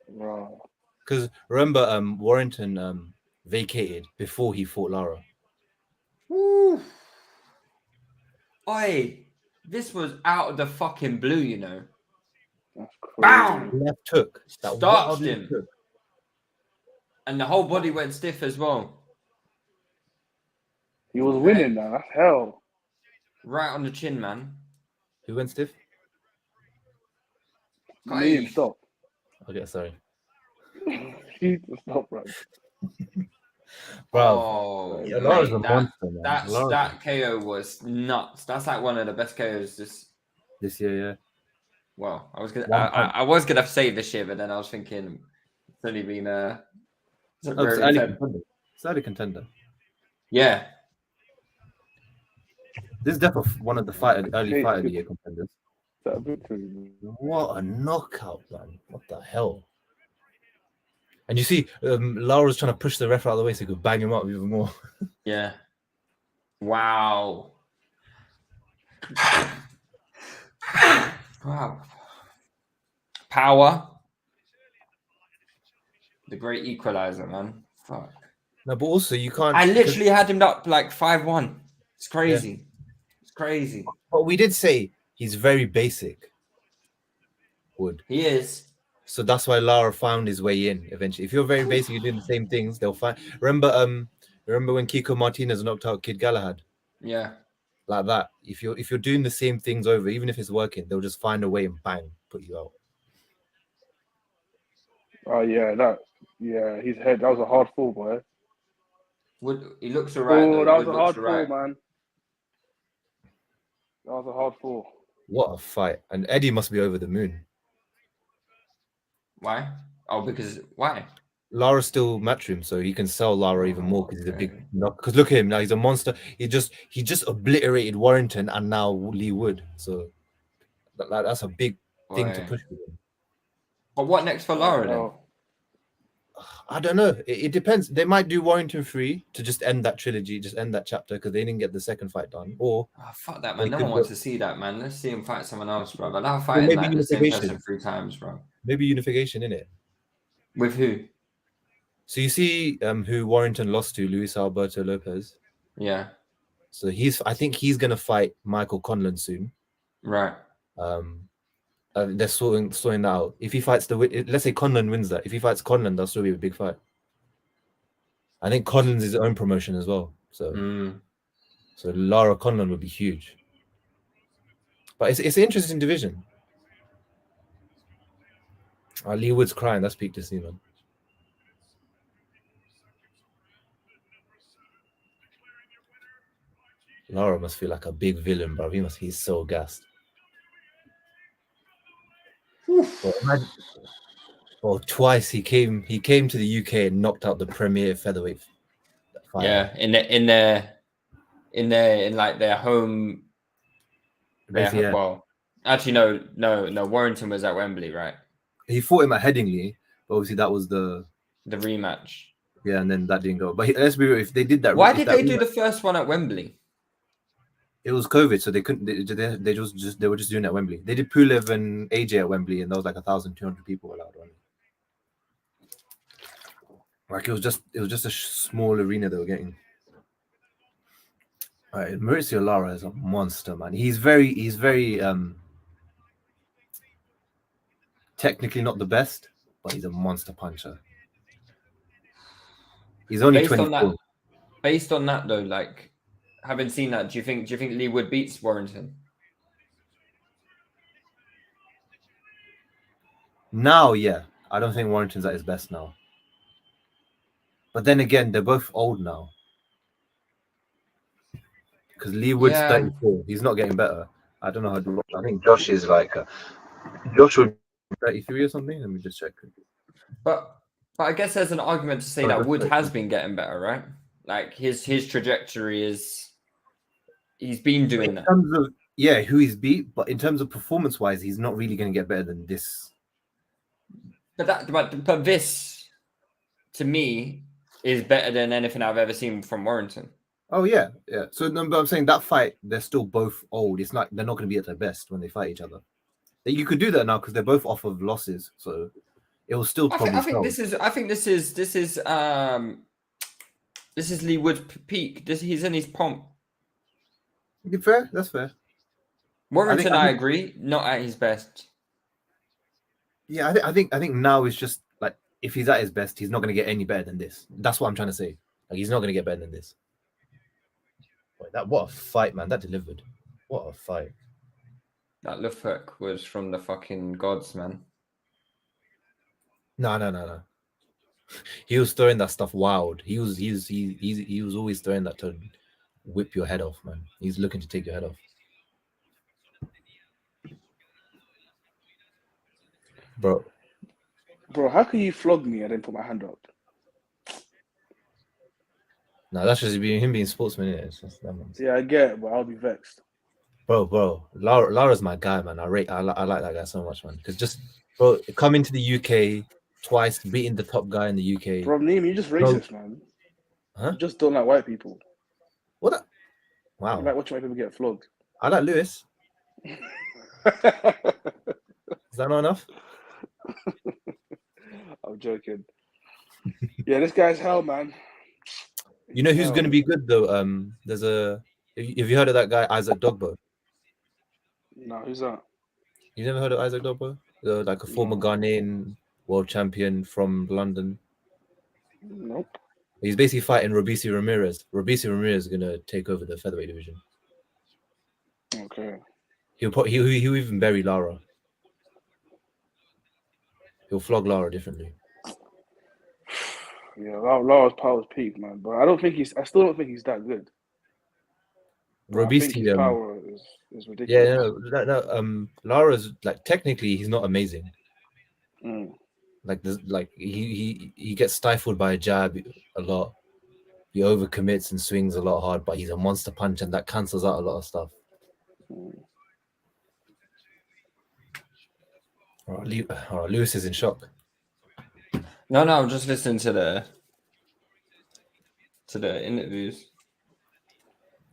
Wow. Because remember, Warrington vacated before he fought Lara. Woo. Oi, this was out of the fucking blue, you know. That's crazy. Bam! Left hook. Starched him. And the whole body went stiff as well. He was winning now. That's hell. Right on the chin, man. Who went stiff? Me and stop. Okay, sorry. Stop, bro. Bro, yeah, Lara's a monster, man. That KO was nuts. That's like one of the best KOs this year, yeah. Well, I was gonna say this year, but then I was thinking it's only been it's early contender. Yeah. This is definitely one of the early fight of the year contenders. What a knockout, man. What the hell? And you see, Lara's trying to push the ref out of the way so he could bang him up even more. Yeah. Wow. Wow. Power. The great equalizer, man. Fuck. No, but also you can't. I literally had him up like 5-1. It's crazy. Yeah. It's crazy. But we did say he's very basic. Wood. He is. So that's why Lara found his way in eventually. If you're very basic, you're doing the same things, they'll find. Remember when Kiko Martinez knocked out Kid Galahad? Yeah. Like that. If you're doing the same things over, even if it's working, they'll just find a way and bang, put you out. Oh yeah, his head. That was a hard fall, boy. He looks alright. Oh, that was a hard fall, man. That was a hard fall. What a fight. And Eddie must be over the moon. Why? Oh, because why? Lara's still matchroom, so he can sell Lara even more because he's a big knock. Because look at him now, he's a monster. He just obliterated Warrington and now Leigh Wood. So that's a big thing to push with him. But what next for Lara then? I don't know. It depends. They might do Warrington 3 to just end that trilogy, just end that chapter because they didn't get the second fight done. Or fuck that, man. No one wants to see that, man. Let's see him fight someone else, bro. But I'll fight like the same person 3 times, bro. Maybe unification, innit? With who? So you see who Warrington lost to, Luis Alberto Lopez. Yeah. So I think he's gonna fight Michael Conlan soon. Right. They're sorting that out. If he fights let's say Conlan wins that. If he fights Conlan, that'll still be a big fight. I think Conlan's his own promotion as well. So, so Lara Conlan would be huge. But it's an interesting division. Leigh Wood's crying. That's peak to see, man. Lara must feel like a big villain, bro. He's so gassed. Well, twice he came to the UK and knocked out the premier featherweight fight. Yeah, in like their home. Yeah. Well, actually, no. Warrington was at Wembley, right? He fought him at Headingley, but obviously that was the rematch. Yeah, and then that didn't go. But let's be real, if they did that, why did they do the first one at Wembley? It was COVID, so they couldn't. They were just doing it at Wembley. They did Pulev and AJ at Wembley, and there was like 1,200 people allowed on it. Like it was just a small arena they were getting. All right, Mauricio Lara is a monster, man. He's very technically not the best, but he's a monster puncher. He's only 24. Based on that, though, like having seen that, do you think Leigh Wood beats Warrington? Now, yeah. I don't think Warrington's at his best now. But then again, they're both old now. Because Leigh Wood's 34. He's not getting better. I don't know how to. I think Josh is like Josh would 33 or something. Let me just check. But I guess there's an argument to say that Wood has been getting better, right? Like his trajectory is, he's been doing that. In terms of who he's beat, but in terms of performance wise, he's not really going to get better than this. But this, to me, is better than anything I've ever seen from Warrington. Oh yeah. So no, but I'm saying that fight, they're still both old. It's like they're not going to be at their best when they fight each other. You could do that now because they're both off of losses, so it will still probably. I think this is Leigh Wood's peak. He's in his pomp. Fair, that's fair. Warrington, I agree, not at his best. Yeah, I think now is just like if he's at his best, he's not going to get any better than this. That's what I'm trying to say. Like he's not going to get better than this. Wait, what a fight, man! That delivered. What a fight. That left hook was from the fucking gods, man. No. He was throwing that stuff wild. He was always throwing that to whip your head off, man. He's looking to take your head off. Bro, how can you flog me? I didn't put my hand up. No, that's just him being sportsman. Yeah, I get it, but I'll be vexed. Bro, Lara's my guy, man. I like that guy so much, man. Because just, bro, coming to the UK twice, beating the top guy in the UK. Bro, Neem, you're just racist, man. Huh? You just don't like white people. What? Wow. You like watching white people get flogged. I like Lewis. Is that not enough? I'm joking. Yeah, this guy's hell, man. You know who's going to be good though? There's a. Have you heard of that guy Isaac Dogbo? No, who's that? You never heard of Isaac Dogbo? Like a former Ghanaian world champion from London. Nope. He's basically fighting Robeisy Ramirez. Robeisy Ramirez is going to take over the featherweight division. Okay. He'll even bury Lara. He'll flog Lara differently. Yeah, Lara's power's peak, man. But I still don't think he's that good. Robeisy, power is ridiculous. Yeah, no. Lara's like technically he's not amazing. Like he gets stifled by a jab a lot. He overcommits and swings a lot hard, but he's a monster punch, and that cancels out a lot of stuff. Lewis is in shock. No, I'm just listening to the interviews.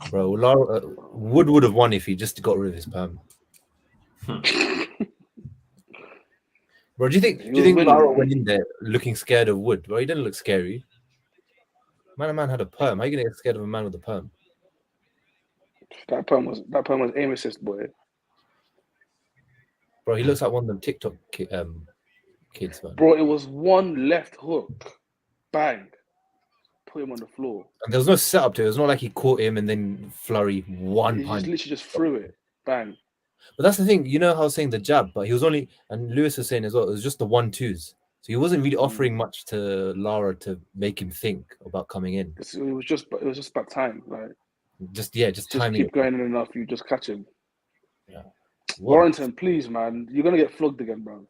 Bro, Wood would have won if he just got rid of his perm. Bro, do you think Lara went in there looking scared of Wood? Bro, he didn't look scary. Man had a perm. How are you gonna get scared of a man with a perm? That perm was aim assist, boy. Bro, he looks like one of them TikTok kids, man. Bro, it was one left hook, bang, put him on the floor. And there was no setup to it. It was not like he caught him and then flurry one punch. He literally just threw it, bang. But that's the thing, you know how I was saying the jab, but he was only, and Lewis was saying as well, it was just the 1-2s. So he wasn't really offering much to Lara to make him think about coming in. It was just about time, like just timing. Keep going in enough, you just catch him. Yeah. Warrington, please, man, you're gonna get flogged again, bro.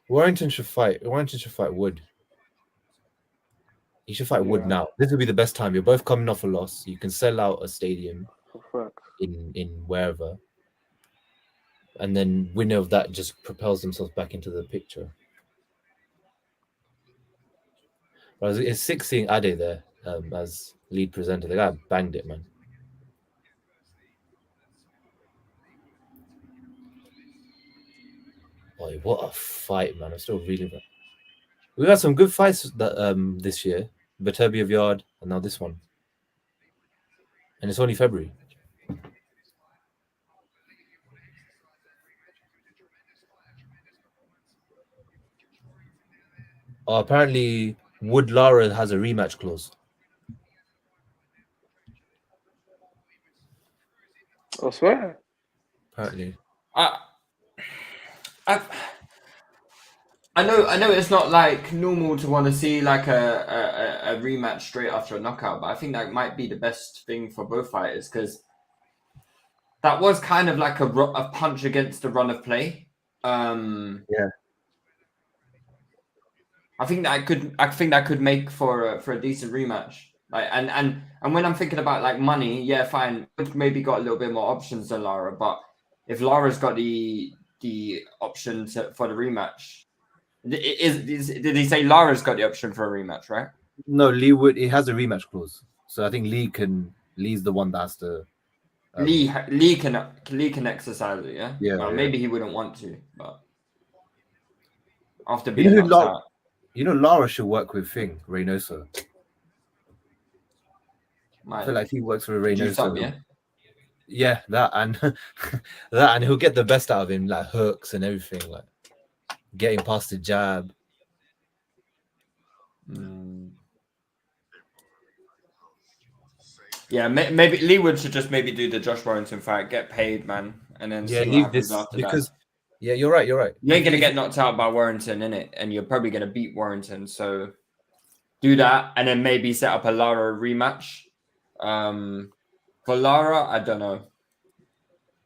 Warrington should fight Wood. He should fight Wood now. This will be the best time. You're both coming off a loss. You can sell out a stadium in wherever. And then winner of that just propels themselves back into the picture. But it's sick seeing Ade there as lead presenter. The guy banged it, man. Boy, what a fight, man. I'm still reeling that. We've had some good fights that this year. Viterbi of Yard, and now this one. And it's only February. Apparently, Wood Lara has a rematch clause. I swear. Apparently. I know it's not like normal to want to see like a rematch straight after a knockout, but I think that might be the best thing for both fighters because that was kind of like a punch against the run of play. Yeah. I think that could make for a decent rematch. Like and when I'm thinking about like money, yeah, fine. We've maybe got a little bit more options than Lara, but if Lara's got the option for the rematch, did he say Lara's got the option for a rematch, right? No, Leigh would. It has a rematch clause, so I think Leigh's the one that has to. Leigh can exercise it, yeah. Yeah, Well, yeah. maybe he wouldn't want to, but after You being know who knocked out, Lara should work with Reynoso. I feel might like he works for juice up, Reynoso. yeah. Yeah, that and that, and he'll get the best out of him, like hooks and everything, like getting past the jab. Yeah, maybe Leigh Wood should just maybe do the Josh Warrington fight, get paid, man, and then see what leave happens this after because that. yeah, you're right. You ain't gonna get knocked out by Warrington, innit? And you're probably gonna beat Warrington, so do that, and then maybe set up a Lara rematch. For Lara, I don't know.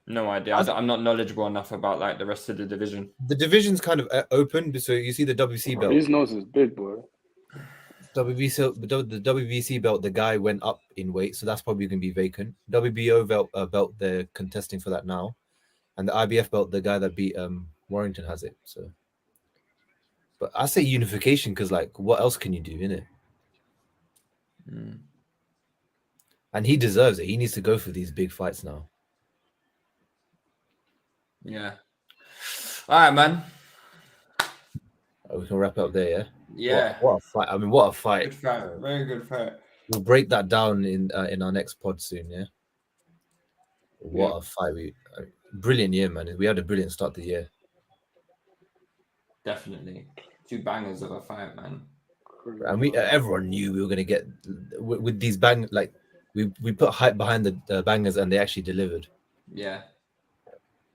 No idea. I'm not knowledgeable enough about like the rest of the division. The division's kind of open, so you see the WBC belt. His nose is big, boy. The WBC belt, the guy went up in weight, so that's probably going to be vacant. WBO belt, they're contesting for that now, and the IBF belt, the guy that beat Warrington has it. So, but I say unification because, like, what else can you do, innit? And he deserves it. He needs to go for these big fights now. Yeah. All right, man. We can wrap up there, yeah. Yeah. What a fight! I mean, what a fight! Good fight. Very good fight. We'll break that down in our next pod soon, yeah. What a fight! Brilliant year, man. We had a brilliant start to the year. Definitely. 2 bangers of a fight, man. And everyone knew we were gonna get with these like we put hype behind the bangers and they actually delivered. Yeah.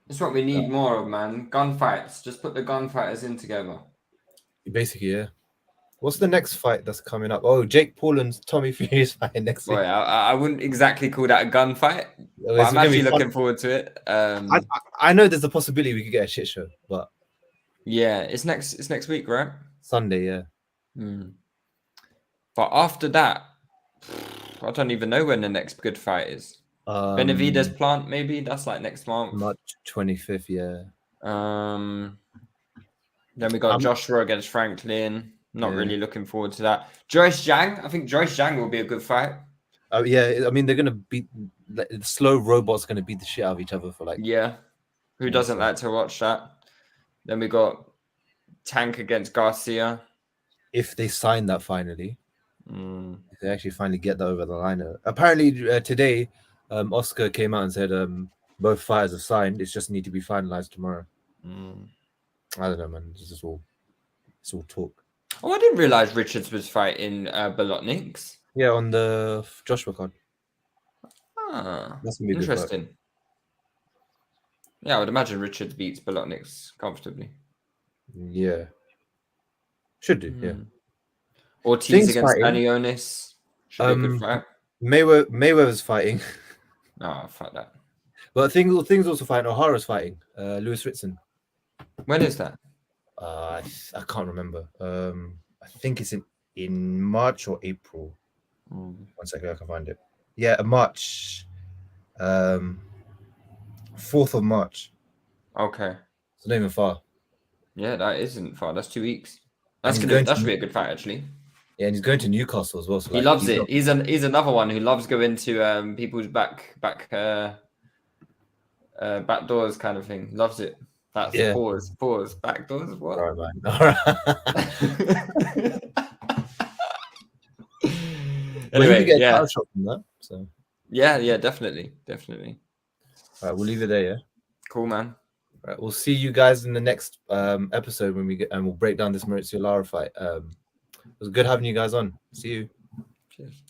That's what we need more of, man. Gunfights. Just put the gunfighters in together. Basically, yeah. What's the next fight that's coming up? Oh, Jake Paul and Tommy Fury's fight next week. Boy, I wouldn't exactly call that a gunfight, but I'm actually looking forward to it. I know there's a possibility we could get a shit show, but yeah, it's next week, right? Sunday, yeah. But after that, I don't even know when the next good fight is. Benavidez Plant, maybe that's like next month. March 25th, yeah. Then we got Joshua against Franklin. Not really looking forward to that. Joyce Zhang, I think Joyce Zhang will be a good fight. Yeah, I mean they're gonna beat the slow robots. Gonna beat the shit out of each other for like. Yeah, who doesn't like to watch that? Then we got Tank against Garcia. If they sign that finally, if they actually finally get that over the line. Apparently today, Oscar came out and said both fighters have signed. It's just need to be finalized tomorrow. I don't know, man. It's all talk. Oh, I didn't realize Richards was fighting Bolotniks. Yeah, on the Joshua card. That's gonna be interesting. Yeah, I would imagine Richards beats Bolotniks comfortably. Yeah, should do. Yeah. Ortiz against Anionis. Should be a good fight. Mayweather's fighting. No, fuck that. But things also fighting. O'Hara's fighting. Lewis Ritson. When is that? I can't remember. I think it's in March or April. 1 second, I can find it. Yeah, March. 4th of March. Okay. It's not even far. Yeah, that isn't far. That's 2 weeks. That should be a good fight, actually. Yeah, and he's going to Newcastle as well. So he loves it. He's another one who loves going to people's back doors kind of thing. Loves it. That's pause. Back doors. What? All right, man. All right. Anyway, title shot from that, so. Yeah, definitely. All right, we'll leave it there. Yeah. Cool, man. All right, we'll see you guys in the next episode when we get and we'll break down this Mauricio Lara fight. It was good having you guys on. See you. Cheers.